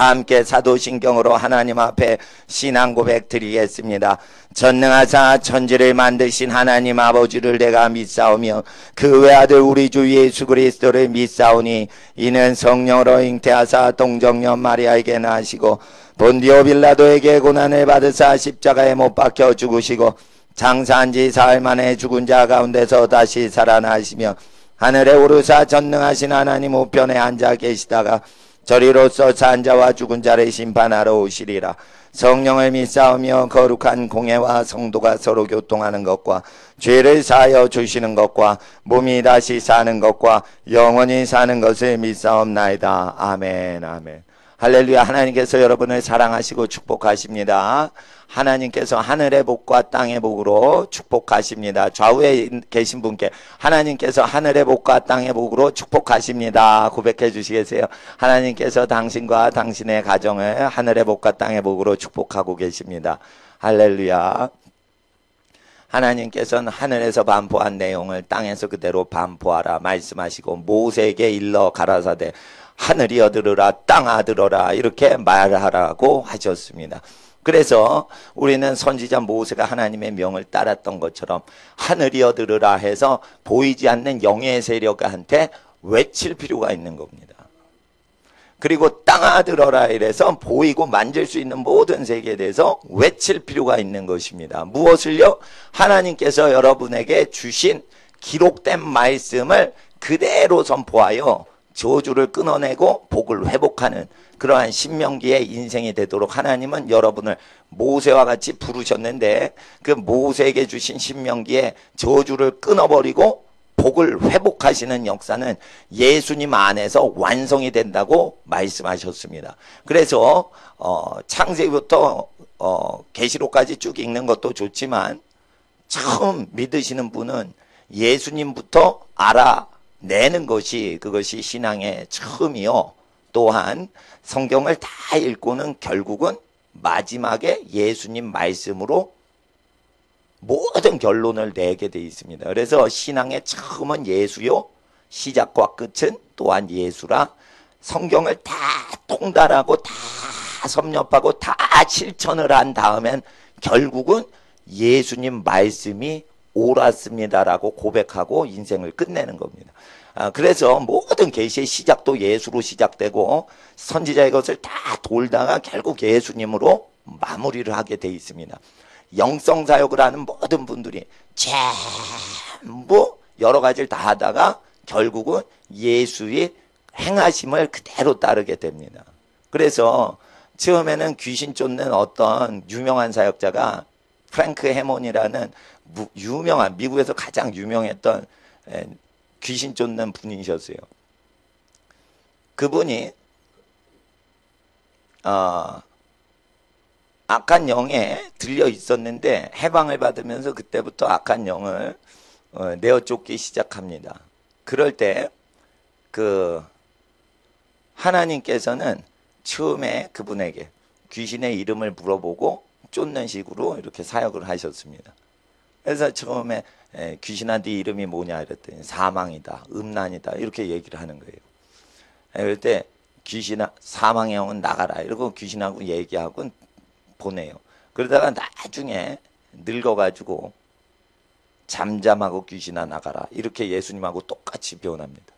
다 함께 사도신경으로 하나님 앞에 신앙 고백 드리겠습니다. 전능하사 천지를 만드신 하나님 아버지를 내가 믿사오며 그 외아들 우리 주 예수 그리스도를 믿사오니 이는 성령으로 잉태하사 동정녀 마리아에게 나시고 본디오 빌라도에게 고난을 받으사 십자가에 못 박혀 죽으시고 장사한 지 사흘 만에 죽은 자 가운데서 다시 살아나시며 하늘에 오르사 전능하신 하나님 우편에 앉아 계시다가 저리로서 산 자와 죽은 자를 심판하러 오시리라. 성령을 믿사오며 거룩한 공예와 성도가 서로 교통하는 것과 죄를 사하여 주시는 것과 몸이 다시 사는 것과 영원히 사는 것을 믿사옵나이다. 아멘. 아멘. 할렐루야. 하나님께서 여러분을 사랑하시고 축복하십니다. 하나님께서 하늘의 복과 땅의 복으로 축복하십니다. 좌우에 계신 분께 하나님께서 하늘의 복과 땅의 복으로 축복하십니다. 고백해 주시겠어요? 하나님께서 당신과 당신의 가정을 하늘의 복과 땅의 복으로 축복하고 계십니다. 할렐루야. 하나님께서는 하늘에서 반포한 내용을 땅에서 그대로 반포하라 말씀하시고 모세에게 일러 가라사대 하늘이여 들으라 땅아 들어라 이렇게 말하라고 하셨습니다. 그래서 우리는 선지자 모세가 하나님의 명을 따랐던 것처럼 하늘이여 들으라 해서 보이지 않는 영의 세력한테 외칠 필요가 있는 겁니다. 그리고 땅아 들어라 이래서 보이고 만질 수 있는 모든 세계에 대해서 외칠 필요가 있는 것입니다. 무엇을요? 하나님께서 여러분에게 주신 기록된 말씀을 그대로 선포하여 저주를 끊어내고 복을 회복하는 그러한 신명기의 인생이 되도록 하나님은 여러분을 모세와 같이 부르셨는데 그 모세에게 주신 신명기에 저주를 끊어버리고 복을 회복하시는 역사는 예수님 안에서 완성이 된다고 말씀하셨습니다. 그래서 창세기부터 계시록까지 쭉 읽는 것도 좋지만 처음 믿으시는 분은 예수님부터 알아내는 것이 그것이 신앙의 처음이요. 또한 성경을 다 읽고는 결국은 마지막에 예수님 말씀으로 모든 결론을 내게 돼 있습니다. 그래서 신앙의 처음은 예수요, 시작과 끝은 또한 예수라. 성경을 다 통달하고 다 섭렵하고 다 실천을 한 다음엔 결국은 예수님 말씀이 옳았습니다라고 고백하고 인생을 끝내는 겁니다. 그래서 모든 계시의 시작도 예수로 시작되고 선지자의 것을 다 돌다가 결국 예수님으로 마무리를 하게 돼 있습니다. 영성사역을 하는 모든 분들이 전부 여러 가지를 다 하다가 결국은 예수의 행하심을 그대로 따르게 됩니다. 그래서 처음에는 귀신 쫓는 어떤 유명한 사역자가 프랭크 해몬이라는 유명한 미국에서 가장 유명했던 귀신 쫓는 분이셨어요. 그분이 악한 영에 들려 있었는데 해방을 받으면서 그때부터 악한 영을 내어 쫓기 시작합니다. 그럴 때 그 하나님께서는 처음에 그분에게 귀신의 이름을 물어보고 쫓는 식으로 이렇게 사역을 하셨습니다. 그래서 처음에 귀신아 네 이름이 뭐냐 이랬더니 사망이다, 음란이다 이렇게 얘기를 하는 거예요. 그럴 때 귀신아 사망의 영은 나가라 이러고 귀신하고 얘기하고 보내요. 그러다가 나중에 늙어가지고 잠잠하고 귀신아 나가라 이렇게 예수님하고 똑같이 변합니다.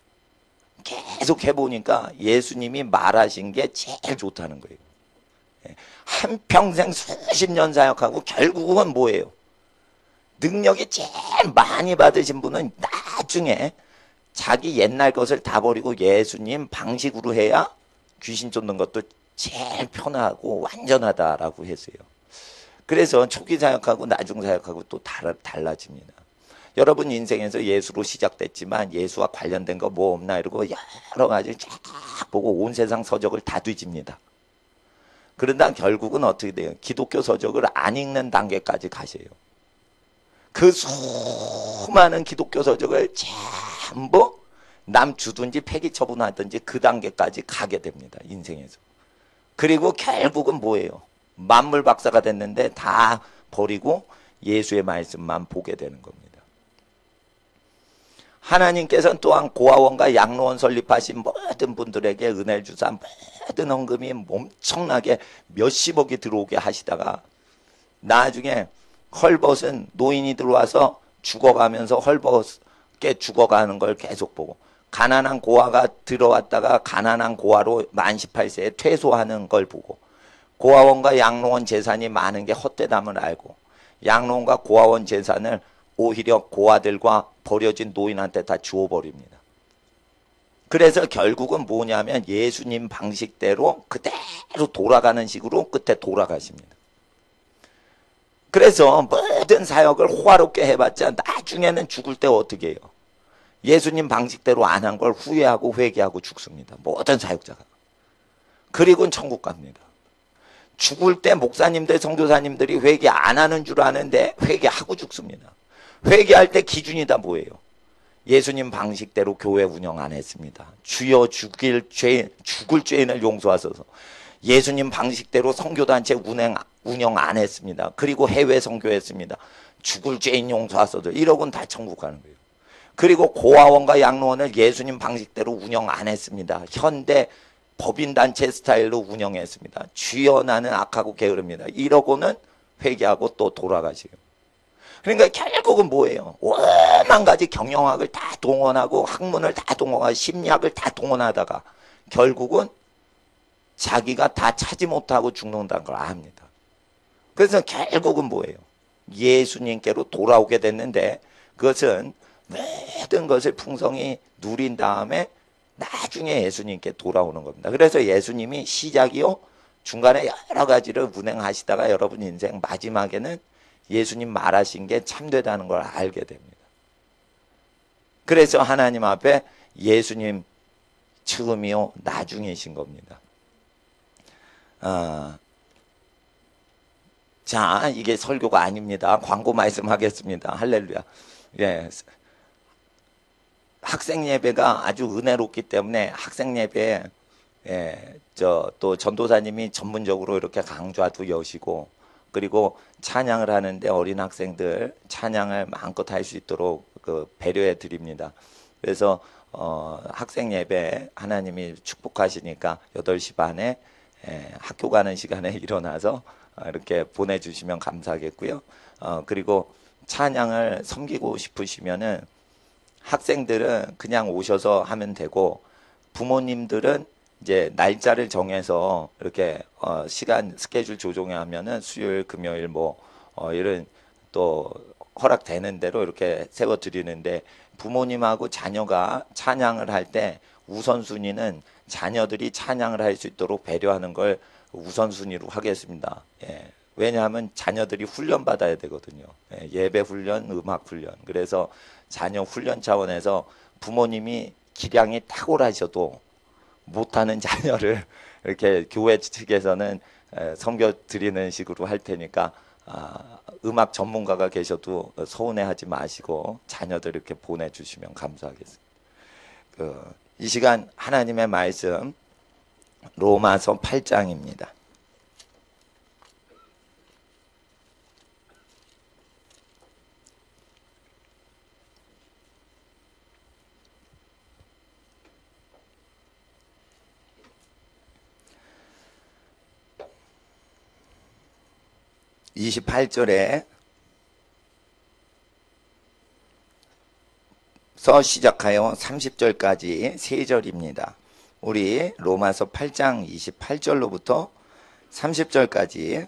계속 해보니까 예수님이 말하신 게 제일 좋다는 거예요. 한평생 수십 년 사역하고 결국은 뭐예요? 능력이 제일 많이 받으신 분은 나중에 자기 옛날 것을 다 버리고 예수님 방식으로 해야 귀신 쫓는 것도 제일 편하고 완전하다라고 했어요. 그래서 초기 사역하고 나중 사역하고 또 달라집니다. 여러분 인생에서 예수로 시작됐지만 예수와 관련된 거 뭐 없나 이러고 여러 가지 쫙 보고 온 세상 서적을 다 뒤집니다. 그러다 결국은 어떻게 돼요? 기독교 서적을 안 읽는 단계까지 가세요. 그 수많은 기독교 서적을 전부 남 주든지 폐기 처분하든지 그 단계까지 가게 됩니다. 인생에서. 그리고 결국은 뭐예요? 만물 박사가 됐는데 다 버리고 예수의 말씀만 보게 되는 겁니다. 하나님께서는 또한 고아원과 양로원 설립하신 모든 분들에게 은혜를 주사 모든 헌금이 엄청나게 몇십억이 들어오게 하시다가 나중에 헐벗은 노인이 들어와서 죽어가면서 헐벗게 죽어가는 걸 계속 보고, 가난한 고아가 들어왔다가 가난한 고아로 만 18세에 퇴소하는 걸 보고, 고아원과 양로원 재산이 많은 게 헛되담을 알고, 양로원과 고아원 재산을 오히려 고아들과 버려진 노인한테 다 주워버립니다. 그래서 결국은 뭐냐면 예수님 방식대로 그대로 돌아가는 식으로 끝에 돌아가십니다. 그래서 모든 사역을 호화롭게 해봤자 나중에는 죽을 때 어떻게 해요? 예수님 방식대로 안 한 걸 후회하고 회개하고 죽습니다. 모든 사역자가. 그리고는 천국 갑니다. 죽을 때 목사님들, 선교사님들이 회개 안 하는 줄 아는데 회개하고 죽습니다. 회개할 때 기준이 다 뭐예요? 예수님 방식대로 교회 운영 안 했습니다. 주여 죽을 죄인을 용서하소서. 예수님 방식대로 선교단체 운영 안 했습니다. 그리고 해외 선교했습니다. 죽을 죄인 용서하소서. 이러고는 다 천국 가는 거예요. 그리고 고아원과 양로원을 예수님 방식대로 운영 안 했습니다. 현대 법인단체 스타일로 운영했습니다. 주여 나는 악하고 게으릅니다. 이러고는 회개하고 또 돌아가시고. 그러니까 결국은 뭐예요? 오만 가지 경영학을 다 동원하고 학문을 다 동원하고 심리학을 다 동원하다가 결국은 자기가 다 차지 못하고 죽는다는 걸 압니다. 그래서 결국은 뭐예요? 예수님께로 돌아오게 됐는데 그것은 모든 것을 풍성히 누린 다음에 나중에 예수님께 돌아오는 겁니다. 그래서 예수님이 시작이요, 중간에 여러 가지를 운행하시다가 여러분 인생 마지막에는 예수님 말하신 게 참되다는 걸 알게 됩니다. 그래서 하나님 앞에 예수님 처음이요 나중이신 겁니다. 자, 이게 설교가 아닙니다. 광고 말씀하겠습니다. 할렐루야. 예. 학생 예배가 아주 은혜롭기 때문에 학생 예배에 또 전도사님이 전문적으로 이렇게 강좌도 여시고, 그리고 찬양을 하는데 어린 학생들 찬양을 마음껏 할 수 있도록 배려해 드립니다. 그래서 학생 예배 하나님이 축복하시니까 8시 반에 학교 가는 시간에 일어나서 이렇게 보내주시면 감사하겠고요. 그리고 찬양을 섬기고 싶으시면은 학생들은 그냥 오셔서 하면 되고, 부모님들은 이제 날짜를 정해서 이렇게 시간 스케줄 조정하면은 수요일, 금요일 이런 또 허락되는 대로 이렇게 세워 드리는데, 부모님하고 자녀가 찬양을 할 때 우선순위는 자녀들이 찬양을 할 수 있도록 배려하는 걸 우선순위로 하겠습니다. 예. 왜냐하면 자녀들이 훈련 받아야 되거든요. 예배 훈련, 음악 훈련. 그래서 자녀 훈련 차원에서 부모님이 기량이 탁월하셔도 못하는 자녀를 이렇게 교회 측에서는 섬겨 드리는 식으로 할 테니까 음악 전문가가 계셔도 서운해하지 마시고 자녀들 이렇게 보내주시면 감사하겠습니다. 이 시간 하나님의 말씀 로마서 8장입니다. (28절에) 서 시작하여 30절까지 3절입니다. 우리 로마서 8장 28절로부터 30절까지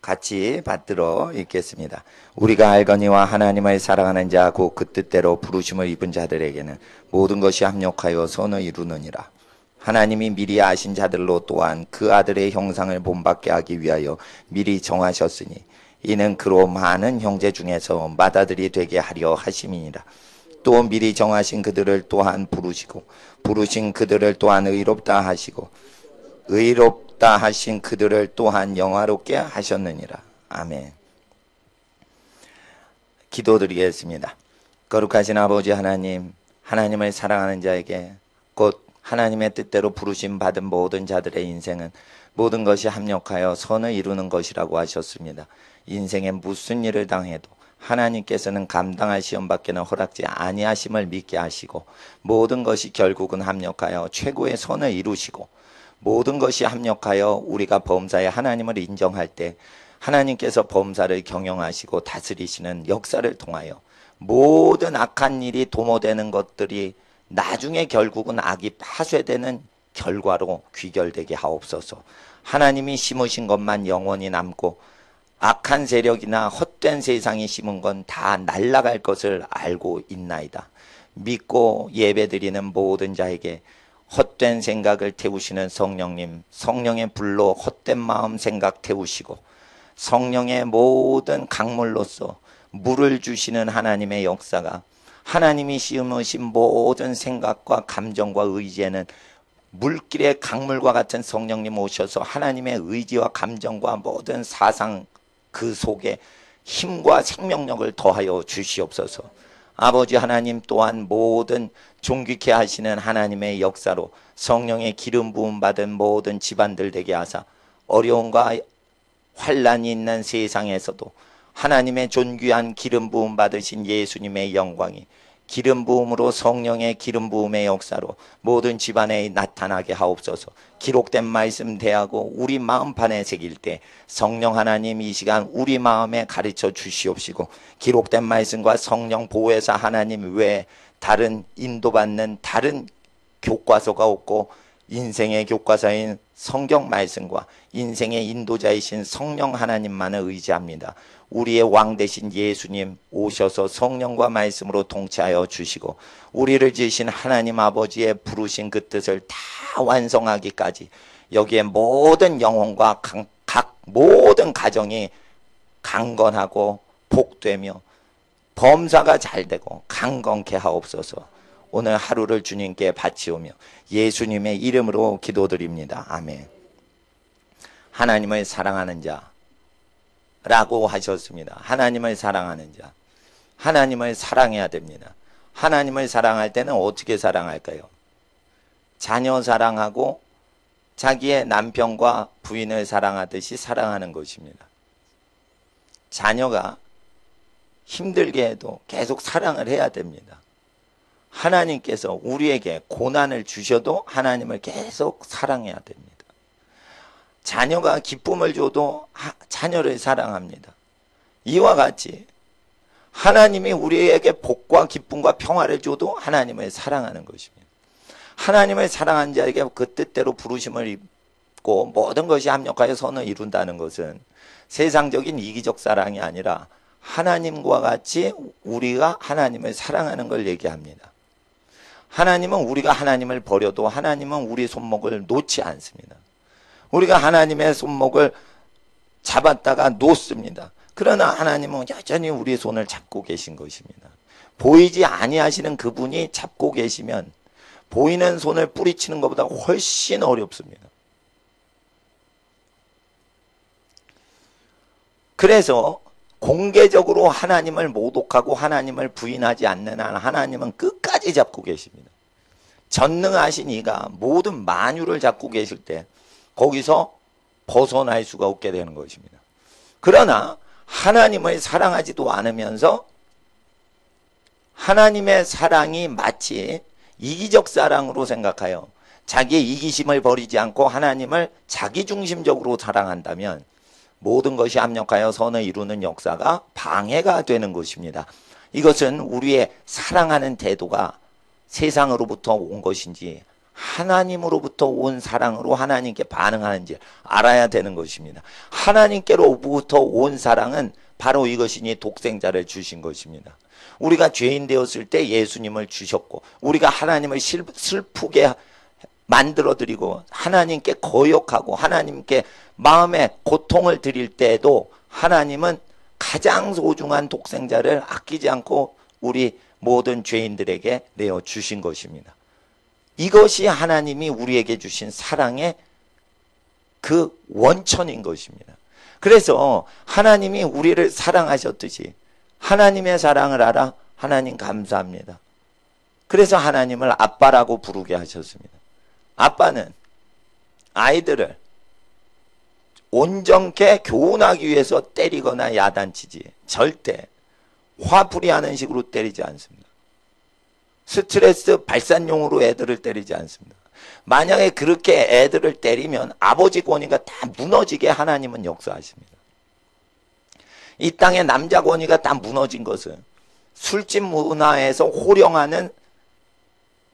같이 받들어 읽겠습니다. 우리가 알거니와 하나님을 사랑하는 자 곧 그 뜻대로 부르심을 입은 자들에게는 모든 것이 합력하여 선을 이루느니라. 하나님이 미리 아신 자들로 또한 그 아들의 형상을 본받게 하기 위하여 미리 정하셨으니 이는 그로 많은 형제 중에서 맏아들이 되게 하려 하심이니라. 또 미리 정하신 그들을 또한 부르시고 부르신 그들을 또한 의롭다 하시고 의롭다 하신 그들을 또한 영화롭게 하셨느니라. 아멘. 기도드리겠습니다. 거룩하신 아버지 하나님, 하나님을 사랑하는 자에게 곧 하나님의 뜻대로 부르심 받은 모든 자들의 인생은 모든 것이 합력하여 선을 이루는 것이라고 하셨습니다. 인생에 무슨 일을 당해도 하나님께서는 감당할 시험밖에는 허락지 아니하심을 믿게 하시고 모든 것이 결국은 합력하여 최고의 선을 이루시고 모든 것이 합력하여 우리가 범사에 하나님을 인정할 때 하나님께서 범사를 경영하시고 다스리시는 역사를 통하여 모든 악한 일이 도모되는 것들이 나중에 결국은 악이 파쇄되는 결과로 귀결되게 하옵소서. 하나님이 심으신 것만 영원히 남고 악한 세력이나 헛된 세상이 심은 건 다 날아갈 것을 알고 있나이다. 믿고 예배드리는 모든 자에게 헛된 생각을 태우시는 성령님, 성령의 불로 헛된 마음 생각 태우시고 성령의 모든 강물로서 물을 주시는 하나님의 역사가 하나님이 심으신 모든 생각과 감정과 의지에는 물길의 강물과 같은 성령님 오셔서 하나님의 의지와 감정과 모든 사상 그 속에 힘과 생명력을 더하여 주시옵소서. 아버지 하나님 또한 모든 존귀케 하시는 하나님의 역사로 성령의 기름 부음 받은 모든 집안들 되게 하사 어려움과 환란이 있는 세상에서도 하나님의 존귀한 기름 부음 받으신 예수님의 영광이 기름 부음으로 성령의 기름 부음의 역사로 모든 집안에 나타나게 하옵소서. 기록된 말씀 대하고 우리 마음판에 새길 때 성령 하나님 이 시간 우리 마음에 가르쳐 주시옵시고 기록된 말씀과 성령 보혜사 하나님 외에 다른 인도받는 다른 교과서가 없고 인생의 교과서인 성경 말씀과 인생의 인도자이신 성령 하나님만을 의지합니다. 우리의 왕 되신 예수님 오셔서 성령과 말씀으로 통치하여 주시고 우리를 지으신 하나님 아버지의 부르신 그 뜻을 다 완성하기까지 여기에 모든 영혼과 각 모든 가정이 강건하고 복되며 범사가 잘되고 강건케 하옵소서. 오늘 하루를 주님께 바치오며 예수님의 이름으로 기도드립니다. 아멘. 하나님을 사랑하는 자라고 하셨습니다. 하나님을 사랑하는 자. 하나님을 사랑해야 됩니다. 하나님을 사랑할 때는 어떻게 사랑할까요? 자녀 사랑하고 자기의 남편과 부인을 사랑하듯이 사랑하는 것입니다. 자녀가 힘들게 해도 계속 사랑을 해야 됩니다. 하나님께서 우리에게 고난을 주셔도 하나님을 계속 사랑해야 됩니다. 자녀가 기쁨을 줘도 자녀를 사랑합니다. 이와 같이 하나님이 우리에게 복과 기쁨과 평화를 줘도 하나님을 사랑하는 것입니다. 하나님을 사랑한 자에게 그 뜻대로 부르심을 입고 모든 것이 합력하여 선을 이룬다는 것은 세상적인 이기적 사랑이 아니라 하나님과 같이 우리가 하나님을 사랑하는 걸 얘기합니다. 하나님은 우리가 하나님을 버려도 하나님은 우리 손목을 놓지 않습니다. 우리가 하나님의 손목을 잡았다가 놓습니다. 그러나 하나님은 여전히 우리 손을 잡고 계신 것입니다. 보이지 아니하시는 그분이 잡고 계시면 보이는 손을 뿌리치는 것보다 훨씬 어렵습니다. 그래서 공개적으로 하나님을 모독하고 하나님을 부인하지 않는 한 하나님은 끝까지 잡고 계십니다. 전능하신 이가 모든 만유를 잡고 계실 때 거기서 벗어날 수가 없게 되는 것입니다. 그러나 하나님을 사랑하지도 않으면서 하나님의 사랑이 마치 이기적 사랑으로 생각하여 자기의 이기심을 버리지 않고 하나님을 자기중심적으로 사랑한다면 모든 것이 합력하여 선을 이루는 역사가 방해가 되는 것입니다. 이것은 우리의 사랑하는 태도가 세상으로부터 온 것인지 하나님으로부터 온 사랑으로 하나님께 반응하는지 알아야 되는 것입니다. 하나님께로부터 온 사랑은 바로 이것이니 독생자를 주신 것입니다. 우리가 죄인 되었을 때 예수님을 주셨고 우리가 하나님을 슬프게 만들어드리고 하나님께 거역하고 하나님께 마음에 고통을 드릴 때에도 하나님은 가장 소중한 독생자를 아끼지 않고 우리 모든 죄인들에게 내어주신 것입니다. 이것이 하나님이 우리에게 주신 사랑의 그 원천인 것입니다. 그래서 하나님이 우리를 사랑하셨듯이 하나님의 사랑을 알아 하나님 감사합니다. 그래서 하나님을 아빠라고 부르게 하셨습니다. 아빠는 아이들을 온전케 교훈하기 위해서 때리거나 야단치지 절대 화풀이 하는 식으로 때리지 않습니다. 스트레스 발산용으로 애들을 때리지 않습니다. 만약에 그렇게 애들을 때리면 아버지 권위가 다 무너지게 하나님은 역사하십니다. 이 땅의 남자 권위가 다 무너진 것은 술집 문화에서 호령하는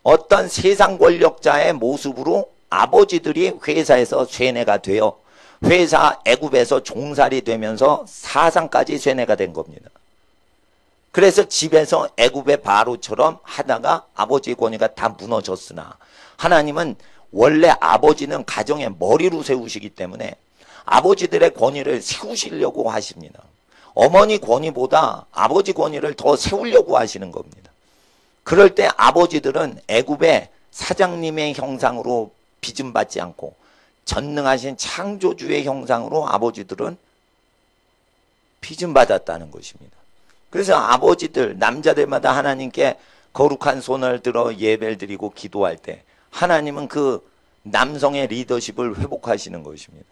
어떤 세상 권력자의 모습으로 아버지들이 회사에서 쇠뇌가 되어 회사 애굽에서 종살이 되면서 사상까지 쇠뇌가 된 겁니다. 그래서 집에서 애굽의 바로처럼 하다가 아버지의 권위가 다 무너졌으나 하나님은 원래 아버지는 가정의 머리로 세우시기 때문에 아버지들의 권위를 세우시려고 하십니다. 어머니 권위보다 아버지 권위를 더 세우려고 하시는 겁니다. 그럴 때 아버지들은 애굽의 사장님의 형상으로 빚음받지 않고 전능하신 창조주의 형상으로 아버지들은 빚음받았다는 것입니다. 그래서 아버지들, 남자들마다 하나님께 거룩한 손을 들어 예배를 드리고 기도할 때 하나님은 그 남성의 리더십을 회복하시는 것입니다.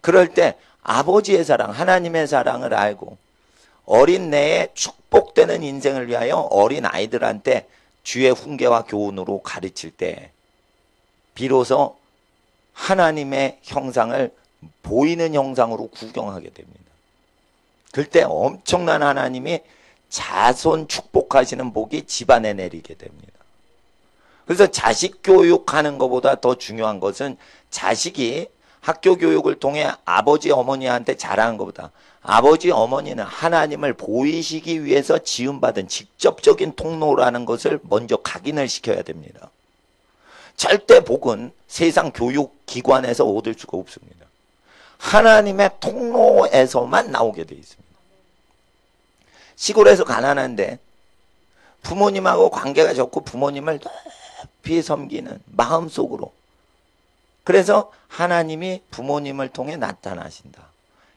그럴 때 아버지의 사랑, 하나님의 사랑을 알고 어린 내에 축복되는 인생을 위하여 어린 아이들한테 주의 훈계와 교훈으로 가르칠 때 비로소 하나님의 형상을 보이는 형상으로 구경하게 됩니다. 그때 엄청난 하나님이 자손 축복하시는 복이 집안에 내리게 됩니다. 그래서 자식 교육하는 것보다 더 중요한 것은 자식이 학교 교육을 통해 아버지 어머니한테 잘하는 것보다 아버지 어머니는 하나님을 보이시기 위해서 지음받은 직접적인 통로라는 것을 먼저 각인을 시켜야 됩니다. 절대 복은 세상 교육기관에서 얻을 수가 없습니다. 하나님의 통로에서만 나오게 되어 있습니다. 시골에서 가난한데 부모님하고 관계가 좋고 부모님을 높이 섬기는 마음속으로, 그래서 하나님이 부모님을 통해 나타나신다.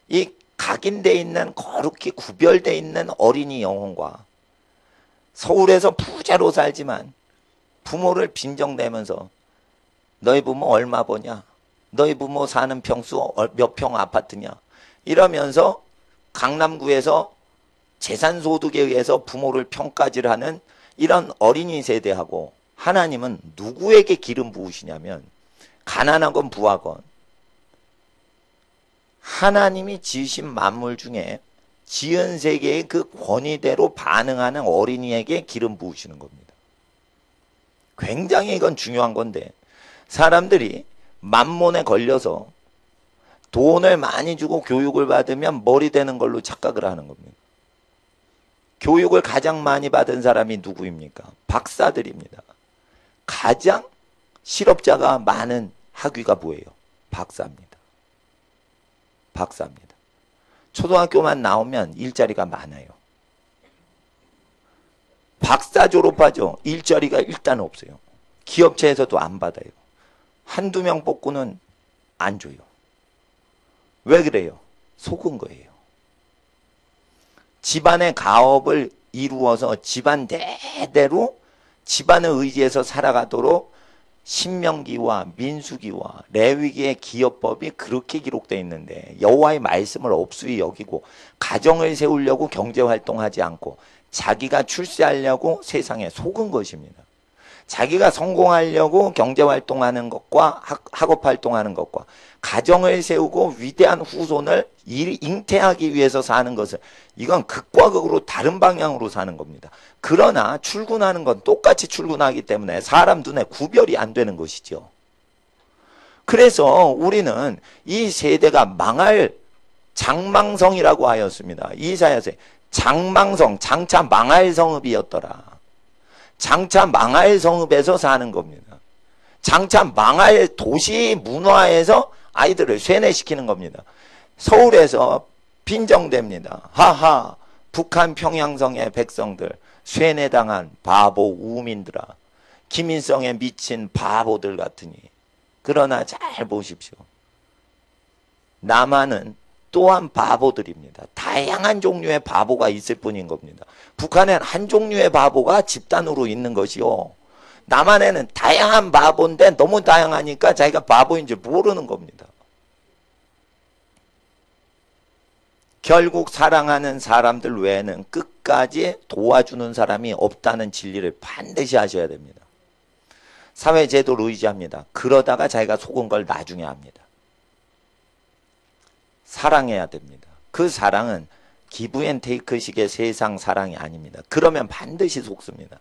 이 각인되어 있는, 거룩히 구별되어 있는 어린이 영혼과 서울에서 부자로 살지만 부모를 빈정대면서 너희 부모 얼마 버냐? 너희 부모 사는 평수 몇 평 아파트냐? 이러면서 강남구에서 재산소득에 의해서 부모를 평가질 하는 이런 어린이 세대하고 하나님은 누구에게 기름 부으시냐면 가난하건 부하건 하나님이 지으신 만물 중에 지은 세계의 그 권위대로 반응하는 어린이에게 기름 부으시는 겁니다. 굉장히 이건 중요한 건데 사람들이 만몬에 걸려서 돈을 많이 주고 교육을 받으면 머리 되는 걸로 착각을 하는 겁니다. 교육을 가장 많이 받은 사람이 누구입니까? 박사들입니다. 가장 실업자가 많은 학위가 뭐예요? 박사입니다. 박사입니다. 초등학교만 나오면 일자리가 많아요. 박사 졸업하죠. 일자리가 일단 없어요. 기업체에서도 안 받아요. 한두 명 뽑고는 안 줘요. 왜 그래요? 속은 거예요. 집안의 가업을 이루어서 집안 대대로 집안을 의지해서 살아가도록 신명기와 민수기와 레위기의 기업법이 그렇게 기록되어 있는데 여호와의 말씀을 업수히 여기고 가정을 세우려고 경제활동하지 않고 자기가 출세하려고 세상에 속은 것입니다. 자기가 성공하려고 경제활동하는 것과 학업활동하는 것과 가정을 세우고 위대한 후손을 잉태하기 위해서 사는 것은 이건 극과 극으로 다른 방향으로 사는 겁니다. 그러나 출근하는 건 똑같이 출근하기 때문에 사람 눈에 구별이 안 되는 것이죠. 그래서 우리는 이 세대가 망할 장망성이라고 하였습니다. 이사야서에 장망성, 장차 망할 성읍이었더라. 장차 망할 성읍에서 사는 겁니다. 장차 망할 도시 문화에서 아이들을 쇠뇌시키는 겁니다. 서울에서 빈정됩니다. 하하, 북한 평양성의 백성들, 쇠뇌당한 바보 우민들아, 김일성에 미친 바보들 같으니. 그러나 잘 보십시오. 남한은 또한 바보들입니다. 다양한 종류의 바보가 있을 뿐인 겁니다. 북한엔 한 종류의 바보가 집단으로 있는 것이요. 남한에는 다양한 바보인데 너무 다양하니까 자기가 바보인 줄 모르는 겁니다. 결국 사랑하는 사람들 외에는 끝까지 도와주는 사람이 없다는 진리를 반드시 하셔야 됩니다. 사회제도를 의지합니다. 그러다가 자기가 속은 걸 나중에 합니다. 사랑해야 됩니다. 그 사랑은 기브앤테이크식의 세상 사랑이 아닙니다. 그러면 반드시 속습니다.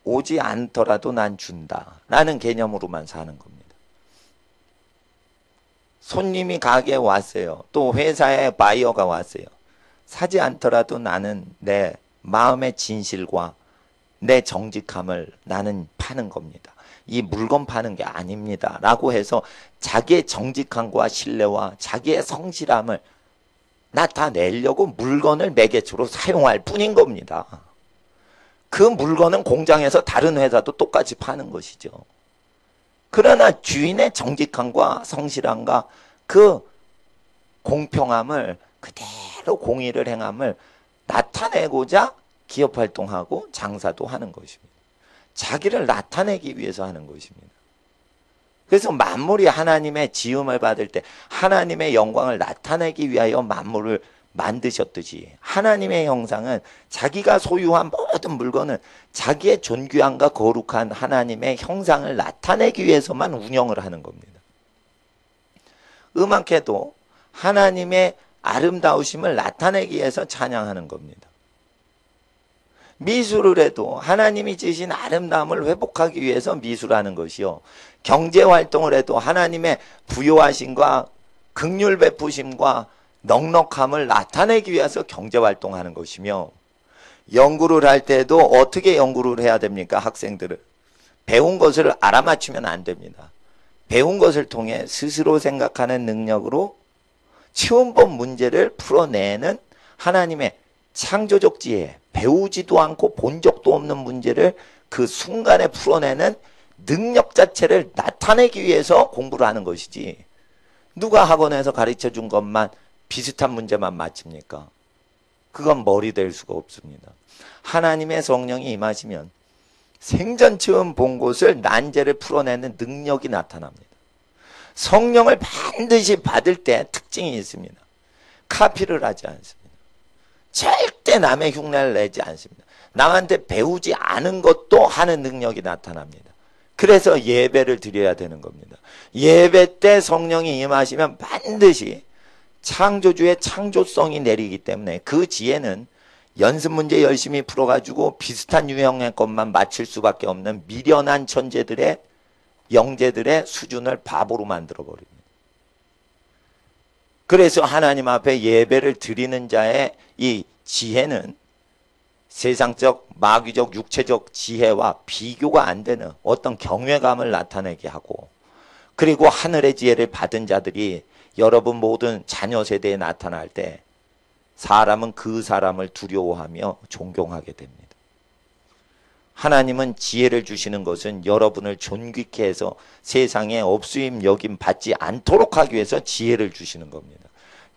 오지 않더라도 난 준다 라는 개념으로만 사는 겁니다. 손님이 가게에 왔어요. 또 회사에 바이어가 왔어요. 사지 않더라도 나는 내 마음의 진실과 내 정직함을 나는 파는 겁니다. 이 물건 파는 게 아닙니다 라고 해서 자기의 정직함과 신뢰와 자기의 성실함을 나타내려고 물건을 매개체로 사용할 뿐인 겁니다. 그 물건은 공장에서 다른 회사도 똑같이 파는 것이죠. 그러나 주인의 정직함과 성실함과 그 공평함을 그대로 공의를 행함을 나타내고자 기업활동하고 장사도 하는 것입니다. 자기를 나타내기 위해서 하는 것입니다. 그래서 만물이 하나님의 지음을 받을 때 하나님의 영광을 나타내기 위하여 만물을 만드셨듯이 하나님의 형상은 자기가 소유한 모든 물건은 자기의 존귀함과 거룩한 하나님의 형상을 나타내기 위해서만 운영을 하는 겁니다. 음악회도 하나님의 아름다우심을 나타내기 위해서 찬양하는 겁니다. 미술을 해도 하나님이 지으신 아름다움을 회복하기 위해서 미술하는 것이요. 경제활동을 해도 하나님의 부요하심과 긍휼 베푸심과 넉넉함을 나타내기 위해서 경제활동하는 것이며 연구를 할 때도 어떻게 연구를 해야 됩니까? 학생들은 배운 것을 알아맞히면 안 됩니다. 배운 것을 통해 스스로 생각하는 능력으로 처음 문제를 풀어내는 하나님의 창조적 지혜, 배우지도 않고 본 적도 없는 문제를 그 순간에 풀어내는 능력 자체를 나타내기 위해서 공부를 하는 것이지 누가 학원에서 가르쳐 준 것만 비슷한 문제만 맞춥니까? 그건 머리 될 수가 없습니다. 하나님의 성령이 임하시면 생전 처음 본 것을 난제를 풀어내는 능력이 나타납니다. 성령을 반드시 받을 때 특징이 있습니다. 카피를 하지 않습니다. 절대 남의 흉내를 내지 않습니다. 남한테 배우지 않은 것도 하는 능력이 나타납니다. 그래서 예배를 드려야 되는 겁니다. 예배 때 성령이 임하시면 반드시 창조주의 창조성이 내리기 때문에 그 지혜는 연습 문제 열심히 풀어가지고 비슷한 유형의 것만 맞힐 수밖에 없는 미련한 천재들의 영재들의 수준을 바보로 만들어버립니다. 그래서 하나님 앞에 예배를 드리는 자의 이 지혜는 세상적, 마귀적, 육체적 지혜와 비교가 안 되는 어떤 경외감을 나타내게 하고 그리고 하늘의 지혜를 받은 자들이 여러분 모든 자녀 세대에 나타날 때 사람은 그 사람을 두려워하며 존경하게 됩니다. 하나님은 지혜를 주시는 것은 여러분을 존귀케 해서 세상에 업수임 여김 받지 않도록 하기 위해서 지혜를 주시는 겁니다.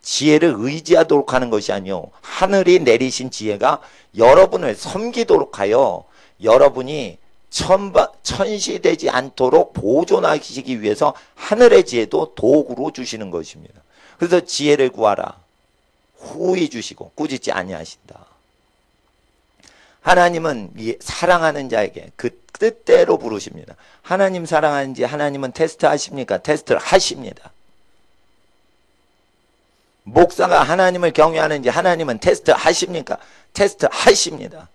지혜를 의지하도록 하는 것이 아니요 하늘이 내리신 지혜가 여러분을 섬기도록 하여 여러분이 천시되지 않도록 보존하시기 위해서 하늘의 지혜도 도구로 주시는 것입니다. 그래서 지혜를 구하라. 후히 주시고 꾸짖지 아니하신다. 하나님은 사랑하는 자에게 그 뜻대로 부르십니다. 하나님 사랑하는지 하나님은 테스트 하십니까? 테스트를 하십니다. 목사가 하나님을 경외하는지 하나님은 테스트 하십니까? 테스트 하십니다.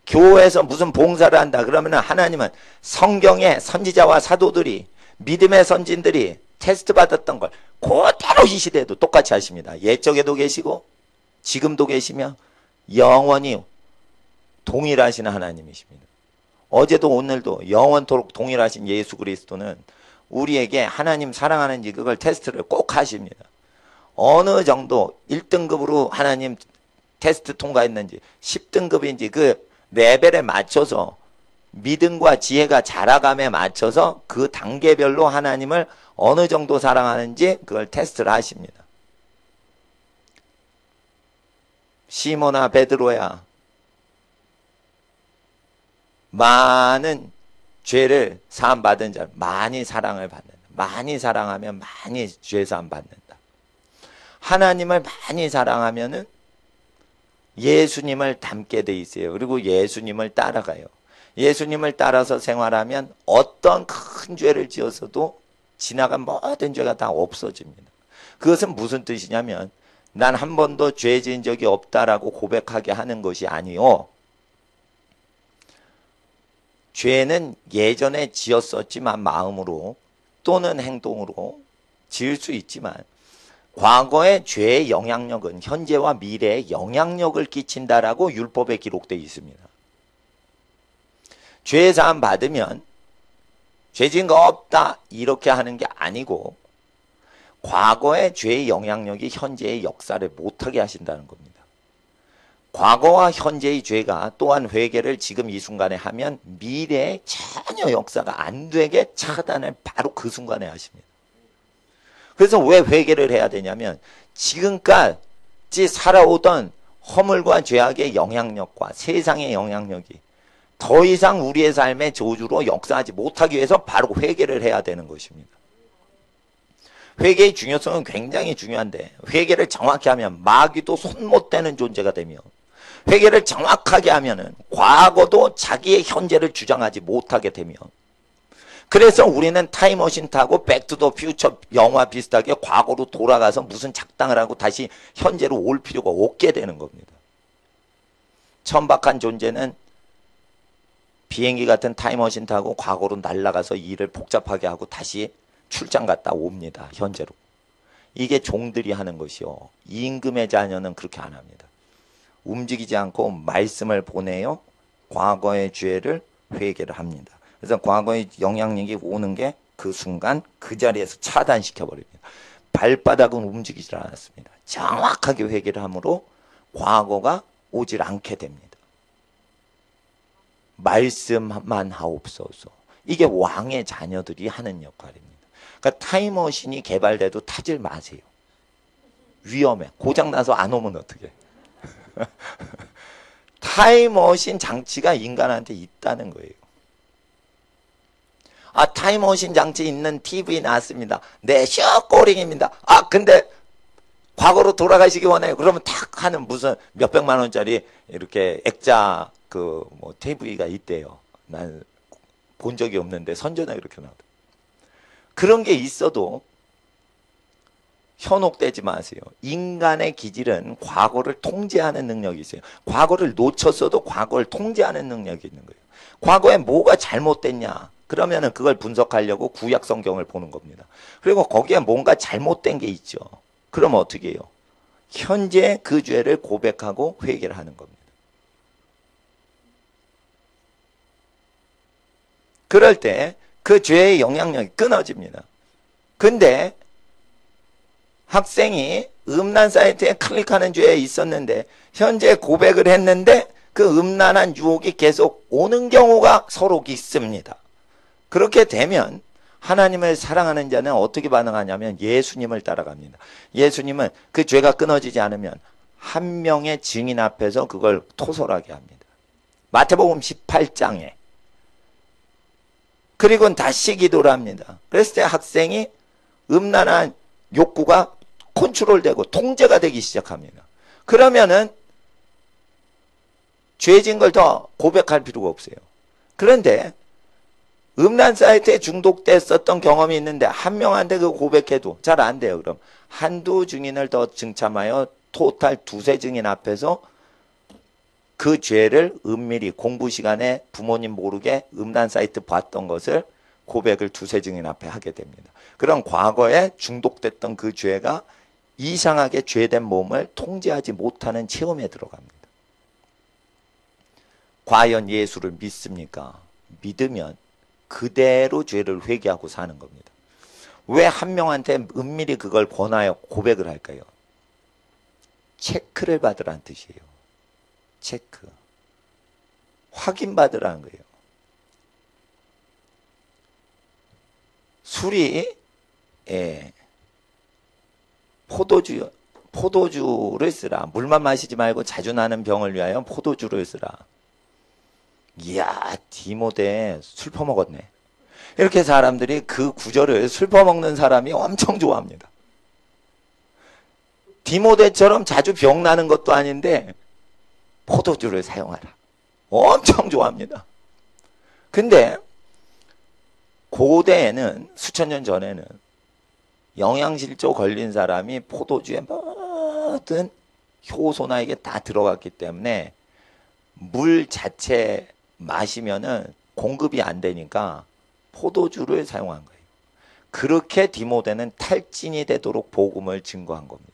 교회에서 무슨 봉사를 한다 그러면 하나님은 성경의 선지자와 사도들이 믿음의 선진들이 테스트 받았던 걸 그대로 이 시대에도 똑같이 하십니다. 옛적에도 계시고 지금도 계시며 영원히 동일하신 하나님이십니다. 어제도 오늘도 영원토록 동일하신 예수 그리스도는 우리에게 하나님 사랑하는지 그걸 테스트를 꼭 하십니다. 어느 정도 1등급으로 하나님 테스트 통과했는지 10등급인지 그 레벨에 맞춰서 믿음과 지혜가 자라감에 맞춰서 그 단계별로 하나님을 어느 정도 사랑하는지 그걸 테스트를 하십니다. 시몬아 베드로야 많은 죄를 사함받은 자 많이 사랑을 받는다. 많이 사랑하면 많이 죄 사함 받는다. 하나님을 많이 사랑하면은 예수님을 닮게 돼 있어요. 그리고 예수님을 따라가요. 예수님을 따라서 생활하면 어떤 큰 죄를 지어서도 지나간 모든 죄가 다 없어집니다. 그것은 무슨 뜻이냐면 난 한 번도 죄 지은 적이 없다라고 고백하게 하는 것이 아니요. 죄는 예전에 지었었지만 마음으로 또는 행동으로 지을 수 있지만 과거의 죄의 영향력은 현재와 미래에 영향력을 끼친다라고 율법에 기록되어 있습니다. 죄 사함 받으면 죄 지은 거 없다 이렇게 하는 게 아니고 과거의 죄의 영향력이 현재의 역사를 못하게 하신다는 겁니다. 과거와 현재의 죄가 또한 회개를 지금 이 순간에 하면 미래에 전혀 역사가 안 되게 차단을 바로 그 순간에 하십니다. 그래서 왜 회개를 해야 되냐면 지금까지 살아오던 허물과 죄악의 영향력과 세상의 영향력이 더 이상 우리의 삶의 저주로 역사하지 못하기 위해서 바로 회개를 해야 되는 것입니다. 회개의 중요성은 굉장히 중요한데 회개를 정확히 하면 마귀도 손 못 대는 존재가 되며 회개를 정확하게 하면은 과거도 자기의 현재를 주장하지 못하게 되며 그래서 우리는 타임머신 타고 백투더 퓨처 영화 비슷하게 과거로 돌아가서 무슨 작당을 하고 다시 현재로 올 필요가 없게 되는 겁니다. 천박한 존재는 비행기 같은 타임머신 타고 과거로 날아가서 일을 복잡하게 하고 다시 출장 갔다 옵니다. 현재로. 이게 종들이 하는 것이요. 임금의 자녀는 그렇게 안 합니다. 움직이지 않고 말씀을 보내요. 과거의 죄를 회개를 합니다. 그래서 과거의 영향력이 오는 게 그 순간 그 자리에서 차단시켜 버립니다. 발바닥은 움직이지 않았습니다. 정확하게 회개를 함으로 과거가 오질 않게 됩니다. 말씀만 하옵소서. 이게 왕의 자녀들이 하는 역할입니다. 그러니까 타임머신이 개발돼도 타질 마세요. 위험해. 고장나서 안 오면 어떡해. 타임머신 장치가 인간한테 있다는 거예요. 아, 타임머신 장치 있는 TV 나왔습니다. 네, 쇼꼬링입니다. 아, 근데 과거로 돌아가시기 원해요. 그러면 탁 하는 무슨 몇백만 원짜리 이렇게 액자 그 뭐 TV가 있대요. 난 본 적이 없는데 선전에 이렇게 나오더라고요. 그런 게 있어도 현혹되지 마세요. 인간의 기질은 과거를 통제하는 능력이 있어요. 과거를 놓쳤어도 과거를 통제하는 능력이 있는 거예요. 과거에 뭐가 잘못됐냐? 그러면은 그걸 분석하려고 구약 성경을 보는 겁니다. 그리고 거기에 뭔가 잘못된 게 있죠. 그럼 어떻게 해요? 현재 그 죄를 고백하고 회개를 하는 겁니다. 그럴 때 그 죄의 영향력이 끊어집니다. 근데 학생이 음란 사이트에 클릭하는 죄에 있었는데 현재 고백을 했는데 그 음란한 유혹이 계속 오는 경우가 서로 있습니다. 그렇게 되면 하나님을 사랑하는 자는 어떻게 반응하냐면 예수님을 따라갑니다. 예수님은 그 죄가 끊어지지 않으면 한 명의 증인 앞에서 그걸 토설하게 합니다. 마태복음 18장에. 그리고 다시 기도를 합니다. 그랬을 때 학생이 음란한 욕구가 컨트롤되고 통제가 되기 시작합니다. 그러면은 죄진 걸 더 고백할 필요가 없어요. 그런데 음란 사이트에 중독됐었던 경험이 있는데 한 명한테 그 고백해도 잘 안 돼요. 그럼 한두 증인을 더 증참하여 토탈 두세 증인 앞에서 그 죄를 은밀히 공부 시간에 부모님 모르게 음란 사이트 봤던 것을 고백을 두세 증인 앞에 하게 됩니다. 그럼 과거에 중독됐던 그 죄가 이상하게 죄된 몸을 통제하지 못하는 체험에 들어갑니다. 과연 예수를 믿습니까? 믿으면 그대로 죄를 회개하고 사는 겁니다. 왜 한 명한테 은밀히 그걸 권하여 고백을 할까요? 체크를 받으라는 뜻이에요. 체크. 확인받으라는 거예요. 술이 포도주를 쓰라. 물만 마시지 말고 자주 나는 병을 위하여 포도주를 쓰라. 이야, 디모데 술 퍼먹었네. 이렇게 사람들이 그 구절을 술 퍼먹는 사람이 엄청 좋아합니다. 디모데처럼 자주 병 나는 것도 아닌데 포도주를 사용하라. 엄청 좋아합니다. 근데 고대에는 수천 년 전에는 영양실조 걸린 사람이 포도주에 모든 효소나 이게 다 들어갔기 때문에 물 자체 마시면은 공급이 안 되니까 포도주를 사용한 거예요. 그렇게 디모데는 탈진이 되도록 복음을 증거한 겁니다.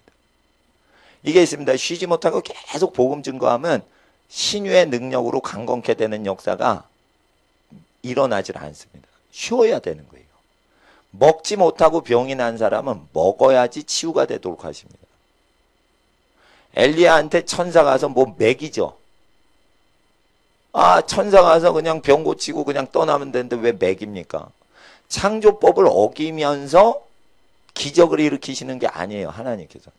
이게 있습니다. 쉬지 못하고 계속 복음 증거하면 신유의 능력으로 강건케 되는 역사가 일어나질 않습니다. 쉬어야 되는 거예요. 먹지 못하고 병이 난 사람은 먹어야지 치유가 되도록 하십니다. 엘리야한테 천사 가서 뭐 먹이죠. 천사 가서 그냥 병 고치고 그냥 떠나면 되는데 왜 먹입니까? 창조법을 어기면서 기적을 일으키시는 게 아니에요. 하나님께서.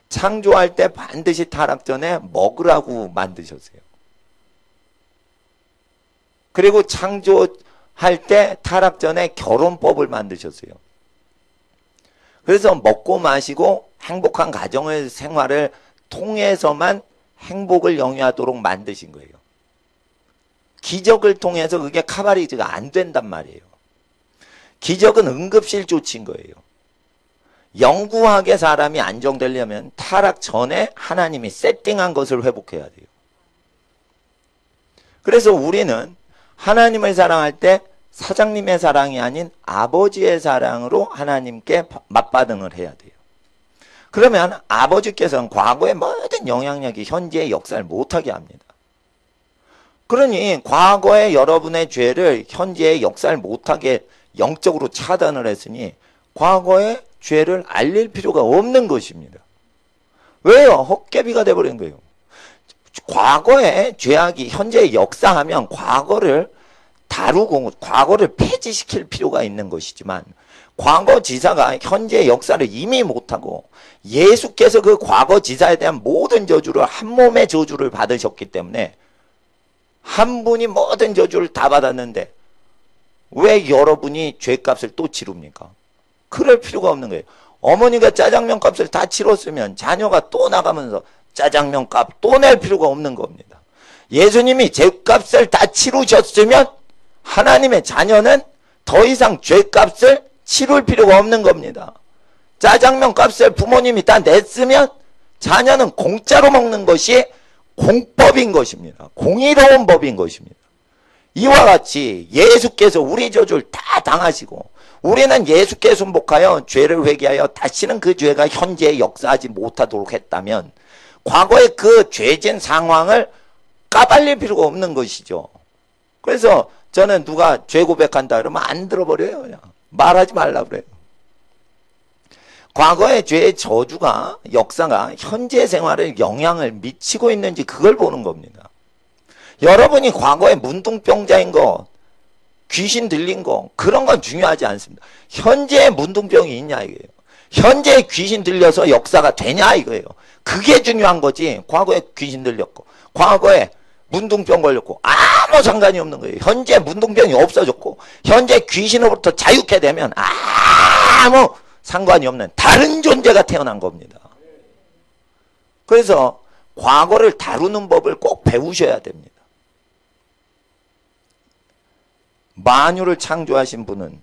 창조할 때 반드시 타락 전에 먹으라고 만드셨어요. 그리고 창조할 때 타락 전에 결혼법을 만드셨어요. 그래서 먹고 마시고 행복한 가정을 생활을 통해서만 행복을 영위하도록 만드신 거예요. 기적을 통해서 그게 카바리즈가 안 된단 말이에요. 기적은 응급실 조치인 거예요. 영구하게 사람이 안정되려면 타락 전에 하나님이 세팅한 것을 회복해야 돼요. 그래서 우리는 하나님을 사랑할 때 사장님의 사랑이 아닌 아버지의 사랑으로 하나님께 맞받응을 해야 돼요. 그러면 아버지께서는 과거의 모든 영향력이 현재의 역사를 못하게 합니다. 그러니 과거의 여러분의 죄를 현재의 역사를 못하게 영적으로 차단을 했으니 과거의 죄를 알릴 필요가 없는 것입니다. 왜요? 헛개비가 돼버린 거예요. 과거의 죄악이 현재의 역사하면 과거를 다루고 과거를 폐지시킬 필요가 있는 것이지만 과거 지사가 현재의 역사를 이미 못하고 예수께서 그 과거 지사에 대한 모든 저주를 한 몸의 저주를 받으셨기 때문에 한 분이 모든 저주를 다 받았는데 왜 여러분이 죄값을 또 치릅니까? 그럴 필요가 없는 거예요. 어머니가 짜장면 값을 다 치렀으면 자녀가 또 나가면서 짜장면 값 또 낼 필요가 없는 겁니다. 예수님이 죄값을 다 치르셨으면 하나님의 자녀는 더 이상 죄값을 치를 필요가 없는 겁니다. 짜장면 값을 부모님이 다 냈으면 자녀는 공짜로 먹는 것이 공법인 것입니다. 공의로운 법인 것입니다. 이와 같이 예수께서 우리 저주를 다 당하시고 우리는 예수께 순복하여 죄를 회개하여 다시는 그 죄가 현재에 역사하지 못하도록 했다면 과거의 그 죄진 상황을 까발릴 필요가 없는 것이죠. 그래서 저는 누가 죄 고백한다 그러면 안 들어버려요. 그냥 말하지 말라 그래요. 과거의 죄의 저주가 역사가 현재 생활에 영향을 미치고 있는지 그걸 보는 겁니다. 여러분이 과거에 문둥병자인 거 귀신 들린 거 그런 건 중요하지 않습니다. 현재에 문둥병이 있냐 이거예요. 현재에 귀신 들려서 역사가 되냐 이거예요. 그게 중요한 거지. 과거에 귀신 들렸고 과거에 문둥병 걸렸고 아무 상관이 없는 거예요. 현재 문둥병이 없어졌고 현재 귀신으로부터 자유케 되면 아무 상관이 없는 다른 존재가 태어난 겁니다. 그래서 과거를 다루는 법을 꼭 배우셔야 됩니다. 만유를 창조하신 분은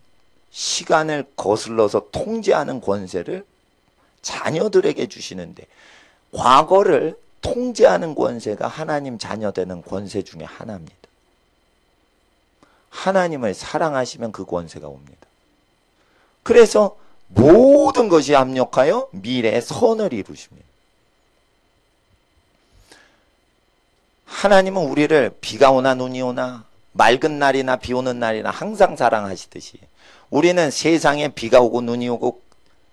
시간을 거슬러서 통제하는 권세를 자녀들에게 주시는데 과거를 통제하는 권세가 하나님 자녀 되는 권세 중에 하나입니다. 하나님을 사랑하시면 그 권세가 옵니다. 그래서 모든 것이 합력하여 미래의 선을 이루십니다. 하나님은 우리를 비가 오나 눈이 오나 맑은 날이나 비 오는 날이나 항상 사랑하시듯이 우리는 세상에 비가 오고 눈이 오고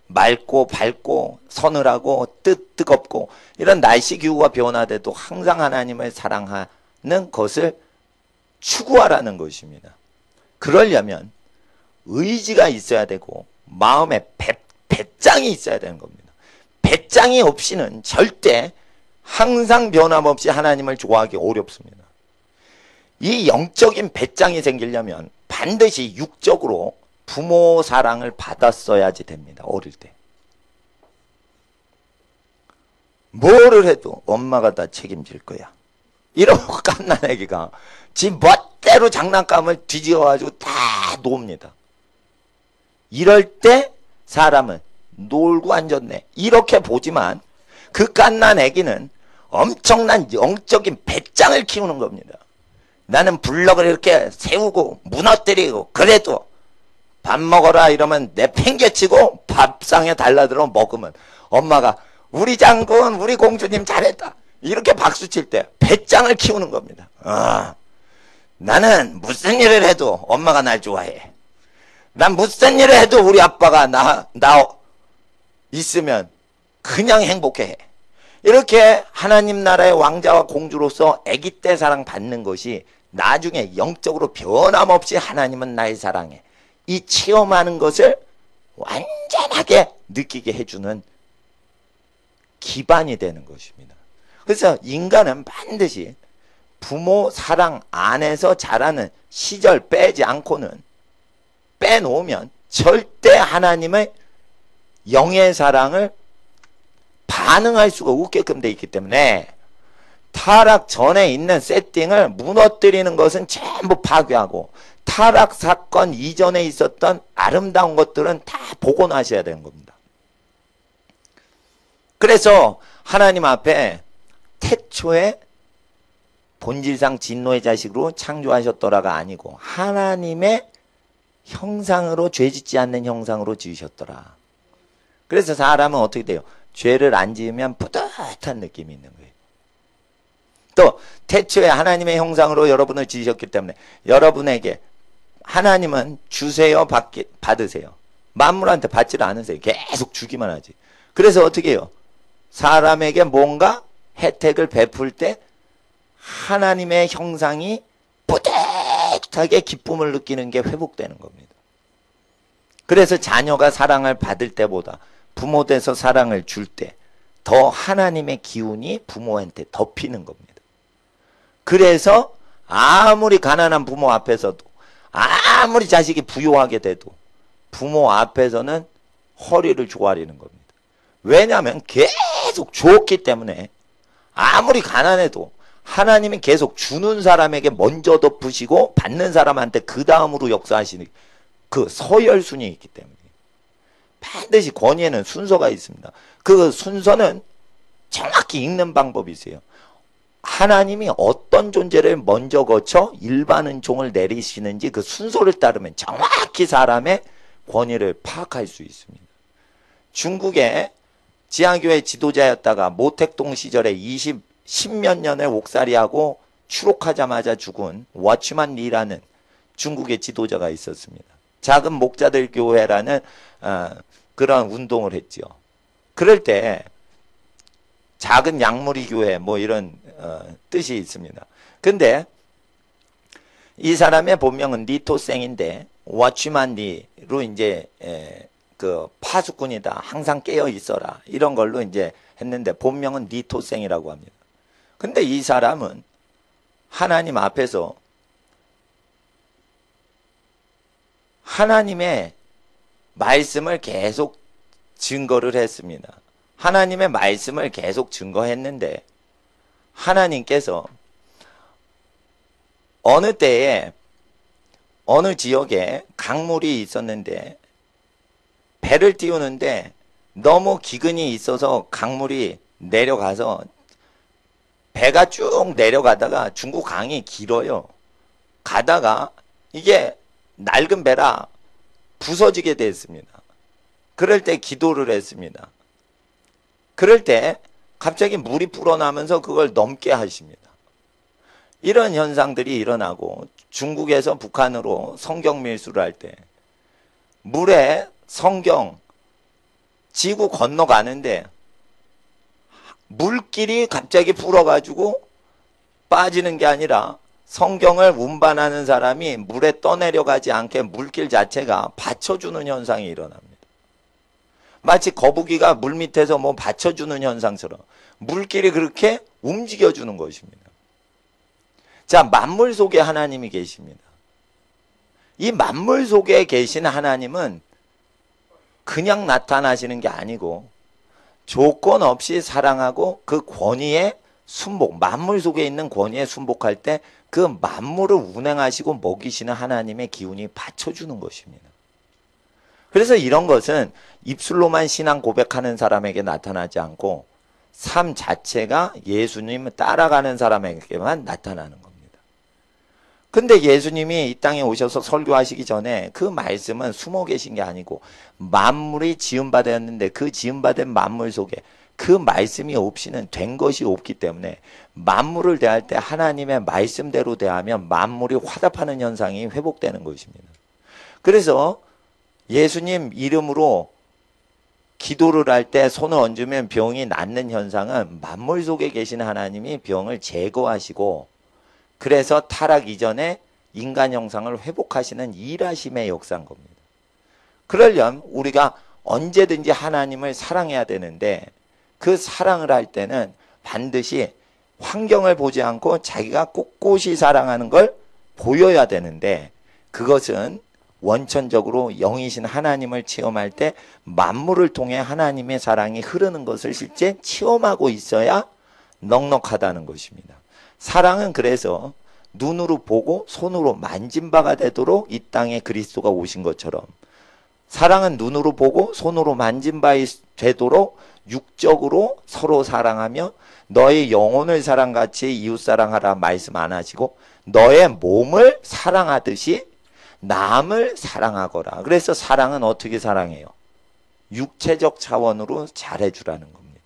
맑고 밝고 서늘하고 뜨겁고 이런 날씨 기후가 변화돼도 항상 하나님을 사랑하는 것을 추구하라는 것입니다. 그러려면 의지가 있어야 되고 마음에 배짱이 있어야 되는 겁니다. 배짱이 없이는 절대 항상 변함없이 하나님을 좋아하기 어렵습니다. 이 영적인 배짱이 생기려면 반드시 육적으로 부모 사랑을 받았어야지 됩니다. 어릴 때. 뭐를 해도 엄마가 다 책임질 거야. 이러고 갓난 애기가 지 멋대로 장난감을 뒤집어가지고 다 놉니다. 이럴 때 사람은 놀고 앉았네 이렇게 보지만 그 갓난 애기는 엄청난 영적인 배짱을 키우는 겁니다. 나는 블럭을 이렇게 세우고 무너뜨리고 그래도 밥 먹어라 이러면 내팽개치고 밥상에 달라들어 먹으면 엄마가 우리 장군 우리 공주님 잘했다 이렇게 박수칠 때 배짱을 키우는 겁니다. 나는 무슨 일을 해도 엄마가 날 좋아해. 난 무슨 일을 해도 우리 아빠가 나 있으면 그냥 행복해. 이렇게 하나님 나라의 왕자와 공주로서 아기 때 사랑 받는 것이 나중에 영적으로 변함없이 하나님은 나의 사랑해. 이 체험하는 것을 완전하게 느끼게 해주는 기반이 되는 것입니다. 그래서 인간은 반드시 부모 사랑 안에서 자라는 시절 빼지 않고는 빼놓으면 절대 하나님의 영의 사랑을 반응할 수가 없게끔 되어 있기 때문에 타락 전에 있는 세팅을 무너뜨리는 것은 전부 파괴하고 타락 사건 이전에 있었던 아름다운 것들은 다 복원하셔야 되는 겁니다. 그래서 하나님 앞에 태초에 본질상 진노의 자식으로 창조하셨더라가 아니고 하나님의 형상으로 죄짓지 않는 형상으로 지으셨더라. 그래서 사람은 어떻게 돼요? 죄를 안 지으면 뿌듯한 느낌이 있는 거예요. 또 태초에 하나님의 형상으로 여러분을 지으셨기 때문에 여러분에게 하나님은 주세요 받으세요. 만물한테 받지를 않으세요. 계속 주기만 하지. 그래서 어떻게 해요? 사람에게 뭔가 혜택을 베풀 때 하나님의 형상이 뿌듯하게 기쁨을 느끼는 게 회복되는 겁니다. 그래서 자녀가 사랑을 받을 때보다 부모 돼서 사랑을 줄 때 더 하나님의 기운이 부모한테 덮이는 겁니다. 그래서 아무리 가난한 부모 앞에서도 아무리 자식이 부유하게 돼도 부모 앞에서는 허리를 조아리는 겁니다. 왜냐하면 계속 줬기 때문에 아무리 가난해도 하나님이 계속 주는 사람에게 먼저 덮으시고 받는 사람한테 그 다음으로 역사하시는 그 서열순이 있기 때문에 반드시 권위에는 순서가 있습니다. 그 순서는 정확히 읽는 방법이 있어요. 하나님이 어떤 존재를 먼저 거쳐 일반 은총을 내리시는지 그 순서를 따르면 정확히 사람의 권위를 파악할 수 있습니다. 중국의 지하교회 지도자였다가 모택동 시절에 10몇 년을 옥살이하고 추록하자마자 죽은 워치만 리라는 중국의 지도자가 있었습니다. 작은 목자들 교회라는 그런 운동을 했죠. 그럴 때 작은 양무리 교회 뭐 이런 뜻이 있습니다. 근데 이 사람의 본명은 리토생인데 워치만 리로 이제 그 파수꾼이다. 항상 깨어 있어라. 이런 걸로 이제 했는데 본명은 리토생이라고 합니다. 근데 이 사람은 하나님 앞에서 하나님의 말씀을 계속 증거를 했습니다. 하나님의 말씀을 계속 증거했는데 하나님께서 어느 때에 어느 지역에 강물이 있었는데 배를 띄우는데 너무 기근이 있어서 강물이 내려가서 배가 쭉 내려가다가 중국 강이 길어요. 가다가 이게 낡은 배라 부서지게 됐습니다. 그럴 때 기도를 했습니다. 그럴 때 갑자기 물이 불어나면서 그걸 넘게 하십니다. 이런 현상들이 일어나고 중국에서 북한으로 성경 밀수를 할 때 물에 성경 지구 건너가는데 물길이 갑자기 불어가지고 빠지는 게 아니라 성경을 운반하는 사람이 물에 떠내려가지 않게 물길 자체가 받쳐주는 현상이 일어납니다. 마치 거북이가 물 밑에서 뭐 받쳐주는 현상처럼 물길이 그렇게 움직여주는 것입니다. 자, 만물 속에 하나님이 계십니다. 이 만물 속에 계신 하나님은 그냥 나타나시는 게 아니고 조건 없이 사랑하고 그 권위에 순복, 만물 속에 있는 권위에 순복할 때 그 만물을 운행하시고 먹이시는 하나님의 기운이 받쳐주는 것입니다. 그래서 이런 것은 입술로만 신앙 고백하는 사람에게 나타나지 않고 삶 자체가 예수님을 따라가는 사람에게만 나타나는 겁니다. 근데 예수님이 이 땅에 오셔서 설교하시기 전에 그 말씀은 숨어 계신 게 아니고 만물이 지음받았는데 그 지음받은 만물 속에 그 말씀이 없이는 된 것이 없기 때문에 만물을 대할 때 하나님의 말씀대로 대하면 만물이 화답하는 현상이 회복되는 것입니다. 그래서 예수님 이름으로 기도를 할 때 손을 얹으면 병이 낫는 현상은 만물 속에 계신 하나님이 병을 제거하시고 그래서 타락 이전에 인간 형상을 회복하시는 일하심의 역사인 겁니다. 그러려면 우리가 언제든지 하나님을 사랑해야 되는데 그 사랑을 할 때는 반드시 환경을 보지 않고 자기가 꿋꿋이 사랑하는 걸 보여야 되는데 그것은 원천적으로 영이신 하나님을 체험할 때 만물을 통해 하나님의 사랑이 흐르는 것을 실제 체험하고 있어야 넉넉하다는 것입니다. 사랑은 그래서 눈으로 보고 손으로 만진 바가 되도록 이 땅에 그리스도가 오신 것처럼 사랑은 눈으로 보고 손으로 만진 바 되도록 육적으로 서로 사랑하며 너의 영혼을 사랑같이 이웃 사랑하라 말씀 안 하시고 너의 몸을 사랑하듯이 남을 사랑하거라. 그래서 사랑은 어떻게 사랑해요? 육체적 차원으로 잘해주라는 겁니다.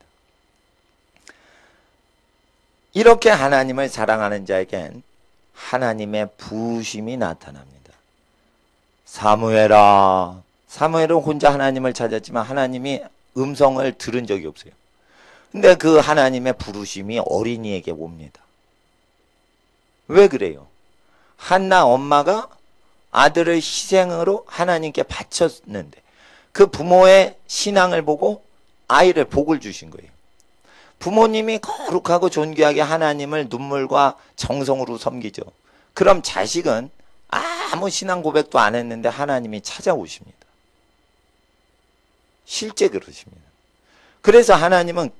이렇게 하나님을 사랑하는 자에겐 하나님의 부심이 나타납니다. 사무엘아, 사무엘은 혼자 하나님을 찾았지만 하나님이 음성을 들은 적이 없어요. 근데 그 하나님의 부르심이 어린이에게 옵니다. 왜 그래요? 한나 엄마가 아들을 희생으로 하나님께 바쳤는데 그 부모의 신앙을 보고 아이를 복을 주신 거예요. 부모님이 거룩하고 존귀하게 하나님을 눈물과 정성으로 섬기죠. 그럼 자식은 아무 신앙 고백도 안 했는데 하나님이 찾아오십니다. 실제 그러십니다. 그래서 하나님은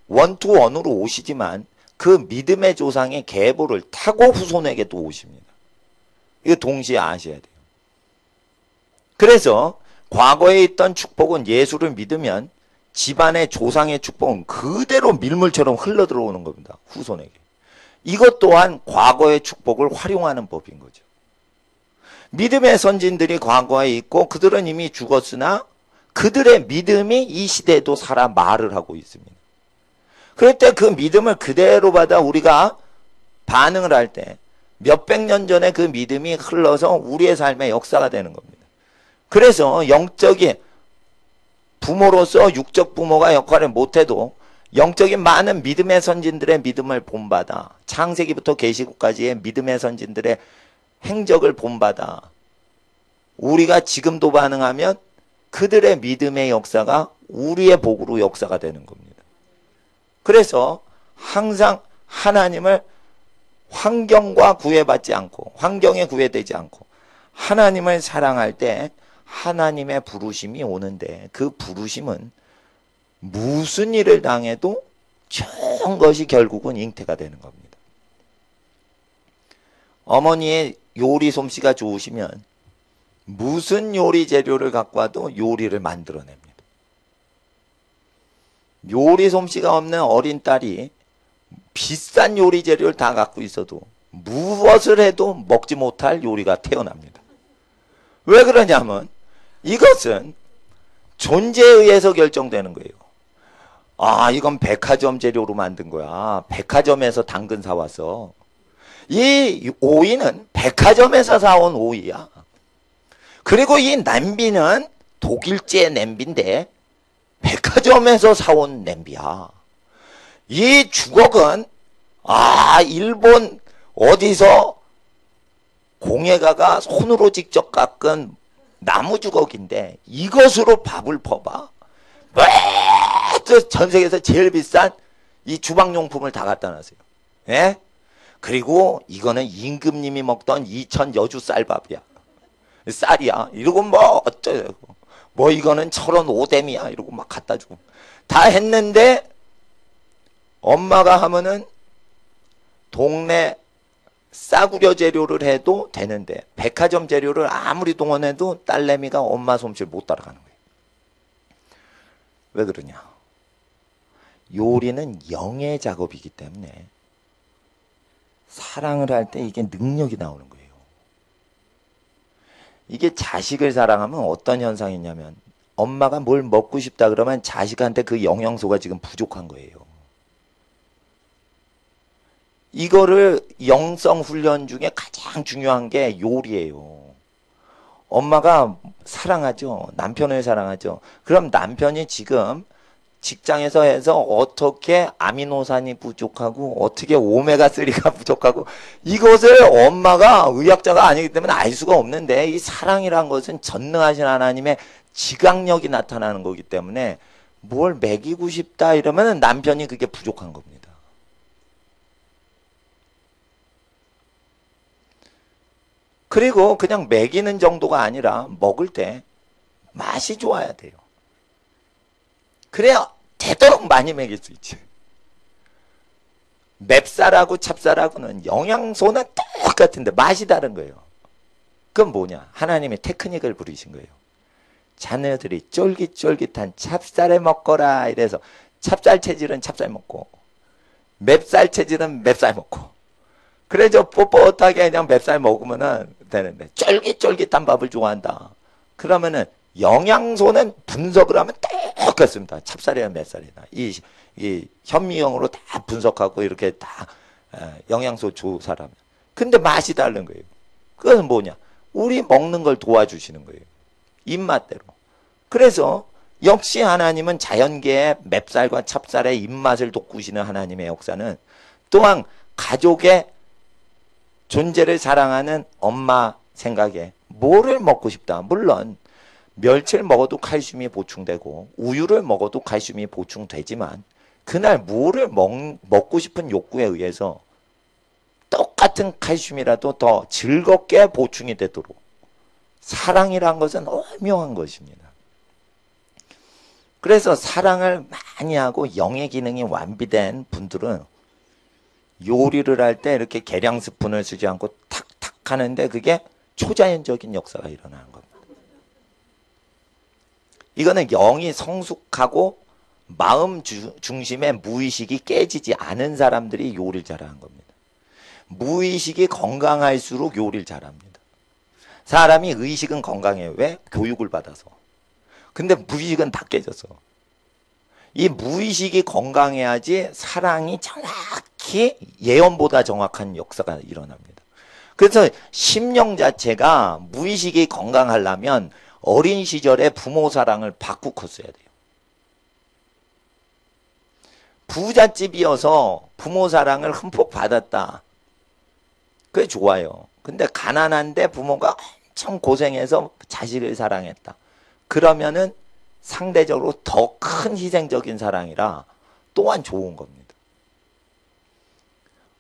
원투원으로 오시지만 그 믿음의 조상의 계보를 타고 후손에게 또 오십니다. 이거 동시에 아셔야 돼요. 그래서 과거에 있던 축복은 예수를 믿으면 집안의 조상의 축복은 그대로 밀물처럼 흘러들어오는 겁니다. 후손에게. 이것 또한 과거의 축복을 활용하는 법인 거죠. 믿음의 선진들이 과거에 있고 그들은 이미 죽었으나 그들의 믿음이 이 시대에도 살아 말을 하고 있습니다. 그럴 때 그 믿음을 그대로 받아 우리가 반응을 할 때 몇백 년 전에 그 믿음이 흘러서 우리의 삶의 역사가 되는 겁니다. 그래서 영적인 부모로서 육적 부모가 역할을 못해도 영적인 많은 믿음의 선진들의 믿음을 본받아 창세기부터 계시록까지의 믿음의 선진들의 행적을 본받아 우리가 지금도 반응하면 그들의 믿음의 역사가 우리의 복으로 역사가 되는 겁니다. 그래서 항상 하나님을 환경과 구애받지 않고 환경에 구애되지 않고 하나님을 사랑할 때 하나님의 부르심이 오는데 그 부르심은 무슨 일을 당해도 좋은 것이 결국은 잉태가 되는 겁니다. 어머니의 요리 솜씨가 좋으시면 무슨 요리 재료를 갖고 와도 요리를 만들어냅니다. 요리 솜씨가 없는 어린 딸이 비싼 요리 재료를 다 갖고 있어도 무엇을 해도 먹지 못할 요리가 태어납니다. 왜 그러냐면 이것은 존재에 의해서 결정되는 거예요. 아, 이건 백화점 재료로 만든 거야. 백화점에서 당근 사와서. 이 오이는 백화점에서 사온 오이야. 그리고 이 냄비는 독일제 냄비인데 백화점에서 사온 냄비야. 이 주걱은 일본 어디서 공예가가 손으로 직접 깎은 나무 주걱인데 이것으로 밥을 퍼봐. 전 세계에서 제일 비싼 이 주방용품을 다 갖다 놨어요. 예? 그리고 이거는 임금님이 먹던 2000 여주 쌀밥이야. 쌀이야. 이러고 뭐 어쩌고 뭐 이거는 철원 오댐이야 이러고 막 갖다 주고 다 했는데 엄마가 하면은 동네 싸구려 재료를 해도 되는데 백화점 재료를 아무리 동원해도 딸내미가 엄마 솜씨를 못 따라가는 거예요. 왜 그러냐? 요리는 영의 작업이기 때문에 사랑을 할 때 이게 능력이 나오는 거예요. 이게 자식을 사랑하면 어떤 현상이 있냐면 엄마가 뭘 먹고 싶다 그러면 자식한테 그 영양소가 지금 부족한 거예요. 이거를 영성 훈련 중에 가장 중요한 게 요리예요. 엄마가 사랑하죠. 남편을 사랑하죠. 그럼 남편이 지금 직장에서 해서 어떻게 아미노산이 부족하고 어떻게 오메가3가 부족하고 이것을 엄마가 의학자가 아니기 때문에 알 수가 없는데 이 사랑이란 것은 전능하신 하나님의 지각력이 나타나는 거기 때문에 뭘 먹이고 싶다 이러면 남편이 그게 부족한 겁니다. 그리고 그냥 먹이는 정도가 아니라 먹을 때 맛이 좋아야 돼요. 그래야 되도록 많이 먹일 수 있지. 맵쌀하고 찹쌀하고는 영양소는 똑같은데 맛이 다른 거예요. 그건 뭐냐? 하나님의 테크닉을 부리신 거예요. 자녀들이 쫄깃쫄깃한 찹쌀에 먹거라 이래서 찹쌀 체질은 찹쌀 먹고 맵쌀 체질은 맵쌀 먹고 그래서 뻣뻣하게 그냥 맵쌀 먹으면 되는데 쫄깃쫄깃한 밥을 좋아한다. 그러면은 영양소는 분석을 하면 똑같습니다. 찹쌀이나 맵쌀이나 이 현미경으로 다 분석하고 이렇게 다 영양소 조사를 하면 근데 맛이 다른 거예요. 그건 뭐냐? 우리 먹는 걸 도와주시는 거예요. 입맛대로. 그래서 역시 하나님은 자연계의 맵쌀과 찹쌀의 입맛을 돋구시는 하나님의 역사는 또한 가족의 존재를 사랑하는 엄마 생각에 뭐를 먹고 싶다. 물론 멸치를 먹어도 칼슘이 보충되고 우유를 먹어도 칼슘이 보충되지만 그날 뭐를 먹고 싶은 욕구에 의해서 똑같은 칼슘이라도 더 즐겁게 보충이 되도록 사랑이란 것은 오묘한 것입니다. 그래서 사랑을 많이 하고 영의 기능이 완비된 분들은 요리를 할 때 이렇게 계량 스푼을 쓰지 않고 탁탁 하는데 그게 초자연적인 역사가 일어나는 겁니다. 이거는 영이 성숙하고 마음 중심의 무의식이 깨지지 않은 사람들이 요리를 잘하는 겁니다. 무의식이 건강할수록 요리를 잘합니다. 사람이 의식은 건강해요. 왜? 교육을 받아서. 근데 무의식은 다 깨졌어. 이 무의식이 건강해야지 사랑이 정확히 예언보다 정확한 역사가 일어납니다. 그래서 심령 자체가 무의식이 건강하려면 어린 시절에 부모 사랑을 받고 컸어야 돼요. 부잣집이어서 부모 사랑을 흠뻑 받았다. 그게 좋아요. 근데 가난한데 부모가 엄청 고생해서 자식을 사랑했다. 그러면은 상대적으로 더 큰 희생적인 사랑이라 또한 좋은 겁니다.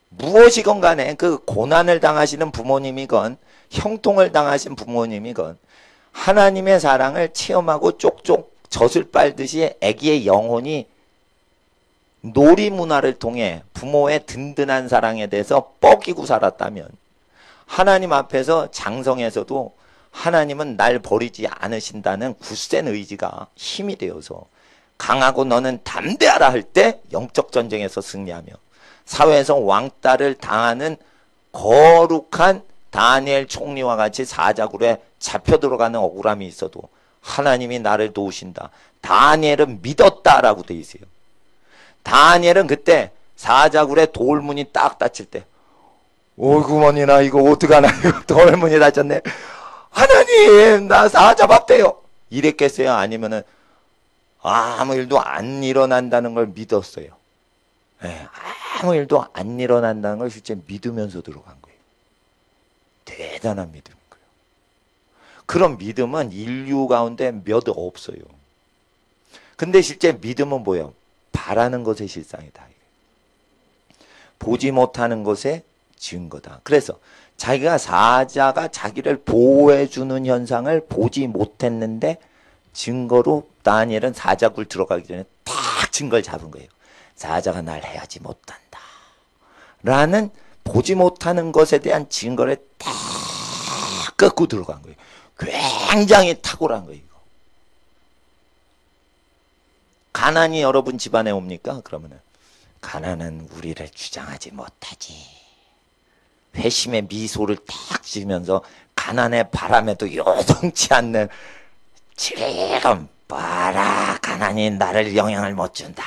무엇이건 간에 그 고난을 당하시는 부모님이건 형통을 당하신 부모님이건 하나님의 사랑을 체험하고 쪽쪽 젖을 빨듯이 아기의 영혼이 놀이 문화를 통해 부모의 든든한 사랑에 대해서 뻐기고 살았다면 하나님 앞에서 장성에서도 하나님은 날 버리지 않으신다는 굳센 의지가 힘이 되어서 강하고 너는 담대하라 할 때 영적 전쟁에서 승리하며 사회에서 왕따를 당하는 거룩한 다니엘 총리와 같이 사자굴에 잡혀 들어가는 억울함이 있어도 하나님이 나를 도우신다. 다니엘은 믿었다라고 돼 있어요. 다니엘은 그때 사자굴에 돌문이 딱 닫힐 때 어이구머니나 이거 어떡하나 이거 돌문이 닫혔네. 하나님 나 사자밥돼요. 이랬겠어요? 아니면은 아무 일도 안 일어난다는 걸 믿었어요. 네, 아무 일도 안 일어난다는 걸 실제 믿으면서 들어간 거예요. 대단한 믿음인 거예요. 그런 믿음은 인류 가운데 몇 없어요. 근데 실제 믿음은 뭐예요? 바라는 것의 실상이다. 보지 못하는 것의 증거다. 그래서 자기가 사자가 자기를 보호해주는 현상을 보지 못했는데 증거로 다니엘은 사자굴 들어가기 전에 딱 증거를 잡은 거예요. 사자가 날 해하지 못한다 라는, 보지 못하는 것에 대한 증거를 딱 꺾고 들어간 거예요. 굉장히 탁월한 거예요. 이거. 가난이 여러분 집안에 옵니까? 그러면은 가난은 우리를 주장하지 못하지. 회심의 미소를 딱 지으면서 가난의 바람에도 요동치 않는 지금 봐라, 가난이 나를 영향을 못 준다.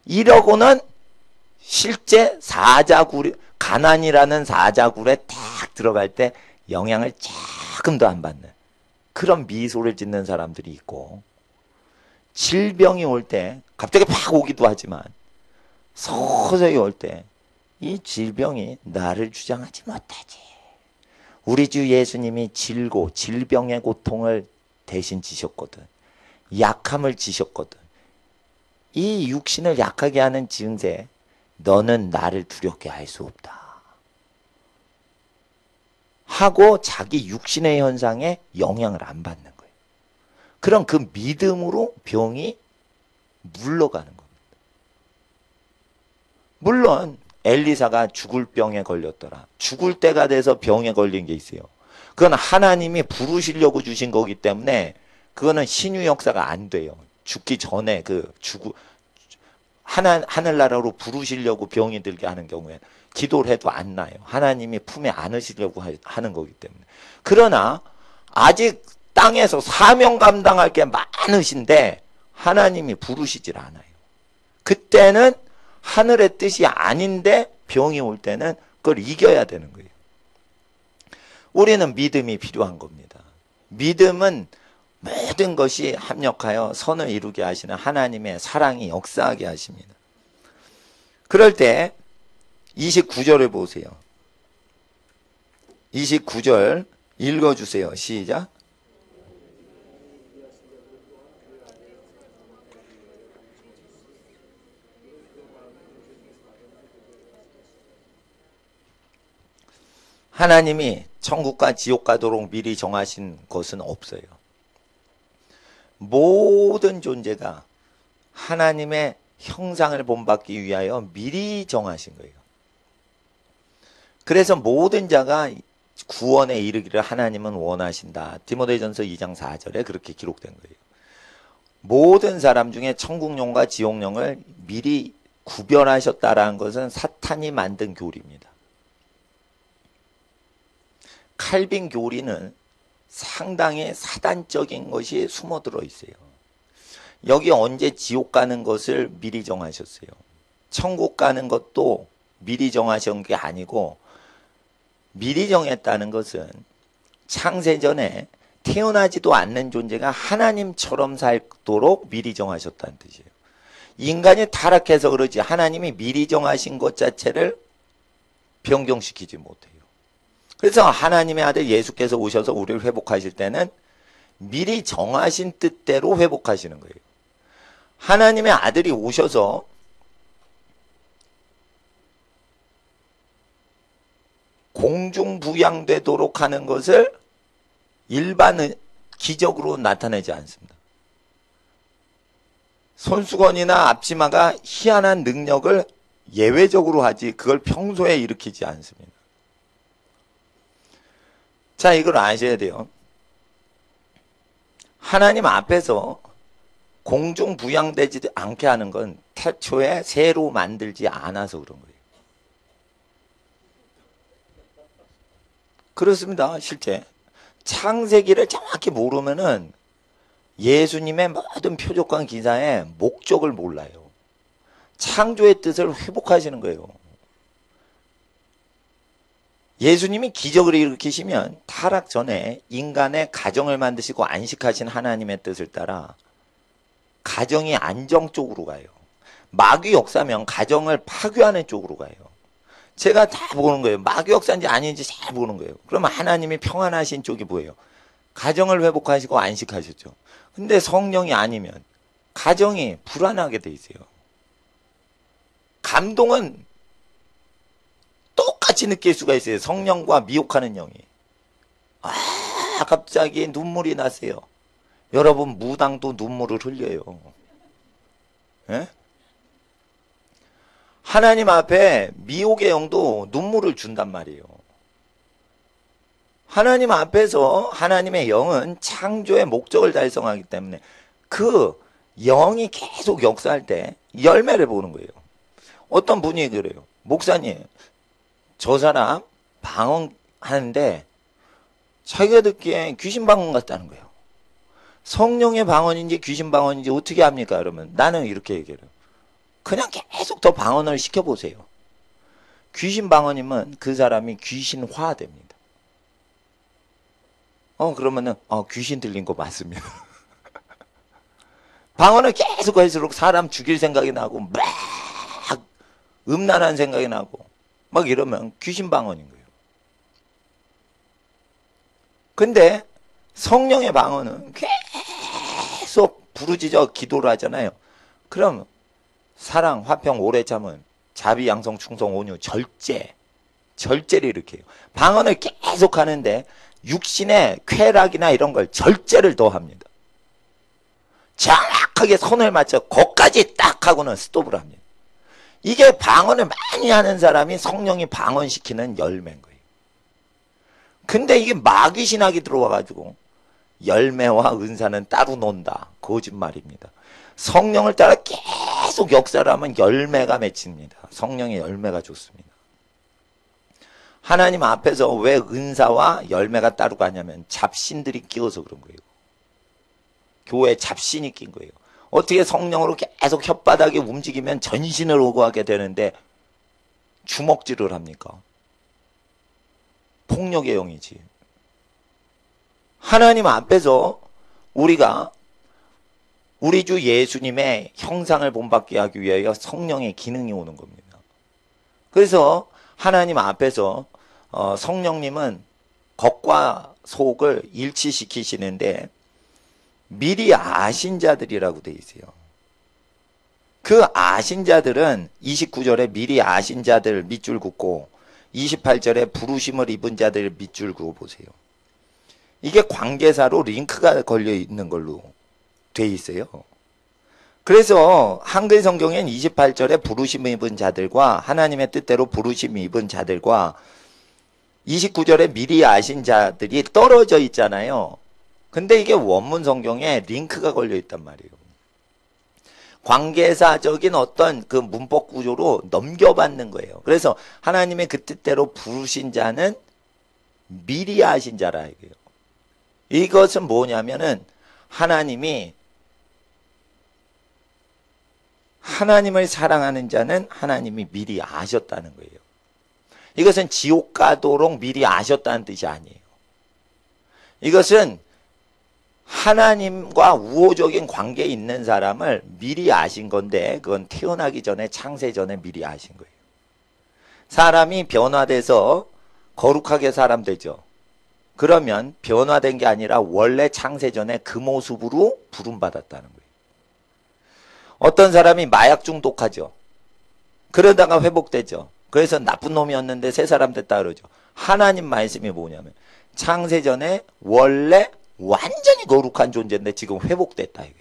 이러고는 실제 사자굴, 가난이라는 사자굴에 딱 들어갈 때 영향을 조금도 안 받는 그런 미소를 짓는 사람들이 있고, 질병이 올 때 갑자기 팍 오기도 하지만 서서히 올 때 이 질병이 나를 주장하지 못하지. 우리 주 예수님이 질병의 고통을 대신 지셨거든. 약함을 지셨거든. 이 육신을 약하게 하는 증세, 너는 나를 두렵게 할 수 없다 하고 자기 육신의 현상에 영향을 안 받는 거예요. 그럼 그 믿음으로 병이 물러가는 겁니다. 물론 엘리사가 죽을 병에 걸렸더라. 죽을 때가 돼서 병에 걸린 게 있어요. 그건 하나님이 부르시려고 주신 거기 때문에 그거는 신유 역사가 안 돼요. 죽기 전에 하늘나라로 부르시려고 병이 들게 하는 경우에 기도를 해도 안 나요. 하나님이 품에 안으시려고 하는 거기 때문에. 그러나 아직 땅에서 사명 감당할 게 많으신데 하나님이 부르시질 않아요. 그때는 하늘의 뜻이 아닌데 병이 올 때는 그걸 이겨야 되는 거예요. 우리는 믿음이 필요한 겁니다. 믿음은 모든 것이 합력하여 선을 이루게 하시는 하나님의 사랑이 역사하게 하십니다. 그럴 때 29절을 보세요. 29절 읽어주세요. 시작. 하나님이 천국과 지옥 가도록 미리 정하신 것은 없어요. 모든 존재가 하나님의 형상을 본받기 위하여 미리 정하신 거예요. 그래서 모든 자가 구원에 이르기를 하나님은 원하신다. 디모데전서 2장 4절에 그렇게 기록된 거예요. 모든 사람 중에 천국령과 지옥령을 미리 구별하셨다라는 것은 사탄이 만든 교리입니다. 칼빈 교리는 상당히 사단적인 것이 숨어들어 있어요. 여기 언제 지옥 가는 것을 미리 정하셨어요. 천국 가는 것도 미리 정하신 게 아니고, 미리 정했다는 것은 창세전에 태어나지도 않는 존재가 하나님처럼 살도록 미리 정하셨다는 뜻이에요. 인간이 타락해서 그러지 하나님이 미리 정하신 것 자체를 변경시키지 못해요. 그래서 하나님의 아들 예수께서 오셔서 우리를 회복하실 때는 미리 정하신 뜻대로 회복하시는 거예요. 하나님의 아들이 오셔서 공중부양되도록 하는 것을 일반 기적으로 나타내지 않습니다. 손수건이나 앞치마가 희한한 능력을 예외적으로 하지 그걸 평소에 일으키지 않습니다. 자, 이걸 아셔야 돼요. 하나님 앞에서 공중부양되지 않게 하는 건 태초에 새로 만들지 않아서 그런 거예요. 그렇습니다. 실제 창세기를 정확히 모르면은 예수님의 모든 표적과 기사의 목적을 몰라요. 창조의 뜻을 회복하시는 거예요. 예수님이 기적을 일으키시면 타락 전에 인간의 가정을 만드시고 안식하신 하나님의 뜻을 따라 가정이 안정 쪽으로 가요. 마귀 역사면 가정을 파괴하는 쪽으로 가요. 제가 다 보는 거예요. 마귀 역사인지 아닌지 잘 보는 거예요. 그러면 하나님이 평안하신 쪽이 뭐예요? 가정을 회복하시고 안식하셨죠. 근데 성령이 아니면 가정이 불안하게 돼 있어요. 감동은 똑같이 느낄 수가 있어요. 성령과 미혹하는 영이. 갑자기 눈물이 났어요. 여러분 무당도 눈물을 흘려요. 예? 하나님 앞에 미혹의 영도 눈물을 준단 말이에요. 하나님 앞에서 하나님의 영은 창조의 목적을 달성하기 때문에 그 영이 계속 역사할 때 열매를 보는 거예요. 어떤 분이 그래요. 목사님, 저 사람 방언하는데 자기가 듣기에 귀신 방언 같다는 거예요. 성령의 방언인지 귀신 방언인지 어떻게 합니까? 그러면 나는 이렇게 얘기해요. 그냥 계속 더 방언을 시켜보세요. 귀신 방언이면 그 사람이 귀신화됩니다. 그러면은 귀신 들린 거 맞습니다. 방언을 계속 할수록 사람 죽일 생각이 나고 막 음란한 생각이 나고 막 이러면 귀신 방언인 거예요. 근데 성령의 방언은 계속 부르짖어 기도를 하잖아요. 그럼 사랑, 화평, 오래 참음, 자비, 양성, 충성, 온유, 절제를 일으켜요. 방언을 계속 하는데 육신의 쾌락이나 이런 걸 절제를 더합니다. 정확하게 손을 맞춰 거기까지 딱 하고는 스톱을 합니다. 이게 방언을 많이 하는 사람이 성령이 방언시키는 열매인 거예요. 근데 이게 마귀신학이 들어와가지고 열매와 은사는 따로 논다. 거짓말입니다. 성령을 따라 계속 역사를 하면 열매가 맺힙니다. 성령의 열매가 좋습니다. 하나님 앞에서 왜 은사와 열매가 따로 가냐면 잡신들이 끼어서 그런 거예요. 교회에 잡신이 낀 거예요. 어떻게 성령으로 계속 혓바닥이 움직이면 전신을 오고하게 되는데 주먹질을 합니까? 폭력의 영이지. 하나님 앞에서 우리가 우리 주 예수님의 형상을 본받게 하기 위하여 성령의 기능이 오는 겁니다. 그래서 하나님 앞에서 성령님은 겉과 속을 일치시키시는데 미리 아신 자들이라고 돼 있어요. 그 아신 자들은 29절에 미리 아신 자들 밑줄 긋고 28절에 부르심을 입은 자들 밑줄 그어 보세요. 이게 관계사로 링크가 걸려 있는 걸로 돼 있어요. 그래서 한글 성경엔 28절에 부르심 입은 자들과 하나님의 뜻대로 부르심 입은 자들과 29절에 미리 아신 자들이 떨어져 있잖아요. 근데 이게 원문 성경에 링크가 걸려 있단 말이에요. 관계사적인 어떤 그 문법 구조로 넘겨받는 거예요. 그래서 하나님의 그 뜻대로 부르신 자는 미리 아신 자라 이거예요. 이것은 뭐냐면은 하나님을 사랑하는 자는 하나님이 미리 아셨다는 거예요. 이것은 지옥 가도록 미리 아셨다는 뜻이 아니에요. 이것은 하나님과 우호적인 관계에 있는 사람을 미리 아신 건데 그건 태어나기 전에 창세 전에 미리 아신 거예요. 사람이 변화돼서 거룩하게 사람 되죠. 그러면 변화된 게 아니라 원래 창세 전에 그 모습으로 부름받았다는 거예요. 어떤 사람이 마약 중독하죠. 그러다가 회복되죠. 그래서 나쁜 놈이었는데 새 사람 됐다 그러죠. 하나님 말씀이 뭐냐면 창세 전에 원래 완전히 거룩한 존재인데 지금 회복됐다 이게.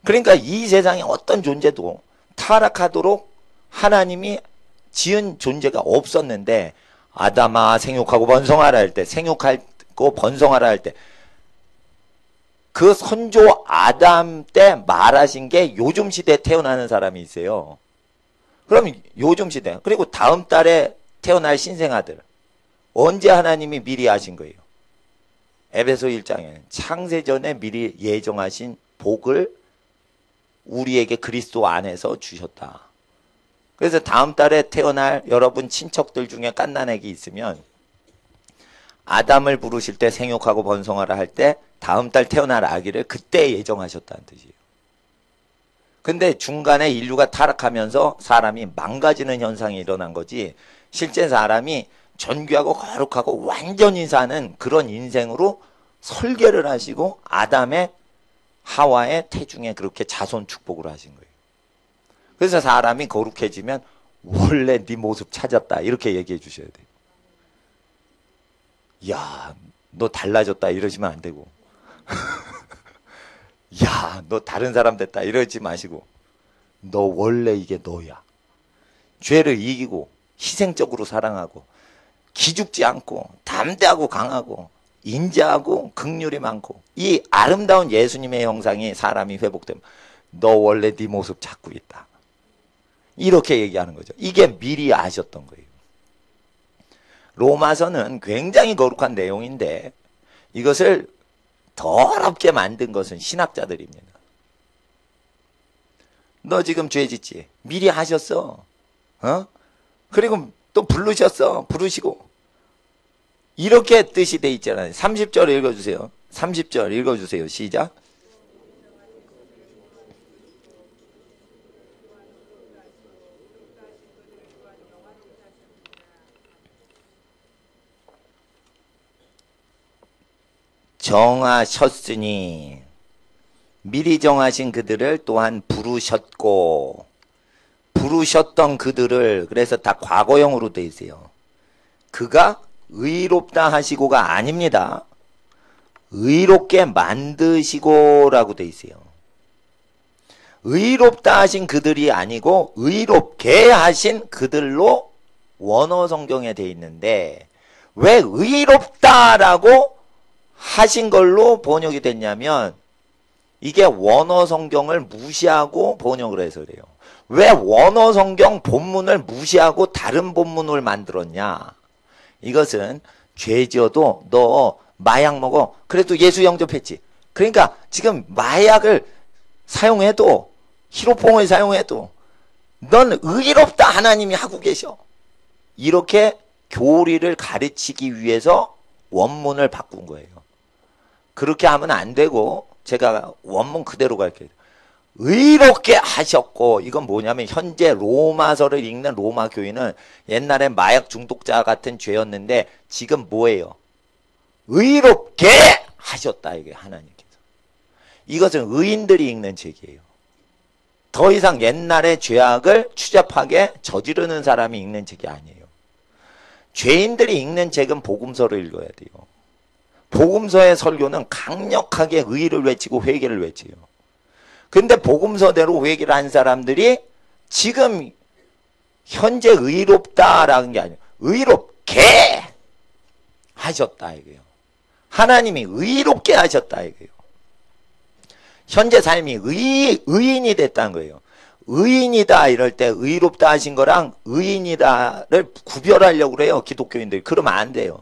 그러니까 이 세상에 어떤 존재도 타락하도록 하나님이 지은 존재가 없었는데 아담아 생육하고 번성하라 할 때 생육하고 번성하라 할 때 그 선조 아담 때 말하신 게 요즘 시대에 태어나는 사람이 있어요. 그럼 요즘 시대 그리고 다음 달에 태어날 신생아들 언제 하나님이 미리 하신 거예요? 에베소 1장에 창세전에 미리 예정하신 복을 우리에게 그리스도 안에서 주셨다. 그래서 다음 달에 태어날 여러분 친척들 중에 갓난아기 있으면 아담을 부르실 때 생육하고 번성하라 할 때 다음 달 태어날 아기를 그때 예정하셨다는 뜻이에요. 근데 중간에 인류가 타락하면서 사람이 망가지는 현상이 일어난 거지 실제 사람이 존귀하고 거룩하고 완전히 사는 그런 인생으로 설계를 하시고 아담의 하와의 태중에 그렇게 자손 축복을 하신 거예요. 그래서 사람이 거룩해지면 원래 네 모습 찾았다 이렇게 얘기해 주셔야 돼요. 야, 너 달라졌다 이러시면 안 되고 야, 너 다른 사람 됐다 이러지 마시고 너 원래 이게 너야. 죄를 이기고 희생적으로 사랑하고 기죽지 않고 담대하고 강하고 인자하고 긍휼이 많고 이 아름다운 예수님의 형상이 사람이 회복되면 너 원래 네 모습 찾고 있다. 이렇게 얘기하는 거죠. 이게 미리 아셨던 거예요. 로마서는 굉장히 거룩한 내용인데 이것을 더럽게 만든 것은 신학자들입니다. 너 지금 죄 짓지? 미리 하셨어. 그리고 또 부르셨어. 부르시고. 이렇게 뜻이 돼 있잖아요. 30절 읽어주세요. 30절 읽어주세요. 시작. 정하셨으니 미리 정하신 그들을 또한 부르셨고 부르셨던 그들을 그래서 다 과거형으로 돼 있어요. 그가 의롭다 하시고가 아닙니다. 의롭게 만드시고라고 돼 있어요. 의롭다 하신 그들이 아니고 의롭게 하신 그들로 원어 성경에 돼 있는데 왜 의롭다라고 하신 걸로 번역이 됐냐면 이게 원어 성경을 무시하고 번역을 해서 그래요. 왜 원어 성경 본문을 무시하고 다른 본문을 만들었냐? 이것은 죄 지어도 너 마약 먹어. 그래도 예수 영접했지. 그러니까 지금 마약을 사용해도 히로뽕을 사용해도 넌 의롭다 하나님이 하고 계셔. 이렇게 교리를 가르치기 위해서 원문을 바꾼 거예요. 그렇게 하면 안 되고 제가 원문 그대로 갈게요. 의롭게 하셨고 이건 뭐냐면 현재 로마서를 읽는 로마 교인은 옛날에 마약 중독자 같은 죄였는데 지금 뭐예요? 의롭게 하셨다 이게 하나님께서. 이것은 의인들이 읽는 책이에요. 더 이상 옛날의 죄악을 추잡하게 저지르는 사람이 읽는 책이 아니에요. 죄인들이 읽는 책은 복음서를 읽어야 돼요. 복음서의 설교는 강력하게 의를 외치고 회개를 외쳐요. 근데 복음서대로 회개를 한 사람들이 지금 현재 의롭다라는 게 아니에요. 의롭게 하셨다 이거예요. 하나님이 의롭게 하셨다 이거예요. 현재 삶이 의인이 됐다는 거예요. 의인이다 이럴 때 의롭다 하신 거랑 의인이다를 구별하려고 그래요. 기독교인들이. 그러면 안 돼요.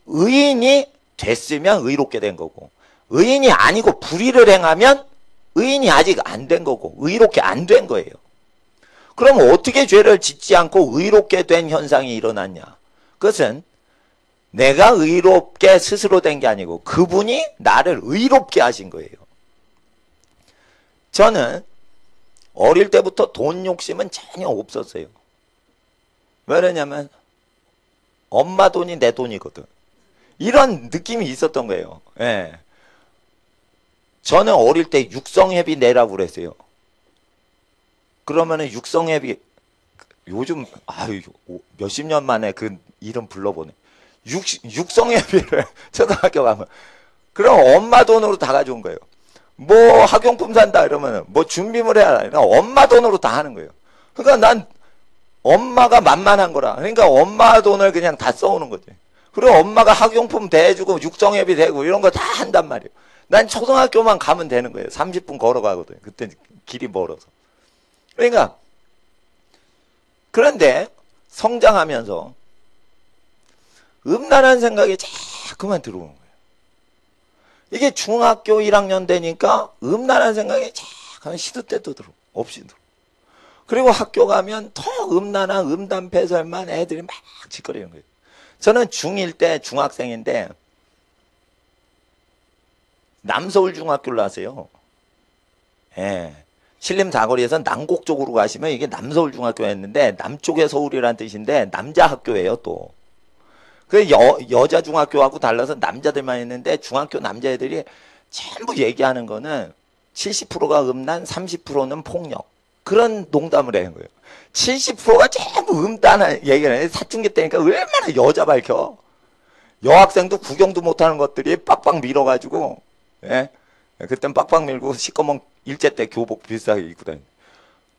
의인이 됐으면 의롭게 된 거고 의인이 아니고 불의를 행하면 의인이 아직 안 된 거고 의롭게 안 된 거예요. 그럼 어떻게 죄를 짓지 않고 의롭게 된 현상이 일어났냐? 그것은 내가 의롭게 스스로 된 게 아니고 그분이 나를 의롭게 하신 거예요. 저는 어릴 때부터 돈 욕심은 전혀 없었어요. 왜냐면 엄마 돈이 내 돈이거든. 이런 느낌이 있었던 거예요. 예. 저는 어릴 때 육성회비 내라고 그랬어요. 그러면은 육성회비 요즘 몇십 년 만에 그 이름 불러보네. 육성회비를 초등학교 가면 그럼 엄마 돈으로 다 가져온 거예요. 뭐 학용품 산다 이러면은 뭐 준비물 해야 그러니까 엄마 돈으로 다 하는 거예요. 그러니까 난 엄마가 만만한 거라. 그러니까 엄마 돈을 그냥 다 써오는 거지. 그리고 엄마가 학용품 대주고 육성회비 대고 이런 거 다 한단 말이에요. 난 초등학교만 가면 되는 거예요. 30분 걸어가거든요. 그때 길이 멀어서. 그러니까 그런데 성장하면서 음란한 생각이 자꾸만 들어오는 거예요. 이게 중학교 1학년 되니까 음란한 생각이 자꾸만 시도 때도 들어. 없이 들어. 그리고 학교 가면 더 음란한 음담패설만 애들이 막 짓거리는 거예요. 저는 중1 때 중학생인데 남서울 중학교를 나왔어요. 예. 신림 사거리에서 남곡 쪽으로 가시면 이게 남서울 중학교였는데 남쪽의 서울이라는 뜻인데 남자 학교예요 또. 그 여자 중학교하고 달라서 남자들만 있는데 중학교 남자애들이 전부 얘기하는 거는 70%가 음란, 30%는 폭력. 그런 농담을 하는 거예요. 70%가 전부 음란한 얘기를 해. 사춘기 때니까 얼마나 여자 밝혀. 여학생도 구경도 못하는 것들이 빡빡 밀어가지고 예? 그땐 빡빡 밀고 시꺼먼 일제 때 교복 비싸게 입고 다니.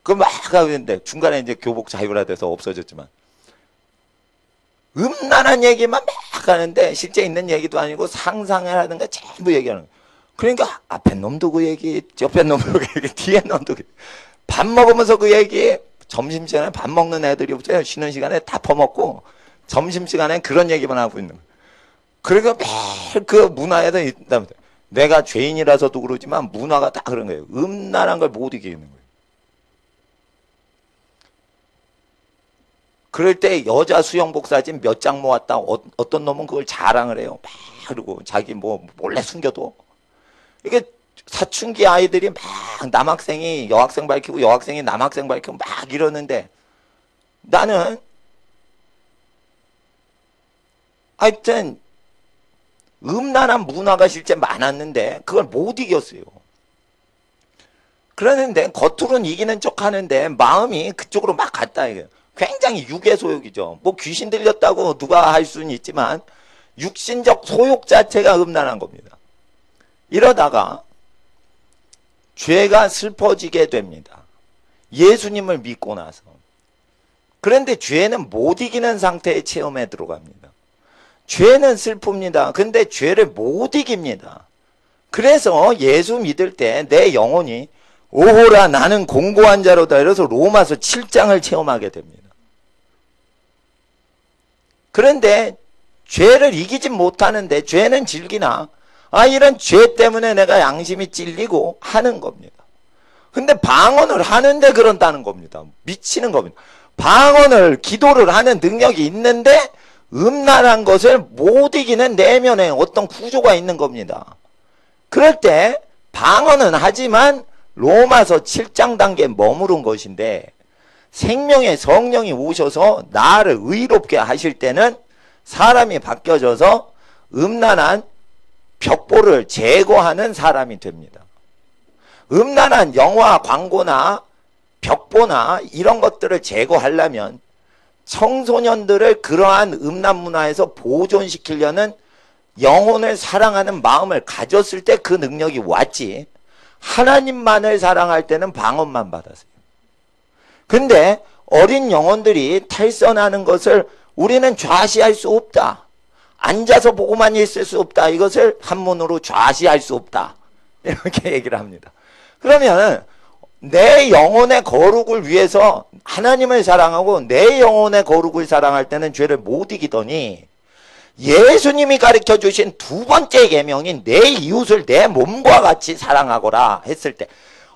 그 막 하는데 중간에 이제 교복 자율화돼서 없어졌지만 음란한 얘기만 막 하는데 실제 있는 얘기도 아니고 상상하는 거 전부 얘기하는 거예요. 그러니까 앞에 놈도 그 얘기, 옆에 놈도 그 얘기, 뒤에 놈도 그 얘기. 밥 먹으면서 그 얘기, 점심시간에 밥 먹는 애들이 없어요. 쉬는 시간에 다 퍼먹고 점심시간에 그런 얘기만 하고 있는 거예요. 그러니까 매일 그 문화에서 있다면서 내가 죄인이라서도 그러지만 문화가 다 그런 거예요. 음란한 걸 못 이기는 거예요. 그럴 때 여자 수영복 사진 몇 장 모았다. 어떤 놈은 그걸 자랑을 해요. 막 그러고 자기 뭐 몰래 숨겨도. 이게 사춘기 아이들이 막 남학생이 여학생 밝히고 여학생이 남학생 밝히고 막 이러는데 나는 하여튼 음란한 문화가 실제 많았는데 그걸 못 이겼어요. 그러는데 겉으로는 이기는 척 하는데 마음이 그쪽으로 막 갔다 이거예요. 굉장히 육의 소욕이죠. 뭐 귀신 들렸다고 누가 할 수는 있지만 육신적 소욕 자체가 음란한 겁니다. 이러다가 죄가 슬퍼지게 됩니다. 예수님을 믿고 나서. 그런데 죄는 못 이기는 상태의 체험에 들어갑니다. 죄는 슬픕니다. 근데 죄를 못 이깁니다. 그래서 예수 믿을 때 내 영혼이 오호라 나는 공고한 자로다 이래서 로마서 7장을 체험하게 됩니다. 그런데 죄를 이기지 못하는데 죄는 즐기나 이런 죄 때문에 내가 양심이 찔리고 하는 겁니다. 근데 방언을 하는데 그런다는 겁니다. 미치는 겁니다. 방언을 기도를 하는 능력이 있는데 음란한 것을 못 이기는 내면에 어떤 구조가 있는 겁니다. 그럴 때 방언은 하지만 로마서 7장 단계에 머무른 것인데 생명의 성령이 오셔서 나를 의롭게 하실 때는 사람이 바뀌어져서 음란한 벽보를 제거하는 사람이 됩니다. 음란한 영화, 광고나 벽보나 이런 것들을 제거하려면 청소년들을 그러한 음란 문화에서 보존시키려는 영혼을 사랑하는 마음을 가졌을 때 그 능력이 왔지 하나님만을 사랑할 때는 방언만 받았어요. 근데 어린 영혼들이 탈선하는 것을 우리는 좌시할 수 없다. 앉아서 보고만 있을 수 없다. 이것을 한문으로 좌시할 수 없다. 이렇게 얘기를 합니다. 그러면 내 영혼의 거룩을 위해서 하나님을 사랑하고 내 영혼의 거룩을 사랑할 때는 죄를 못 이기더니 예수님이 가르쳐 주신 두 번째 계명인 내 이웃을 내 몸과 같이 사랑하거라 했을 때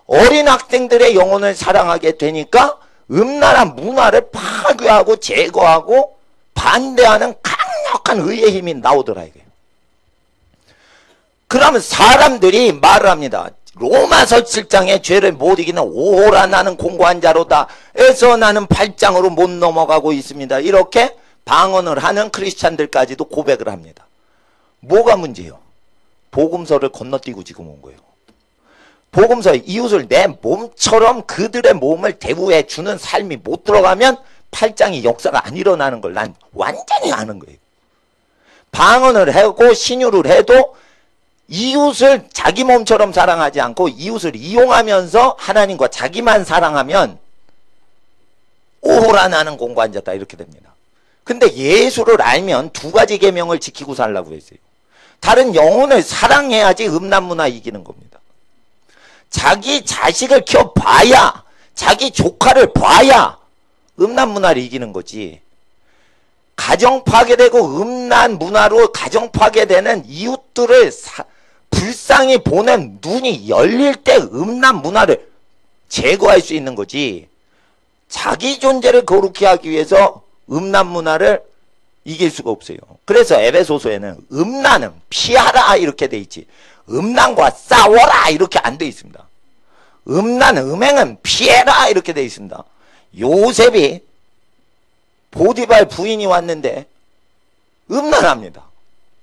어린 학생들의 영혼을 사랑하게 되니까 음란한 문화를 파괴하고 제거하고 반대하는 강력한 의의 힘이 나오더라 이거예요. 그러면 사람들이 말을 합니다. 로마서 7장에 죄를 못 이기는 오호라 나는 공고한 자로다 해서 나는 8장으로 못 넘어가고 있습니다. 이렇게 방언을 하는 크리스찬들까지도 고백을 합니다. 뭐가 문제예요? 복음서를 건너뛰고 지금 온 거예요. 복음서 이웃을 내 몸처럼 그들의 몸을 대우해 주는 삶이 못 들어가면 8장이 역사가 안 일어나는 걸 난 완전히 아는 거예요. 방언을 하고 신유를 해도 이웃을 자기 몸처럼 사랑하지 않고 이웃을 이용하면서 하나님과 자기만 사랑하면 오호라 나는 공고한 자다 이렇게 됩니다. 근데 예수를 알면 두 가지 계명을 지키고 살라고 했어요. 다른 영혼을 사랑해야지 음란 문화 이기는 겁니다. 자기 자식을 키워봐야 자기 조카를 봐야 음란 문화를 이기는 거지. 가정 파괴되고 음란 문화로 가정 파괴되는 이웃들을 불쌍히 보는 눈이 열릴 때 음란 문화를 제거할 수 있는 거지. 자기 존재를 거룩히 하기 위해서 음란 문화를 이길 수가 없어요. 그래서 에베소서에는 음란은 피하라 이렇게 돼 있지 음란과 싸워라 이렇게 안 돼 있습니다. 음란 음행은 피해라 이렇게 돼 있습니다. 요셉이 보디발 부인이 왔는데 음란합니다.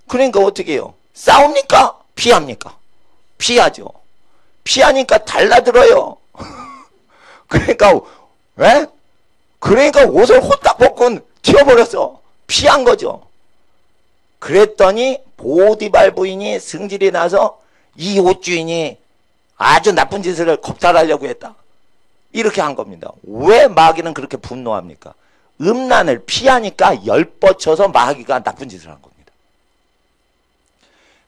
그러니까 어떻게 해요? 싸웁니까? 피합니까? 피하죠. 피하니까 달라들어요. 그러니까 왜? 그러니까 옷을 홀딱 벗고 튀어버렸어. 피한 거죠. 그랬더니 보디발 부인이 승질이 나서 이 옷 주인이 아주 나쁜 짓을 겁탈하려고 했다. 이렇게 한 겁니다. 왜 마귀는 그렇게 분노합니까? 음란을 피하니까 열뻗쳐서 마귀가 나쁜 짓을 한 겁니다.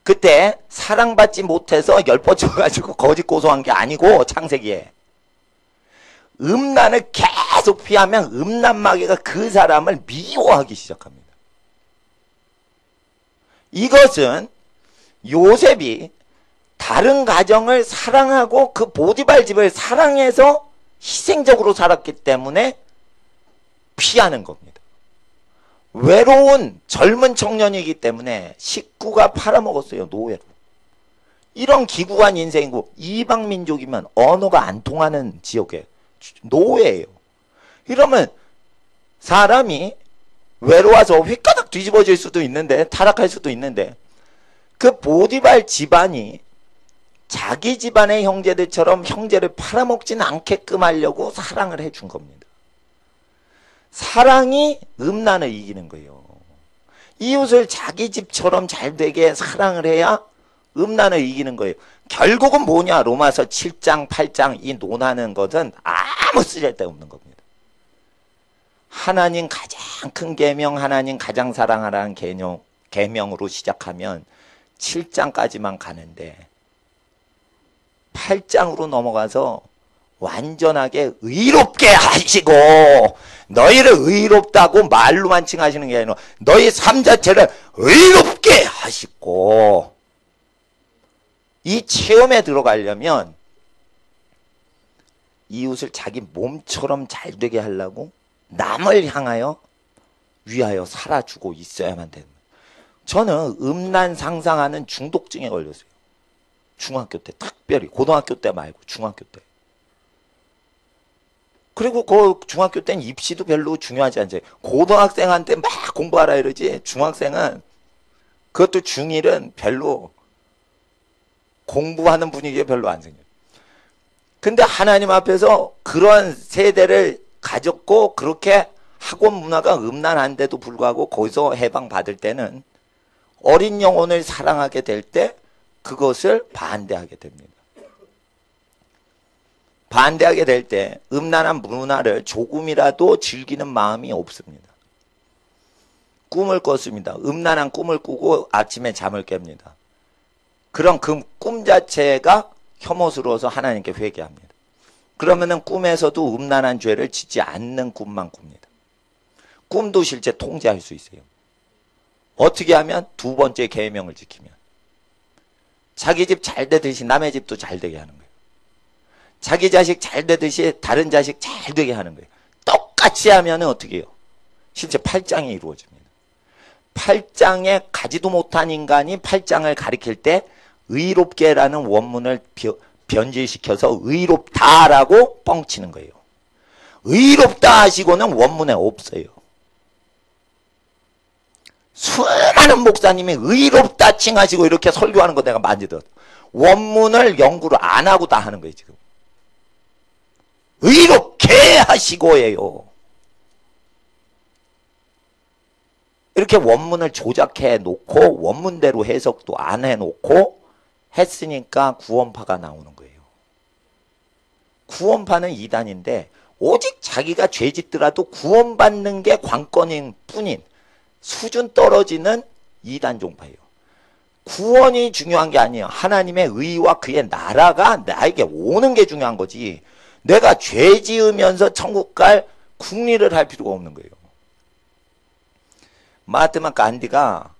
그때 사랑받지 못해서 열뻗쳐가지고 거짓 고소한 게 아니고 창세기에 음란을 계속 피하면 음란 마귀가 그 사람을 미워하기 시작합니다. 이것은 요셉이 다른 가정을 사랑하고 그 보디발 집을 사랑해서 희생적으로 살았기 때문에 피하는 겁니다. 외로운 젊은 청년이기 때문에 식구가 팔아먹었어요. 노예로. 이런 기구한 인생이고 이방 민족이면 언어가 안 통하는 지역에 노예예요. 이러면 사람이 외로워서 휘가닥 뒤집어질 수도 있는데 타락할 수도 있는데 그 보디발 집안이 자기 집안의 형제들처럼 형제를 팔아먹지는 않게끔 하려고 사랑을 해준 겁니다. 사랑이 음란을 이기는 거예요. 이웃을 자기 집처럼 잘되게 사랑을 해야 음란을 이기는 거예요. 결국은 뭐냐? 로마서 7장 8장 이 논하는 것은 아무 쓸데없는 겁니다. 하나님 가장 큰 계명, 하나님 가장 사랑하라는 계명으로 시작하면 7장까지만 가는데 8장으로 넘어가서 완전하게 의롭게 하시고 너희를 의롭다고 말로만 칭하시는 게 아니라 너희 삶 자체를 의롭게 하시고 이 체험에 들어가려면 이웃을 자기 몸처럼 잘되게 하려고 남을 향하여 위하여 살아주고 있어야만 되는 거예요. 저는 음란 상상하는 중독증에 걸렸어요. 중학교 때 특별히 고등학교 때 말고 중학교 때. 그리고 그 중학교 때는 입시도 별로 중요하지 않죠. 고등학생한테 막 공부하라 이러지 중학생은 그것도 중1은 별로 공부하는 분위기에 별로 안 생겨요. 근데 하나님 앞에서 그런 세대를 가졌고 그렇게 학원 문화가 음란한데도 불구하고 거기서 해방받을 때는 어린 영혼을 사랑하게 될 때 그것을 반대하게 됩니다. 반대하게 될 때 음란한 문화를 조금이라도 즐기는 마음이 없습니다. 꿈을 꿨습니다. 음란한 꿈을 꾸고 아침에 잠을 깹니다. 그런 그 꿈 자체가 혐오스러워서 하나님께 회개합니다. 그러면은 꿈에서도 음란한 죄를 짓지 않는 꿈만 꿉니다. 꿈도 실제 통제할 수 있어요. 어떻게 하면? 두 번째 계명을 지키면. 자기 집 잘 되듯이 남의 집도 잘 되게 하는 거예요. 자기 자식 잘 되듯이 다른 자식 잘 되게 하는 거예요. 똑같이 하면 어떻게 해요? 실제 8장이 이루어집니다. 8장에 가지도 못한 인간이 8장을 가리킬 때 의롭게라는 원문을 변질시켜서 의롭다라고 뻥치는 거예요. 의롭다 하시고는 원문에 없어요. 수많은 목사님이 의롭다 칭하시고 이렇게 설교하는 거 내가 많이 들었어. 원문을 연구를 안 하고 다 하는 거예요, 지금. 의롭게 하시고예요. 이렇게 원문을 조작해 놓고 원문대로 해석도 안 해놓고 했으니까 구원파가 나오는 거예요. 구원파는 이단인데 오직 자기가 죄 짓더라도 구원받는 게 관건인 뿐인 수준 떨어지는 이단 종파예요. 구원이 중요한 게 아니에요. 하나님의 의와 그의 나라가 나에게 오는 게 중요한 거지. 내가 죄 지으면서 천국 갈 궁리를 할 필요가 없는 거예요. 마하트마 간디가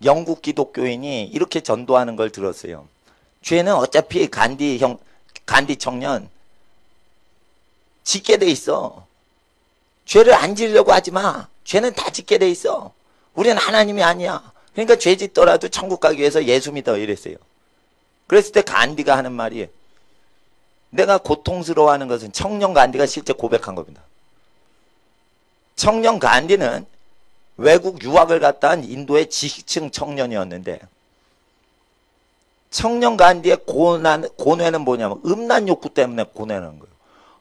영국 기독교인이 이렇게 전도하는 걸 들었어요. 죄는 어차피 간디 청년 짓게 돼 있어. 죄를 안 지으려고 하지 마. 죄는 다 짓게 돼 있어. 우리는 하나님이 아니야. 그러니까 죄 짓더라도 천국 가기 위해서 예수 믿어 이랬어요. 그랬을 때 간디가 하는 말이 내가 고통스러워하는 것은 청년 간디가 실제 고백한 겁니다. 청년 간디는 외국 유학을 갔다 한 인도의 지식층 청년이었는데 청년 간디의 고뇌는 뭐냐면 음란 욕구 때문에 고뇌하는 거예요.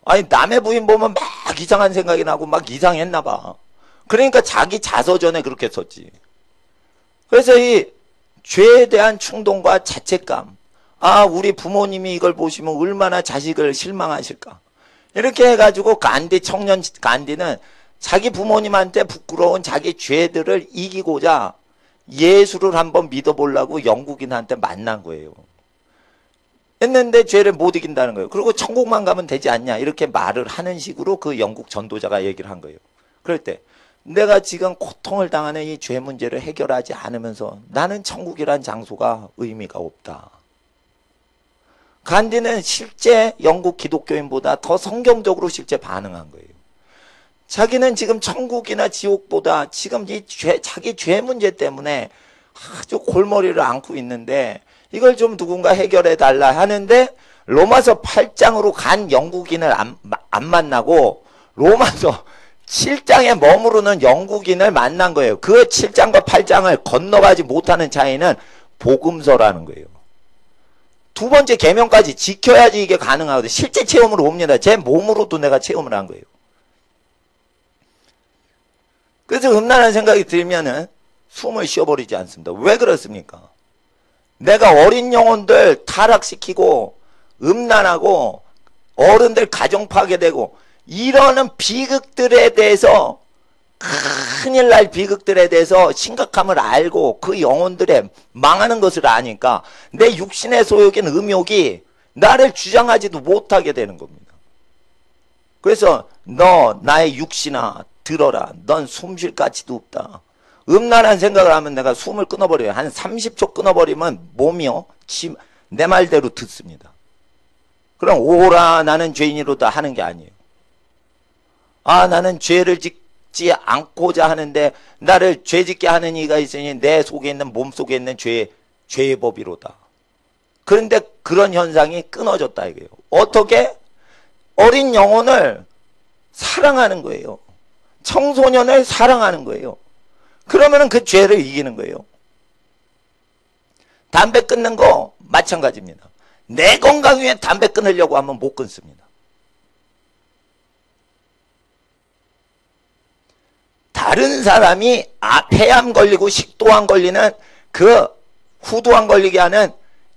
아니 남의 부인 보면 막 이상한 생각이 나고 막 이상했나 봐. 그러니까 자기 자서전에 그렇게 썼지. 그래서 이 죄에 대한 충동과 자책감. 아, 우리 부모님이 이걸 보시면 얼마나 자식을 실망하실까. 이렇게 해가지고 청년 간디는 자기 부모님한테 부끄러운 자기 죄들을 이기고자 예수를 한번 믿어보려고 영국인한테 만난 거예요. 했는데 죄를 못 이긴다는 거예요. 그리고 천국만 가면 되지 않냐 이렇게 말을 하는 식으로 그 영국 전도자가 얘기를 한 거예요. 그럴 때 내가 지금 고통을 당하는 이 죄 문제를 해결하지 않으면서 나는 천국이란 장소가 의미가 없다. 간디는 실제 영국 기독교인보다 더 성경적으로 실제 반응한 거예요. 자기는 지금 천국이나 지옥보다 지금 자기 죄 문제 때문에 아주 골머리를 앓고 있는데 이걸 좀 누군가 해결해 달라 하는데 로마서 8장으로 간 영국인을 안 만나고 로마서 7장에 머무르는 영국인을 만난 거예요. 그 7장과 8장을 건너가지 못하는 차이는 복음서라는 거예요. 두 번째 계명까지 지켜야지 이게 가능하거든요. 실제 체험으로 옵니다. 제 몸으로도 내가 체험을 한 거예요. 그래서 음란한 생각이 들면은 숨을 쉬어버리지 않습니다. 왜 그렇습니까? 내가 어린 영혼들 타락시키고 음란하고 어른들 가정 파괴되고 이러는 비극들에 대해서 큰일 날 비극들에 대해서 심각함을 알고 그 영혼들의 망하는 것을 아니까 내 육신의 소욕인 음욕이 나를 주장하지도 못하게 되는 겁니다. 그래서 너 나의 육신아 들어라. 넌 숨 쉴 가치도 없다. 음란한 생각을 하면 내가 숨을 끊어버려요. 한 30초 끊어버리면 몸이요 내 말대로 듣습니다. 그럼 오라 나는 죄인이로다 하는 게 아니에요. 아 나는 죄를 짓지 않고자 하는데 나를 죄짓게 하는 이가 있으니 내 속에 있는 몸 속에 있는 죄의 법이로다. 그런데 그런 현상이 끊어졌다 이거예요. 어떻게? 어린 영혼을 사랑하는 거예요. 청소년을 사랑하는 거예요. 그러면은 그 죄를 이기는 거예요. 담배 끊는 거 마찬가지입니다. 내 건강 위해 담배 끊으려고 하면 못 끊습니다. 다른 사람이 폐암 걸리고 식도암 걸리는 그 후두암 걸리게 하는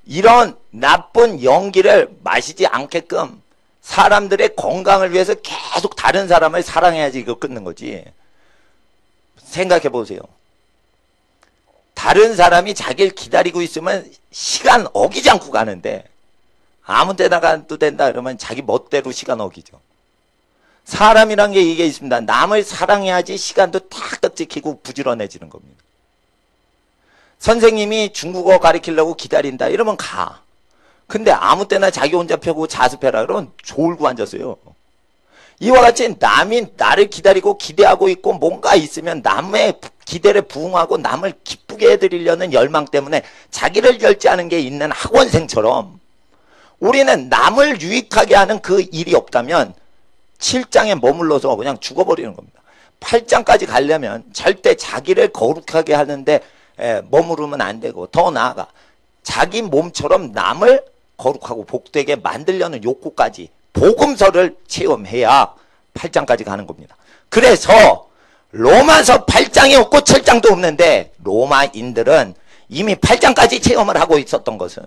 이런 나쁜 연기를 마시지 않게끔 사람들의 건강을 위해서 계속 다른 사람을 사랑해야지 이거 끊는 거지. 생각해 보세요. 다른 사람이 자기를 기다리고 있으면 시간 어기지 않고 가는데 아무 때나 가도 된다 그러면 자기 멋대로 시간 어기죠. 사람이란 게 이게 있습니다. 남을 사랑해야지 시간도 딱 지키고 부지런해지는 겁니다. 선생님이 중국어 가르치려고 기다린다 이러면 가. 근데 아무 때나 자기 혼자 펴고 자습해라 그러면 졸고 앉았어요. 이와 같이 남이 나를 기다리고 기대하고 있고 뭔가 있으면 남의 기대를 부응하고 남을 기쁘게 해드리려는 열망 때문에 자기를 결제하는 게 있는 학원생처럼 우리는 남을 유익하게 하는 그 일이 없다면 7장에 머물러서 그냥 죽어버리는 겁니다. 8장까지 가려면 절대 자기를 거룩하게 하는데 머무르면 안 되고 더 나아가 자기 몸처럼 남을 거룩하고 복되게 만들려는 욕구까지 복음서를 체험해야 8장까지 가는 겁니다. 그래서 로마서 8장이 없고 7장도 없는데 로마인들은 이미 8장까지 체험을 하고 있었던 것은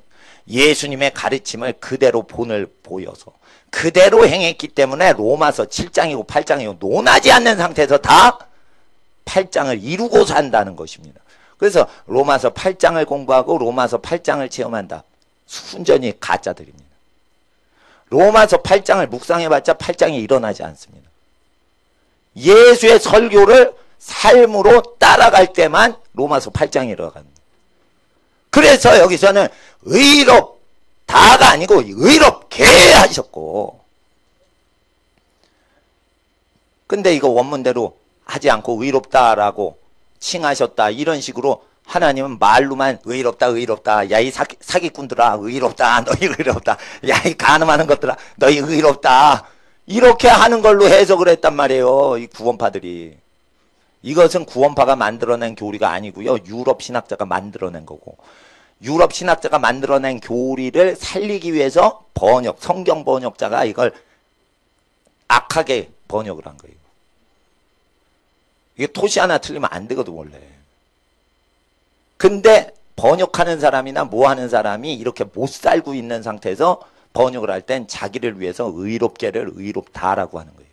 예수님의 가르침을 그대로 본을 보여서 그대로 행했기 때문에 로마서 7장이고 8장이고 논하지 않는 상태에서 다 8장을 이루고 산다는 것입니다. 그래서 로마서 8장을 공부하고 로마서 8장을 체험한다. 순전히 가짜들입니다. 로마서 8장을 묵상해봤자 8장이 일어나지 않습니다. 예수의 설교를 삶으로 따라갈 때만 로마서 8장이 일어납니다. 그래서 여기서는 의롭다가 아니고 의롭게 하셨고 근데 이거 원문대로 하지 않고 의롭다라고 칭하셨다 이런 식으로 하나님은 말로만 의롭다 의롭다 야 이 사기꾼들아 의롭다 너희 의롭다 야 이 간음하는 것들아 너희 의롭다 이렇게 하는 걸로 해석을 했단 말이에요. 이 구원파들이. 이것은 구원파가 만들어낸 교리가 아니고요. 유럽 신학자가 만들어낸 거고 유럽 신학자가 만들어낸 교리를 살리기 위해서 성경 번역자가 이걸 악하게 번역을 한 거예요. 이게 토시 하나 틀리면 안 되거든 원래. 근데 번역하는 사람이나 뭐 하는 사람이 이렇게 못 살고 있는 상태에서 번역을 할 땐 자기를 위해서 의롭게를 의롭다라고 하는 거예요.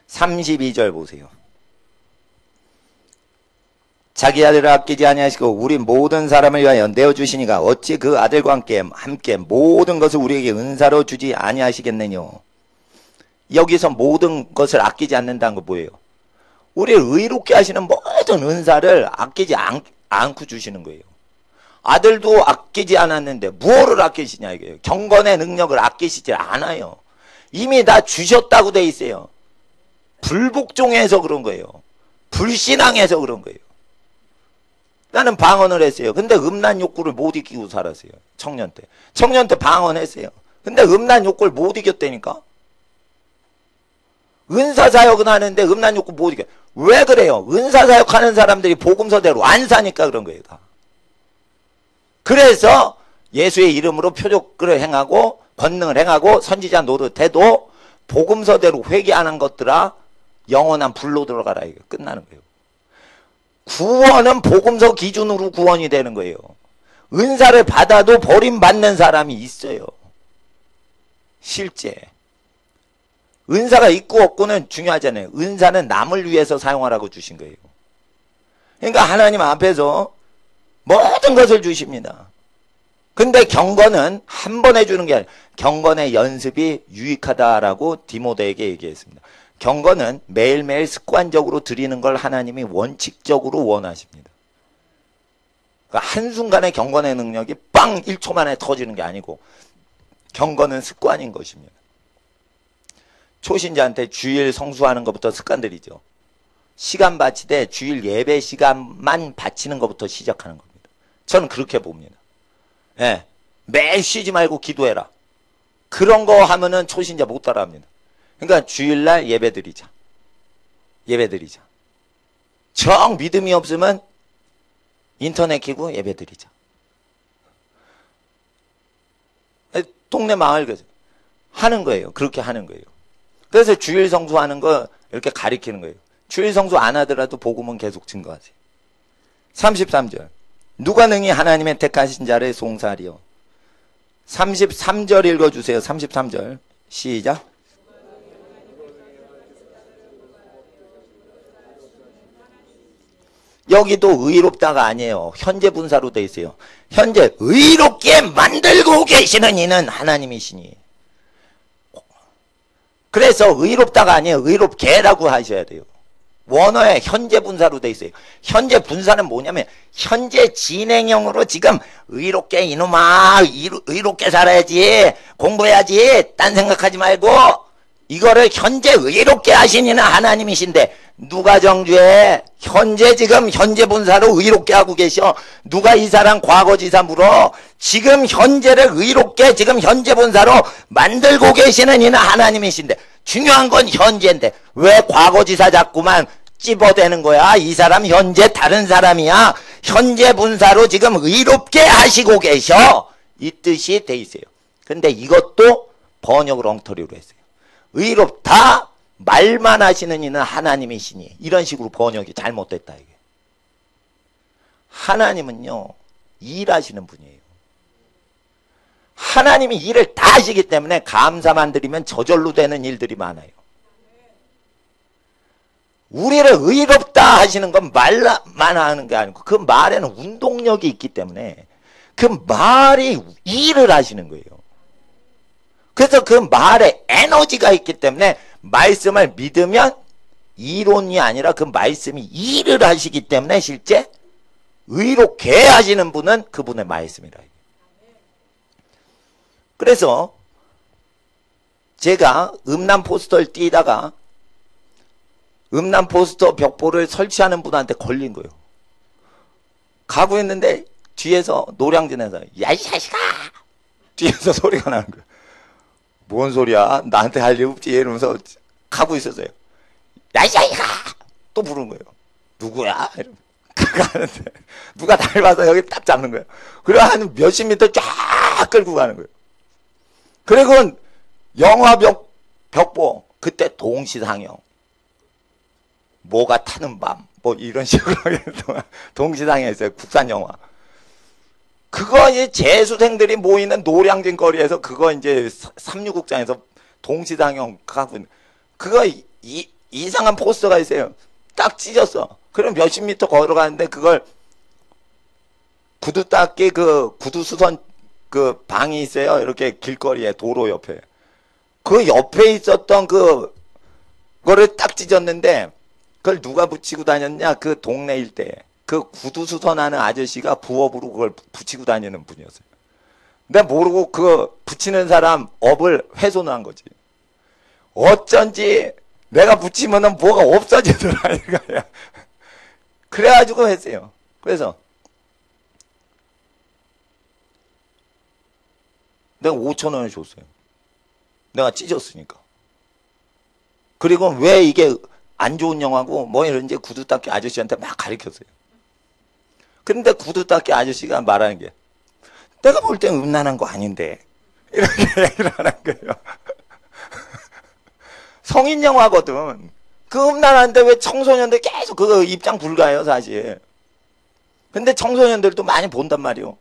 32절 보세요. 자기 아들을 아끼지 아니하시고 우리 모든 사람을 위하여 내어주시니가 어찌 그 아들과 함께 모든 것을 우리에게 은사로 주지 아니하시겠느냐. 여기서 모든 것을 아끼지 않는다는 거 뭐예요? 우리를 의롭게 하시는 모든 은사를 아끼지 않고 주시는 거예요. 아들도 아끼지 않았는데 무엇을 아끼시냐 이거예요. 경건의 능력을 아끼시지 않아요. 이미 다 주셨다고 돼 있어요. 불복종해서 그런 거예요. 불신앙해서 그런 거예요. 나는 방언을 했어요. 근데 음란 욕구를 못 이기고 살았어요. 청년 때. 청년 때 방언했어요. 근데 음란 욕구를 못 이겼다니까. 은사사역은 하는데 음란 욕구 못 이겨. 왜 그래요? 은사사역 하는 사람들이 복음서대로 안 사니까 그런 거예요. 다. 그래서 예수의 이름으로 표적을 행하고 권능을 행하고 선지자 노릇해도 복음서대로 회개 안 한 것들아 영원한 불로 들어가라. 이거 끝나는 거예요. 구원은 복음서 기준으로 구원이 되는 거예요. 은사를 받아도 버림받는 사람이 있어요. 실제. 은사가 있고 없고는 중요하잖아요. 은사는 남을 위해서 사용하라고 주신 거예요. 그러니까 하나님 앞에서 모든 것을 주십니다. 근데 경건은 한 번 해주는 게 아니라 경건의 연습이 유익하다라고 디모데에게 얘기했습니다. 경건은 매일매일 습관적으로 드리는 걸 하나님이 원칙적으로 원하십니다. 그러니까 한순간에 경건의 능력이 빵 1초 만에 터지는 게 아니고 경건은 습관인 것입니다. 초신자한테 주일 성수하는 것부터 습관들이죠. 시간 바치되 주일 예배 시간만 바치는 것부터 시작하는 겁니다. 저는 그렇게 봅니다. 예, 매일 쉬지 말고 기도해라. 그런 거 하면은 초신자 못 따라합니다. 그러니까 주일날 예배드리자. 예배드리자. 정 믿음이 없으면 인터넷 켜고 예배드리자. 동네 마을 하는 거예요. 그렇게 하는 거예요. 그래서 주일 성수하는 거 이렇게 가리키는 거예요. 주일 성수 안 하더라도 복음은 계속 증거하세요. 33절. 누가 능히 하나님의 택하신 자를 송사하리요. 33절 읽어주세요. 33절. 시작. 여기도 의롭다가 아니에요. 현재 분사로 되어 있어요. 현재 의롭게 만들고 계시는 이는 하나님이시니. 그래서 의롭다가 아니에요. 의롭게라고 하셔야 돼요. 원어에 현재 분사로 되어 있어요. 현재 분사는 뭐냐면 현재 진행형으로 지금 의롭게 이놈아 의롭게 살아야지 공부해야지 딴 생각하지 말고 이거를 현재 의롭게 하시니는 하나님이신데 누가 정죄해? 현재 지금 현재 분사로 의롭게 하고 계셔. 누가 이 사람 과거지사 물어? 지금 현재를 의롭게 지금 현재 분사로 만들고 계시는 이는 하나님이신데 중요한 건 현재인데 왜 과거지사 자꾸만 찝어대는 거야? 이 사람 현재 다른 사람이야. 현재 분사로 지금 의롭게 하시고 계셔. 이 뜻이 돼 있어요. 근데 이것도 번역을 엉터리로 했어요. 의롭다 말만 하시는 이는 하나님이시니 이런 식으로 번역이 잘못됐다 이게. 하나님은요 일하시는 분이에요. 하나님이 일을 다 하시기 때문에 감사만 드리면 저절로 되는 일들이 많아요. 우리를 의롭다 하시는 건 말만 하는 게 아니고 그 말에는 운동력이 있기 때문에 그 말이 일을 하시는 거예요. 그래서 그 말에 에너지가 있기 때문에 말씀을 믿으면 이론이 아니라 그 말씀이 일을 하시기 때문에 실제 의롭게 하시는 분은 그분의 말씀이라. 그래서 제가 음란 포스터를 띄다가 음란 포스터 벽보를 설치하는 분한테 걸린 거예요. 가고 있는데 뒤에서 노량진에서 야 이 자식아 뒤에서 소리가 나는 거예요. 뭔 소리야? 나한테 할 일 없지 이러면서 가고 있었어요. 야 이 자식아 또 부르는 거예요. 누구야? 이러면 가는데 누가 날 봐서 여기 딱 잡는 거예요. 그래 한 몇십 미터 쫙 끌고 가는 거예요. 그리고 영화 벽보 그때 동시상영 뭐가 타는 밤 뭐 이런 식으로 동시상영했어요. 국산 영화. 그거 이제 재수생들이 모이는 노량진 거리에서 그거 이제 삼류국장에서 동시상영 하고 그거 이상한 포스터가 있어요. 딱 찢었어. 그럼 몇십 미터 걸어가는데 그걸 구두 닦기 그 구두 수선 그 방이 있어요. 이렇게 길거리에 도로 옆에. 그 옆에 있었던 그거를 딱 찢었는데 그걸 누가 붙이고 다녔냐? 그 동네 일대에. 그 구두 수선하는 아저씨가 부업으로 그걸 붙이고 다니는 분이었어요. 근데 모르고 그 붙이는 사람 업을 훼손한 거지. 어쩐지 내가 붙이면은 뭐가 없어지더라 이거야. 그래가지고 했어요. 그래서 내가 5,000원을 줬어요. 내가 찢었으니까. 그리고 왜 이게 안 좋은 영화고 뭐 이런지 구두 닦기 아저씨한테 막 가르쳤어요. 근데 구두 닦기 아저씨가 말하는 게 내가 볼 땐 음란한 거 아닌데 이렇게 얘기를 하는 거예요. 성인 영화거든. 그 음란한데 왜 청소년들 계속 그거 입장 불가해요 사실. 근데 청소년들도 많이 본단 말이에요.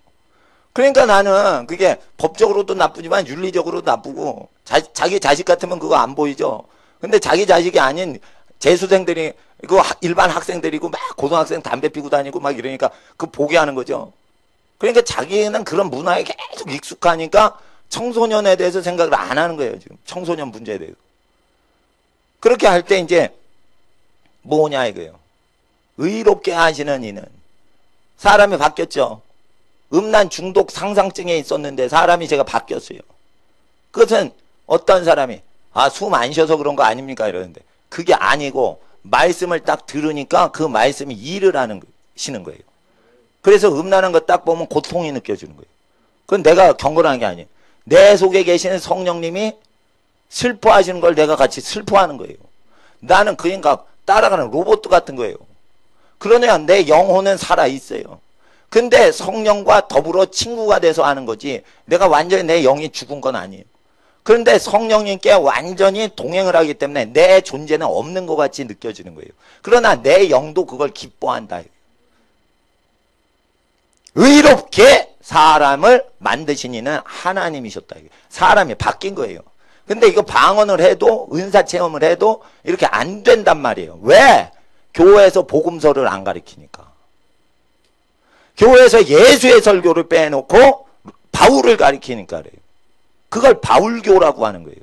그러니까 나는 그게 법적으로도 나쁘지만 윤리적으로도 나쁘고 자기 자식 같으면 그거 안 보이죠. 근데 자기 자식이 아닌 재수생들이 그 일반 학생들이고 막 고등학생 담배 피고 다니고 막 이러니까 그 보게 하는 거죠. 그러니까 자기는 그런 문화에 계속 익숙하니까 청소년에 대해서 생각을 안 하는 거예요. 지금 청소년 문제에 대해서. 그렇게 할 때 이제 뭐냐 이거예요. 의롭게 하시는 이는 사람이 바뀌었죠. 음란 중독 상상증에 있었는데 사람이 제가 바뀌었어요. 그것은 어떤 사람이 숨 안 쉬어서 그런 거 아닙니까 이러는데 그게 아니고 말씀을 딱 들으니까 그 말씀이 일을 하시는 거예요. 그래서 음란한 거 딱 보면 고통이 느껴지는 거예요. 그건 내가 경건한 게 아니에요. 내 속에 계시는 성령님이 슬퍼하시는 걸 내가 같이 슬퍼하는 거예요. 나는 그러니까 따라가는 로봇 같은 거예요. 그러냐 내 영혼은 살아있어요. 근데 성령과 더불어 친구가 돼서 하는 거지 내가 완전히 내 영이 죽은 건 아니에요. 그런데 성령님께 완전히 동행을 하기 때문에 내 존재는 없는 것 같이 느껴지는 거예요. 그러나 내 영도 그걸 기뻐한다. 의롭게 사람을 만드신 이는 하나님이셨다. 사람이 바뀐 거예요. 근데 이거 방언을 해도 은사 체험을 해도 이렇게 안 된단 말이에요. 왜? 교회에서 복음서를 안 가르치니까. 교회에서 예수의 설교를 빼놓고 바울을 가르치니까 그래요. 그걸 바울교라고 하는 거예요.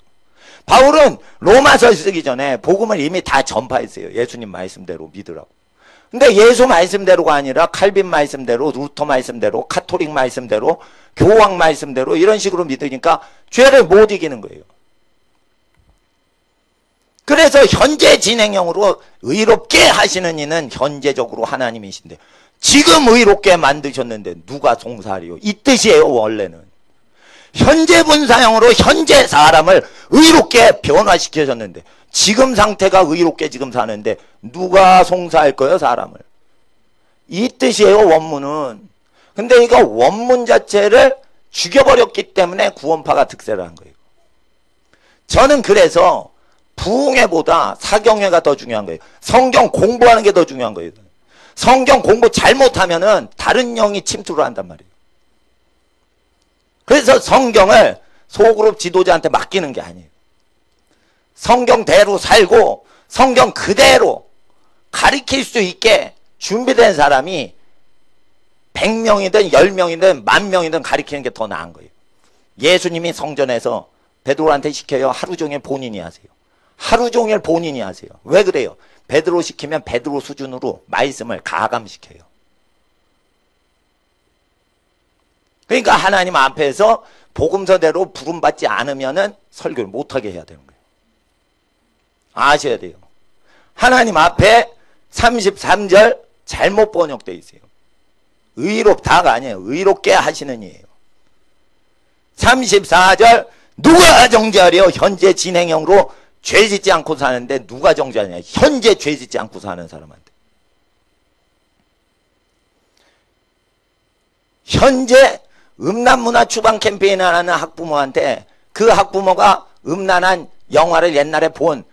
바울은 로마서 쓰기 전에 복음을 이미 다 전파했어요. 예수님 말씀대로 믿으라고. 근데 예수 말씀대로가 아니라 칼빈 말씀대로, 루터 말씀대로, 카톨릭 말씀대로, 교황 말씀대로 이런 식으로 믿으니까 죄를 못 이기는 거예요. 그래서 현재 진행형으로 의롭게 하시는 이는 현재적으로 하나님이신데 지금 의롭게 만드셨는데 누가 송사하리요? 이 뜻이에요 원래는. 현재 분사형으로 현재 사람을 의롭게 변화시켜줬는데 지금 상태가 의롭게 지금 사는데 누가 송사할 거예요 사람을? 이 뜻이에요 원문은. 근데 이거 원문 자체를 죽여버렸기 때문에 구원파가 득세를 한 거예요. 저는 그래서 부흥회보다 사경회가 더 중요한 거예요. 성경 공부하는 게 더 중요한 거예요. 성경 공부 잘못하면은 다른 영이 침투를 한단 말이에요. 그래서 성경을 소그룹 지도자한테 맡기는 게 아니에요. 성경대로 살고 성경 그대로 가르칠 수 있게 준비된 사람이 100명이든 10명이든 10,000명이든 가르치는 게 더 나은 거예요. 예수님이 성전에서 베드로한테 시켜요. 하루 종일 본인이 하세요. 하루 종일 본인이 하세요. 왜 그래요? 베드로 시키면 베드로 수준으로 말씀을 가감시켜요. 그러니까 하나님 앞에서 복음서대로 부름받지 않으면은 설교를 못하게 해야 되는 거예요. 아셔야 돼요. 하나님 앞에 33절 잘못 번역되어 있어요. 의롭다가 아니에요. 의롭게 하시는 이에요. 34절 누가 정죄하려 현재 진행형으로 죄 짓지 않고 사는데 누가 정죄하냐. 현재 죄 짓지 않고 사는 사람한테. 현재 음란문화 추방 캠페인을 하는 학부모한테 그 학부모가 음란한 영화를 옛날에 본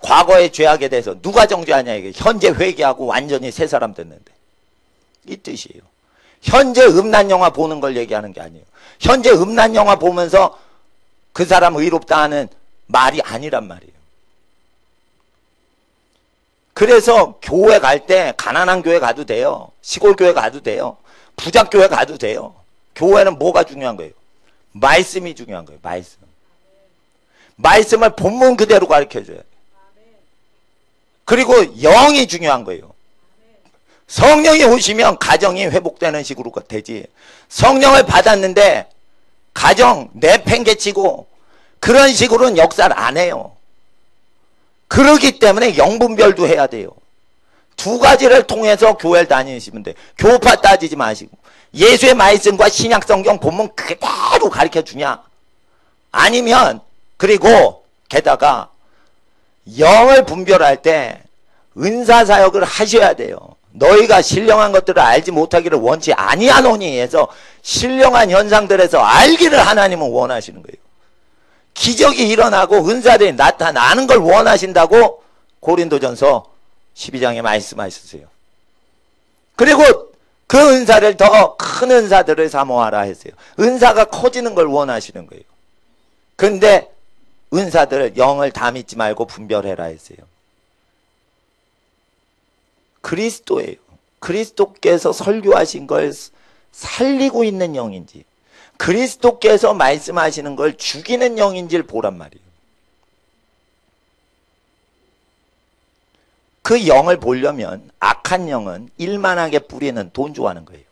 과거의 죄악에 대해서 누가 정죄하냐 이게. 현재 회개하고 완전히 새 사람 됐는데. 이 뜻이에요. 현재 음란 영화 보는 걸 얘기하는 게 아니에요. 현재 음란 영화 보면서 그 사람 의롭다 하는 말이 아니란 말이에요. 그래서 교회 갈 때 가난한 교회 가도 돼요. 시골 교회 가도 돼요. 부자 교회 가도 돼요. 교회는 뭐가 중요한 거예요? 말씀이 중요한 거예요. 말씀. 말씀을 본문 그대로 가르쳐줘야 돼요. 그리고 영이 중요한 거예요. 성령이 오시면 가정이 회복되는 식으로 되지. 성령을 받았는데 가정 내팽개치고 그런 식으로는 역사를 안 해요. 그러기 때문에 영분별도 해야 돼요. 두 가지를 통해서 교회를 다니시면 돼요. 교파 따지지 마시고 예수의 말씀과 신약 성경 본문 그대로 가르쳐 주냐, 아니면 그리고 게다가 영을 분별할 때 은사 사역을 하셔야 돼요. 너희가 신령한 것들을 알지 못하기를 원치 아니하노니 해서 신령한 현상들에서 알기를 하나님은 원하시는 거예요. 기적이 일어나고 은사들이 나타나는 걸 원하신다고 고린도전서 12장에 말씀하셨어요. 그리고 그 은사를 더 큰 은사들을 사모하라 했어요. 은사가 커지는 걸 원하시는 거예요. 근데 은사들을 영을 다 믿지 말고 분별해라 했어요. 그리스도예요. 그리스도께서 설교하신 걸 살리고 있는 영인지, 그리스도께서 말씀하시는 걸 죽이는 영인지를 보란 말이에요. 그 영을 보려면 악한 영은 일만하게 뿌리는 돈 좋아하는 거예요.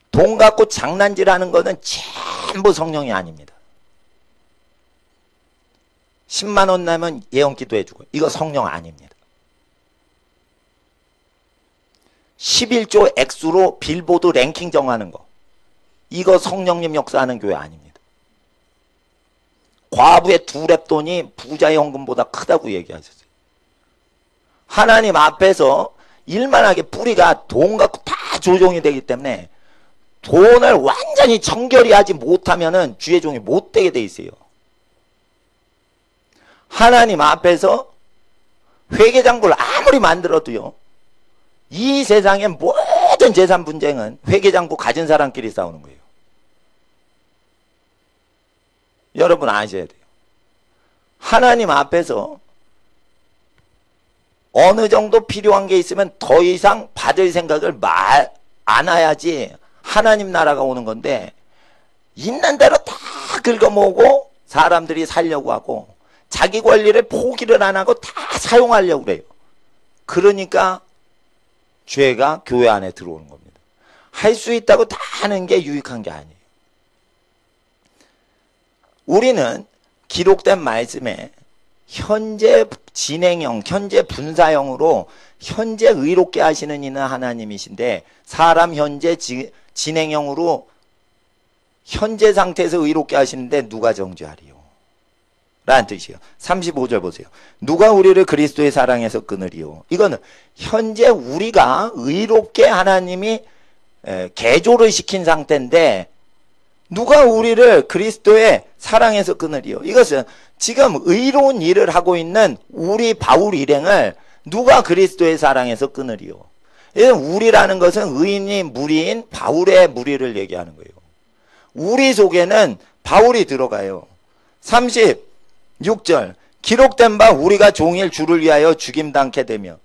돈 갖고 장난질하는 거는 전부 성령이 아닙니다. 10만 원 내면 예언기도 해주고 이거 성령 아닙니다. 11조 액수로 빌보드 랭킹 정하는 거 이거 성령님 역사하는 교회 아닙니다. 과부의 두 랩돈이 부자의 헌금보다 크다고 얘기하셨어요. 하나님 앞에서 일만하게 뿌리가 돈 갖고 다 조종이 되기 때문에 돈을 완전히 청결히 하지 못하면은 주의 종이 못 되게 돼 있어요. 하나님 앞에서 회계장부를 아무리 만들어도요, 이 세상의 모든 재산 분쟁은 회계장부 가진 사람끼리 싸우는 거예요. 여러분 아셔야 돼요. 하나님 앞에서 어느 정도 필요한 게 있으면 더 이상 받을 생각을 안 해야지 하나님 나라가 오는 건데, 있는 대로 다 긁어모으고 사람들이 살려고 하고 자기 권리를 포기를 안 하고 다 사용하려고 그래요. 그러니까 죄가 교회 안에 들어오는 겁니다. 할 수 있다고 다 하는 게 유익한 게 아니에요. 우리는 기록된 말씀에 현재 진행형, 현재 분사형으로 현재 의롭게 하시는 이는 하나님이신데, 사람 현재 진행형으로 현재 상태에서 의롭게 하시는데 누가 정죄하리요? 라는 뜻이에요. 35절 보세요. 누가 우리를 그리스도의 사랑에서 끊으리요? 이거는 현재 우리가 의롭게 하나님이 개조를 시킨 상태인데 누가 우리를 그리스도의 사랑에서 끊으리요? 이것은 지금 의로운 일을 하고 있는 우리 바울 일행을 누가 그리스도의 사랑에서 끊으리요? 우리라는 것은 의인이 무리인 바울의 무리를 얘기하는 거예요. 우리 속에는 바울이 들어가요. 36절 기록된 바 우리가 종일 주를 위하여 죽임당케 되며,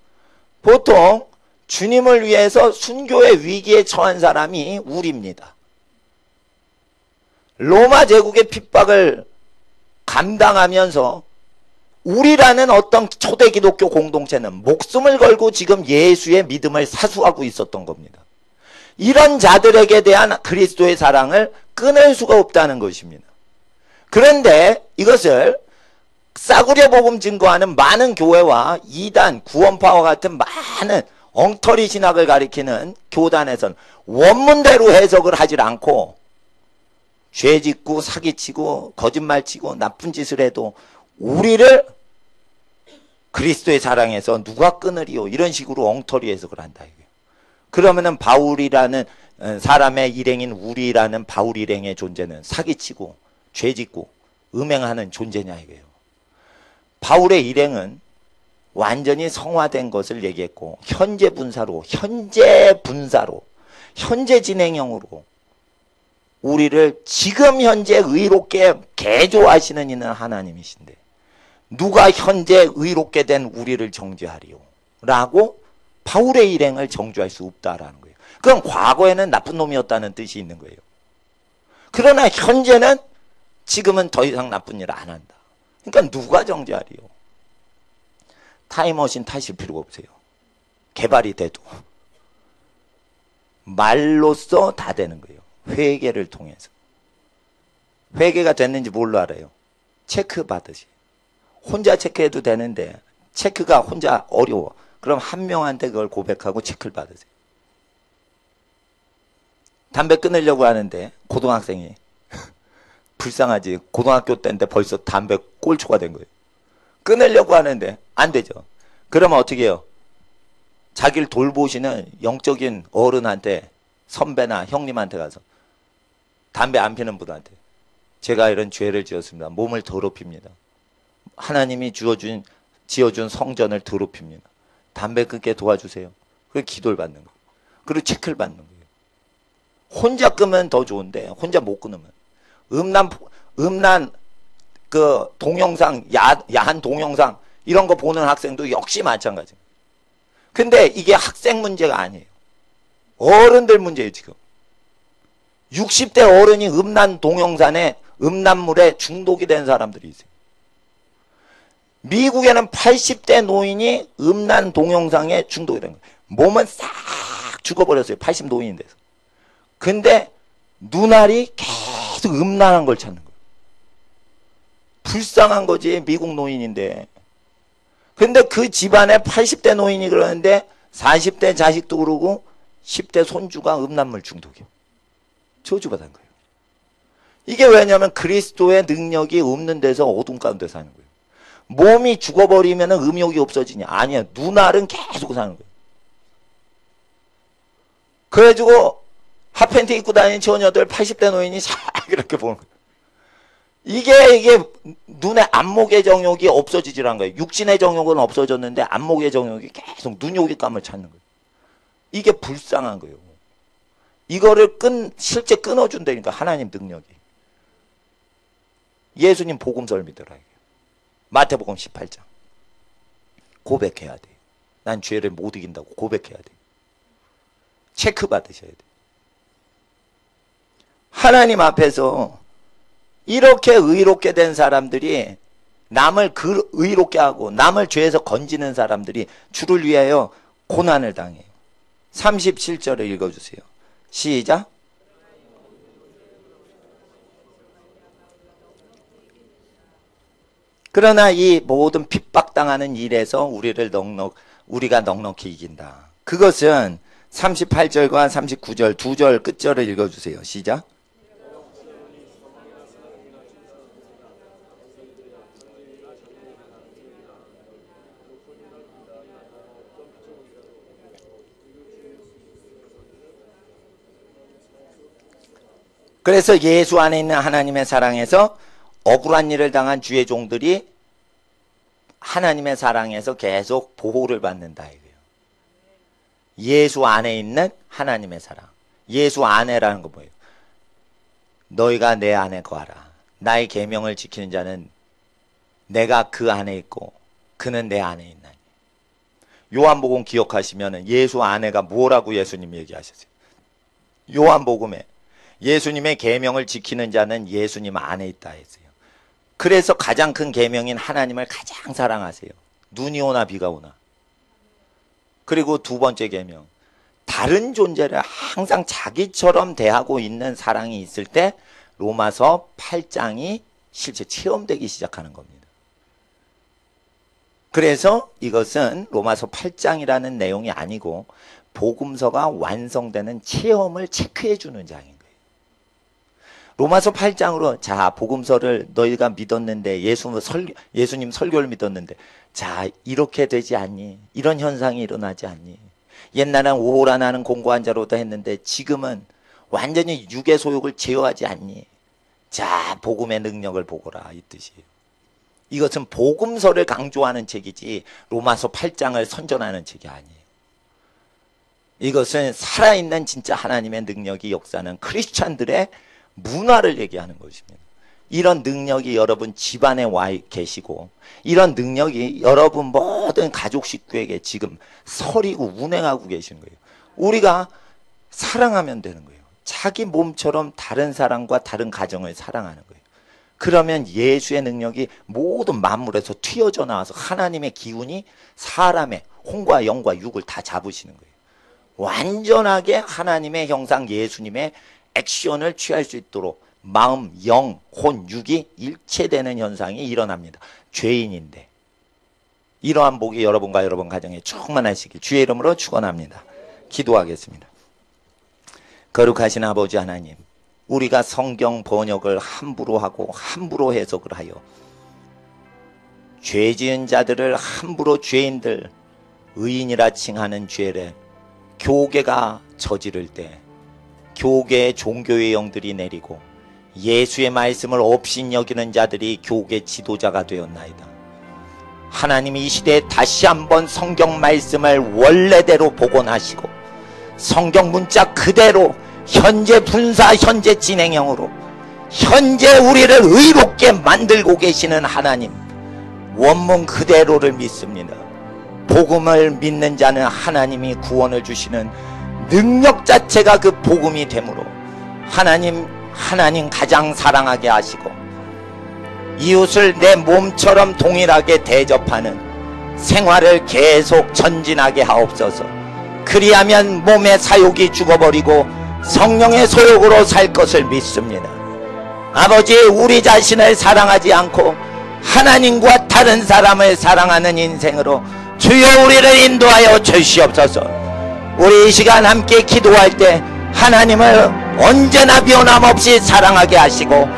보통 주님을 위해서 순교의 위기에 처한 사람이 우리입니다. 로마 제국의 핍박을 감당하면서 우리라는 어떤 초대 기독교 공동체는 목숨을 걸고 지금 예수의 믿음을 사수하고 있었던 겁니다. 이런 자들에게 대한 그리스도의 사랑을 끊을 수가 없다는 것입니다. 그런데 이것을 싸구려 복음 증거하는 많은 교회와 이단, 구원파와 같은 많은 엉터리 신학을 가리키는 교단에선 원문대로 해석을 하질 않고 죄짓고 사기치고 거짓말치고 나쁜 짓을 해도 우리를 그리스도의 사랑에서 누가 끊으리요? 이런 식으로 엉터리 해석을 한다. 그러면은 바울이라는 사람의 일행인 우리라는 바울 일행의 존재는 사기치고 죄짓고 음행하는 존재냐 이거예요. 바울의 일행은 완전히 성화된 것을 얘기했고 현재 분사로, 현재 진행형으로 우리를 지금 현재 의롭게 개조하시는 이는 하나님이신데 누가 현재 의롭게 된 우리를 정죄하리요? 라고 바울의 일행을 정죄할 수 없다라는 거예요. 그럼 과거에는 나쁜 놈이었다는 뜻이 있는 거예요. 그러나 현재는 지금은 더 이상 나쁜 일 안 한다. 그러니까 누가 정죄하리요? 타임머신 타실 필요가 없어요. 개발이 돼도. 말로써 다 되는 거예요. 회개를 통해서. 회개가 됐는지 뭘로 알아요? 체크 받으시. 혼자 체크해도 되는데 체크가 혼자 어려워. 그럼 한 명한테 그걸 고백하고 체크를 받으세요. 담배 끊으려고 하는데 고등학생이 불쌍하지. 고등학교 때인데 벌써 담배 꼴초가 된 거예요. 끊으려고 하는데 안 되죠. 그러면 어떻게 해요? 자기를 돌보시는 영적인 어른한테, 선배나 형님한테 가서 담배 안 피는 분한테 제가 이런 죄를 지었습니다. 몸을 더럽힙니다. 하나님이 지어준 성전을 더럽힙니다. 담배 끊게 도와주세요. 그리고 기도를 받는 거예요. 그리고 체크를 받는 거예요. 혼자 끊으면 더 좋은데 혼자 못 끊으면 음란 그 동영상, 야한 동영상 이런 거 보는 학생도 역시 마찬가지입니다. 근데 이게 학생 문제가 아니에요. 어른들 문제예요, 지금. 60대 어른이 음란 동영상에, 음란물에 중독이 된 사람들이 있어요. 미국에는 80대 노인이 음란 동영상에 중독이 된 거예요. 몸은 싹 죽어버렸어요. 80 노인인데서. 근데 눈알이 계속 음란한 걸 찾는 거예요. 불쌍한 거지, 미국 노인인데. 근데 그 집안에 80대 노인이 그러는데 40대 자식도 그러고 10대 손주가 음란물 중독이에요. 저주받은 거예요. 이게 왜냐하면 그리스도의 능력이 없는 데서 어둠 가운데 사는 거예요. 몸이 죽어버리면 음욕이 없어지냐? 아니야. 눈알은 계속 사는 거예요. 그래가지고 핫팬티 입고 다니는 처녀들 80대 노인이 싹 이렇게 보는 거예요. 이게 눈의 안목의 정욕이 없어지질 않은 거예요. 육신의 정욕은 없어졌는데 안목의 정욕이 계속 눈요깃감을 찾는 거예요. 이게 불쌍한 거예요. 이거를 실제 끊어준다니까, 하나님 능력이. 예수님 복음서를 믿으라. 마태복음 18장. 고백해야 돼요. 난 죄를 못 이긴다고 고백해야 돼요. 체크 받으셔야 돼요. 하나님 앞에서 이렇게 의롭게 된 사람들이, 남을 의롭게 하고 남을 죄에서 건지는 사람들이 주를 위하여 고난을 당해요. 37절을 읽어주세요. 시작. 그러나 이 모든 핍박당하는 일에서 우리가 넉넉히 이긴다. 그것은 38절과 39절 두 절 끝절을 읽어주세요. 시작. 그래서 예수 안에 있는 하나님의 사랑에서 억울한 일을 당한 주의 종들이 하나님의 사랑에서 계속 보호를 받는다 이거예요. 예수 안에 있는 하나님의 사랑. 예수 안에라는 거 뭐예요? 너희가 내 안에 거하라. 나의 계명을 지키는 자는 내가 그 안에 있고 그는 내 안에 있나니. 요한복음 기억하시면 예수 안에가 뭐라고 예수님이 얘기하셨어요? 요한복음에 예수님의 계명을 지키는 자는 예수님 안에 있다 했어요. 그래서 가장 큰 계명인 하나님을 가장 사랑하세요. 눈이 오나 비가 오나. 그리고 두 번째 계명, 다른 존재를 항상 자기처럼 대하고 있는 사랑이 있을 때 로마서 8장이 실제 체험되기 시작하는 겁니다. 그래서 이것은 로마서 8장이라는 내용이 아니고 복음서가 완성되는 체험을 체크해 주는 장입니다. 로마서 8장으로 자 복음서를 너희가 믿었는데 예수님 설교를 믿었는데 자 이렇게 되지 않니? 이런 현상이 일어나지 않니? 옛날엔 오호라 나는 공고한 자로다 했는데 지금은 완전히 육의 소욕을 제어하지 않니? 자 복음의 능력을 보거라 이 뜻이에요. 이것은 복음서를 강조하는 책이지 로마서 8장을 선전하는 책이 아니에요. 이것은 살아있는 진짜 하나님의 능력이 역사하는 크리스찬들의 문화를 얘기하는 것입니다. 이런 능력이 여러분 집안에 와 계시고 이런 능력이 여러분 모든 가족 식구에게 지금 서리고 운행하고 계시는 거예요. 우리가 사랑하면 되는 거예요. 자기 몸처럼 다른 사람과 다른 가정을 사랑하는 거예요. 그러면 예수의 능력이 모든 만물에서 튀어져 나와서 하나님의 기운이 사람의 혼과 영과 육을 다 잡으시는 거예요. 완전하게 하나님의 형상 예수님의 액션을 취할 수 있도록 마음, 영, 혼, 육이 일체되는 현상이 일어납니다. 죄인인데 이러한 복이 여러분과 여러분 가정에 충만하시길 주의 이름으로 축원합니다. 기도하겠습니다. 거룩하신 아버지 하나님, 우리가 성경 번역을 함부로 하고 함부로 해석을 하여 죄 지은 자들을 함부로 죄인들, 의인이라 칭하는 죄를 교계가 저지를 때 교계의 종교의 영들이 내리고 예수의 말씀을 업신여기는 자들이 교계 지도자가 되었나이다. 하나님 이 시대에 다시 한번 성경 말씀을 원래대로 복원하시고 성경 문자 그대로 현재 분사 현재 진행형으로 현재 우리를 의롭게 만들고 계시는 하나님 원문 그대로를 믿습니다. 복음을 믿는 자는 하나님이 구원을 주시는 능력 자체가 그 복음이 되므로 하나님 가장 사랑하게 하시고 이웃을 내 몸처럼 동일하게 대접하는 생활을 계속 전진하게 하옵소서. 그리하면 몸의 사욕이 죽어버리고 성령의 소욕으로 살 것을 믿습니다. 아버지, 우리 자신을 사랑하지 않고 하나님과 다른 사람을 사랑하는 인생으로 주여 우리를 인도하여 주시옵소서. 우리 이 시간 함께 기도할 때 하나님을 언제나 변함없이 사랑하게 하시고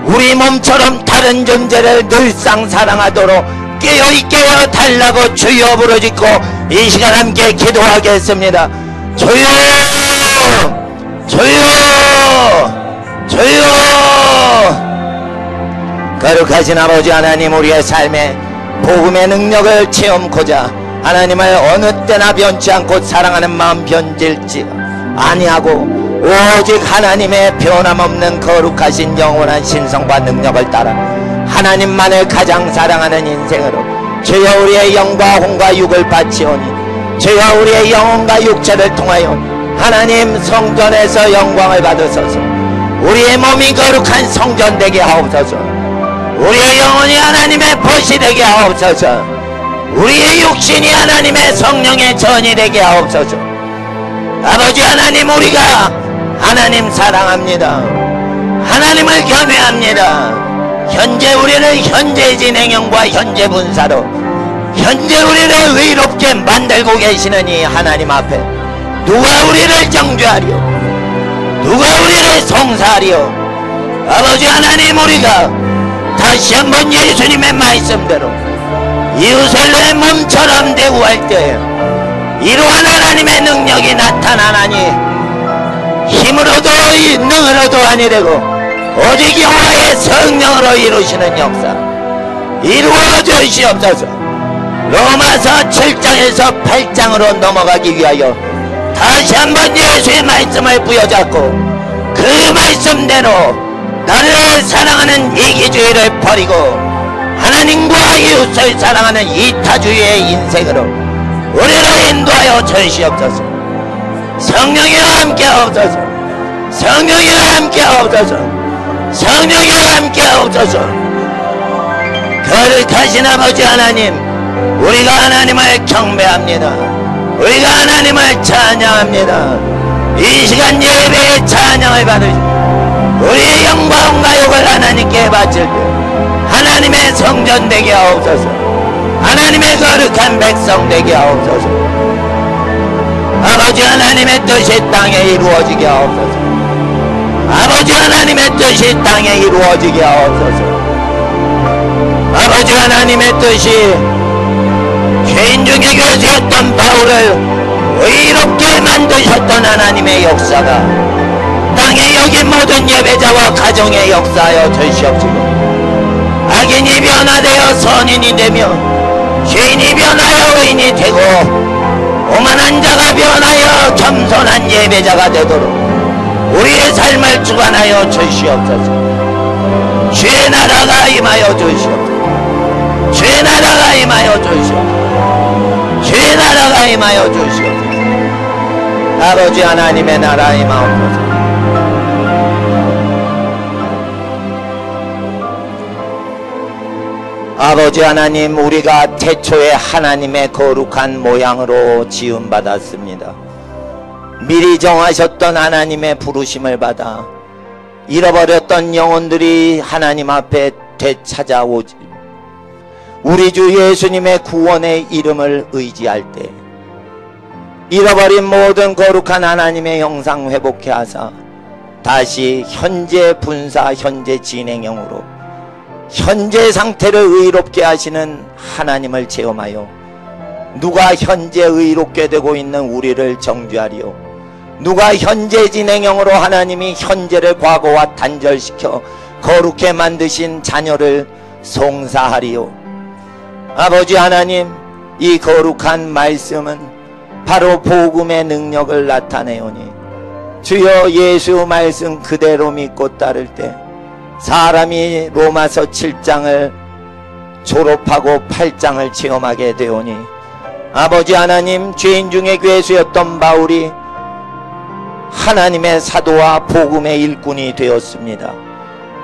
우리 몸처럼 다른 존재를 늘상 사랑하도록 깨어있게 하여 달라고 주여 부르짖고 이 시간 함께 기도하겠습니다. 주여 주여 주여. 거룩하신 아버지 하나님, 우리의 삶에 복음의 능력을 체험코자 하나님을 어느 때나 변치 않고 사랑하는 마음 변질지 아니하고 오직 하나님의 변함없는 거룩하신 영원한 신성과 능력을 따라 하나님만을 가장 사랑하는 인생으로 주여 우리의 영과 혼과 육을 바치오니 주여 우리의 영혼과 육체를 통하여 하나님 성전에서 영광을 받으소서. 우리의 몸이 거룩한 성전 되게 하옵소서. 우리의 영혼이 하나님의 벗이 되게 하옵소서. 우리의 육신이 하나님의 성령의 전이 되게 하옵소서. 아버지 하나님, 우리가 하나님 사랑합니다. 하나님을 경외합니다. 현재 우리는 현재 진행형과 현재 분사로 현재 우리를 의롭게 만들고 계시는 이 하나님 앞에 누가 우리를 정죄하려, 누가 우리를 송사하려. 아버지 하나님, 우리가 다시 한번 예수님의 말씀대로 이웃을 내 몸처럼 대우할 때 이러한 하나님의 능력이 나타나나니 힘으로도 능으로도 아니되고 오직 영화의 성령으로 이루시는 역사 이루어 주시옵소서. 로마서 7장에서 8장으로 넘어가기 위하여 다시 한번 예수의 말씀을 부여잡고 그 말씀대로 나를 사랑하는 이기주의를 버리고 하나님과 이웃을 사랑하는 이타주의의 인생으로 우리를 인도하여 주시옵소서. 성령이와 함께 하옵소서. 성령이와 함께 하옵소서. 성령이와 함께 하옵소서. 거룩하신 아버지 하나님, 우리가 하나님을 경배합니다. 우리가 하나님을 찬양합니다. 이 시간 예배의 찬양을 받으시고 우리의 영광과 욕을 하나님께 바칠 때 하나님의 성전 되게 하옵소서. 하나님의 거룩한 백성 되게 하옵소서. 아버지 하나님의 뜻이 땅에 이루어지게 하옵소서. 아버지 하나님의 뜻이 땅에 이루어지게 하옵소서. 아버지 하나님의 뜻이 죄인 중에 교수였던 바울을 의롭게 만드셨던 하나님의 역사가 땅에 여기 모든 예배자와 가정에 역사하여 주시옵시고 악인이 변화되어 선인이 되며 죄인이 변하여 의인이 되고 오만한 자가 변하여 겸손한 예배자가 되도록 우리의 삶을 주관하여 주시옵소서. 주의 나라가 임하여 주시옵소서. 주의 나라가 임하여 주시옵소서. 주의 나라가 임하여 주시옵소서. 아버지 하나님의 나라 임하옵소서. 아버지 하나님, 우리가 태초에 하나님의 거룩한 모양으로 지음받았습니다. 미리 정하셨던 하나님의 부르심을 받아 잃어버렸던 영혼들이 하나님 앞에 되찾아오지, 우리 주 예수님의 구원의 이름을 의지할 때 잃어버린 모든 거룩한 하나님의 형상 회복해 하사 다시 현재 분사 현재 진행형으로 현재 상태를 의롭게 하시는 하나님을 체험하여 누가 현재 의롭게 되고 있는 우리를 정죄하리요, 누가 현재 진행형으로 하나님이 현재를 과거와 단절시켜 거룩해 만드신 자녀를 송사하리요. 아버지 하나님, 이 거룩한 말씀은 바로 복음의 능력을 나타내오니 주여 예수 말씀 그대로 믿고 따를 때 사람이 로마서 7장을 졸업하고 8장을 체험하게 되오니 아버지 하나님, 죄인 중에 괴수였던 바울이 하나님의 사도와 복음의 일꾼이 되었습니다.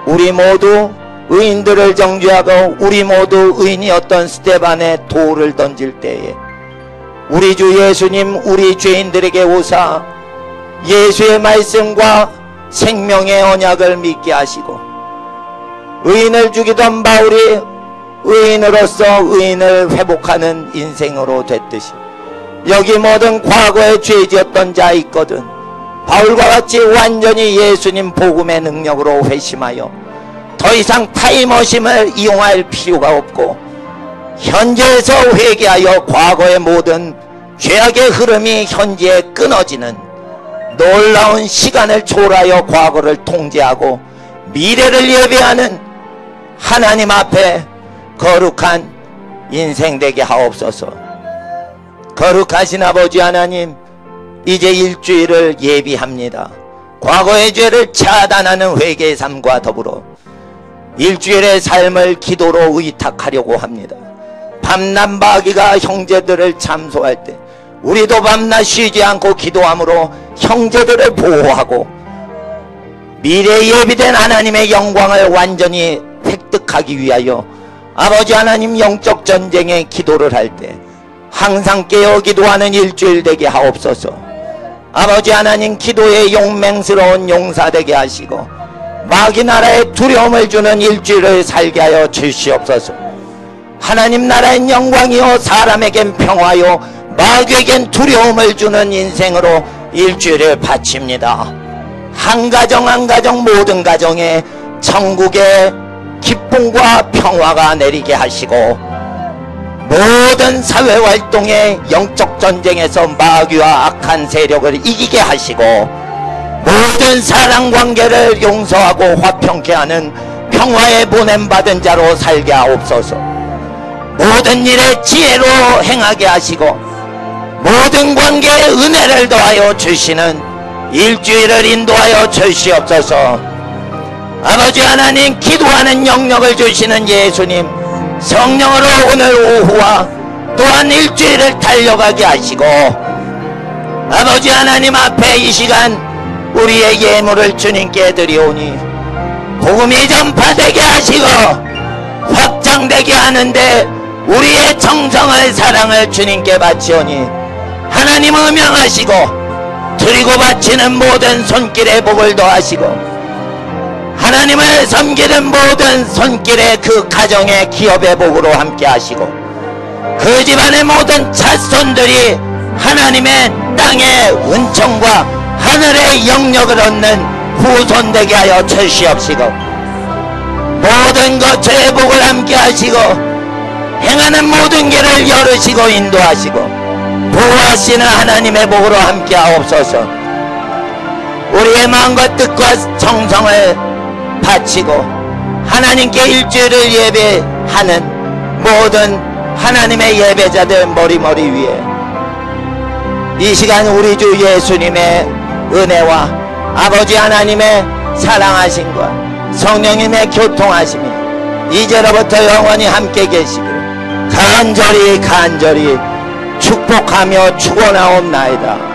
우리 모두 의인들을 정죄하고 우리 모두 의인이었던 스데반의 돌을 던질 때에 우리 주 예수님 우리 죄인들에게 오사 예수의 말씀과 생명의 언약을 믿게 하시고 의인을 죽이던 바울이 의인으로서 의인을 회복하는 인생으로 됐듯이 여기 모든 과거에 죄지었던 자 있거든 바울과 같이 완전히 예수님 복음의 능력으로 회심하여 더 이상 타임머신을 이용할 필요가 없고 현재에서 회개하여 과거의 모든 죄악의 흐름이 현재에 끊어지는 놀라운 시간을 초월하여 과거를 통제하고 미래를 예배하는 하나님 앞에 거룩한 인생 되게 하옵소서. 거룩하신 아버지 하나님, 이제 일주일을 예비합니다. 과거의 죄를 차단하는 회개의 삶과 더불어 일주일의 삶을 기도로 의탁하려고 합니다. 밤낮 마귀가 형제들을 참소할 때 우리도 밤낮 쉬지 않고 기도함으로 형제들을 보호하고 미래에 예비된 하나님의 영광을 완전히 획득하기 위하여 아버지 하나님 영적 전쟁에 기도를 할 때 항상 깨어 기도하는 일주일 되게 하옵소서. 아버지 하나님, 기도의 용맹스러운 용사 되게 하시고 마귀 나라에 두려움을 주는 일주일을 살게 하여 주시옵소서. 하나님 나라의 영광이요 사람에겐 평화요 마귀에겐 두려움을 주는 인생으로 일주일을 바칩니다. 한 가정 한 가정 모든 가정에 천국의 기쁨과 평화가 내리게 하시고 모든 사회활동의 영적 전쟁에서 마귀와 악한 세력을 이기게 하시고 모든 사랑관계를 용서하고 화평케 하는 평화에 보냄받은 자로 살게 하옵소서. 모든 일에 지혜로 행하게 하시고 모든 관계에 은혜를 더하여 주시는 일주일을 인도하여 주시옵소서. 아버지 하나님, 기도하는 영역을 주시는 예수님, 성령으로 오늘 오후와 또한 일주일을 달려가게 하시고 아버지 하나님 앞에 이 시간 우리의 예물을 주님께 드리오니 복음이 전파되게 하시고 확장되게 하는데 우리의 정성을 사랑을 주님께 바치오니 하나님 음명하시고 드리고 바치는 모든 손길에 복을 더하시고 하나님을 섬기는 모든 손길에 그 가정의 기업의 복으로 함께 하시고 그 집안의 모든 자손들이 하나님의 땅의 은총과 하늘의 영역을 얻는 후손 되게 하여 주시옵시고 모든 것의 복을 함께 하시고 행하는 모든 길을 열으시고 인도하시고 보호하시는 하나님의 복으로 함께 하옵소서. 우리의 마음과 뜻과 정성을 바치고 하나님께 일주일을 예배하는 모든 하나님의 예배자들 머리머리 위에 이 시간 우리 주 예수님의 은혜와 아버지 하나님의 사랑하심과 성령님의 교통하심이 이제로부터 영원히 함께 계시기를 간절히 축복하며 축원하옵나이다.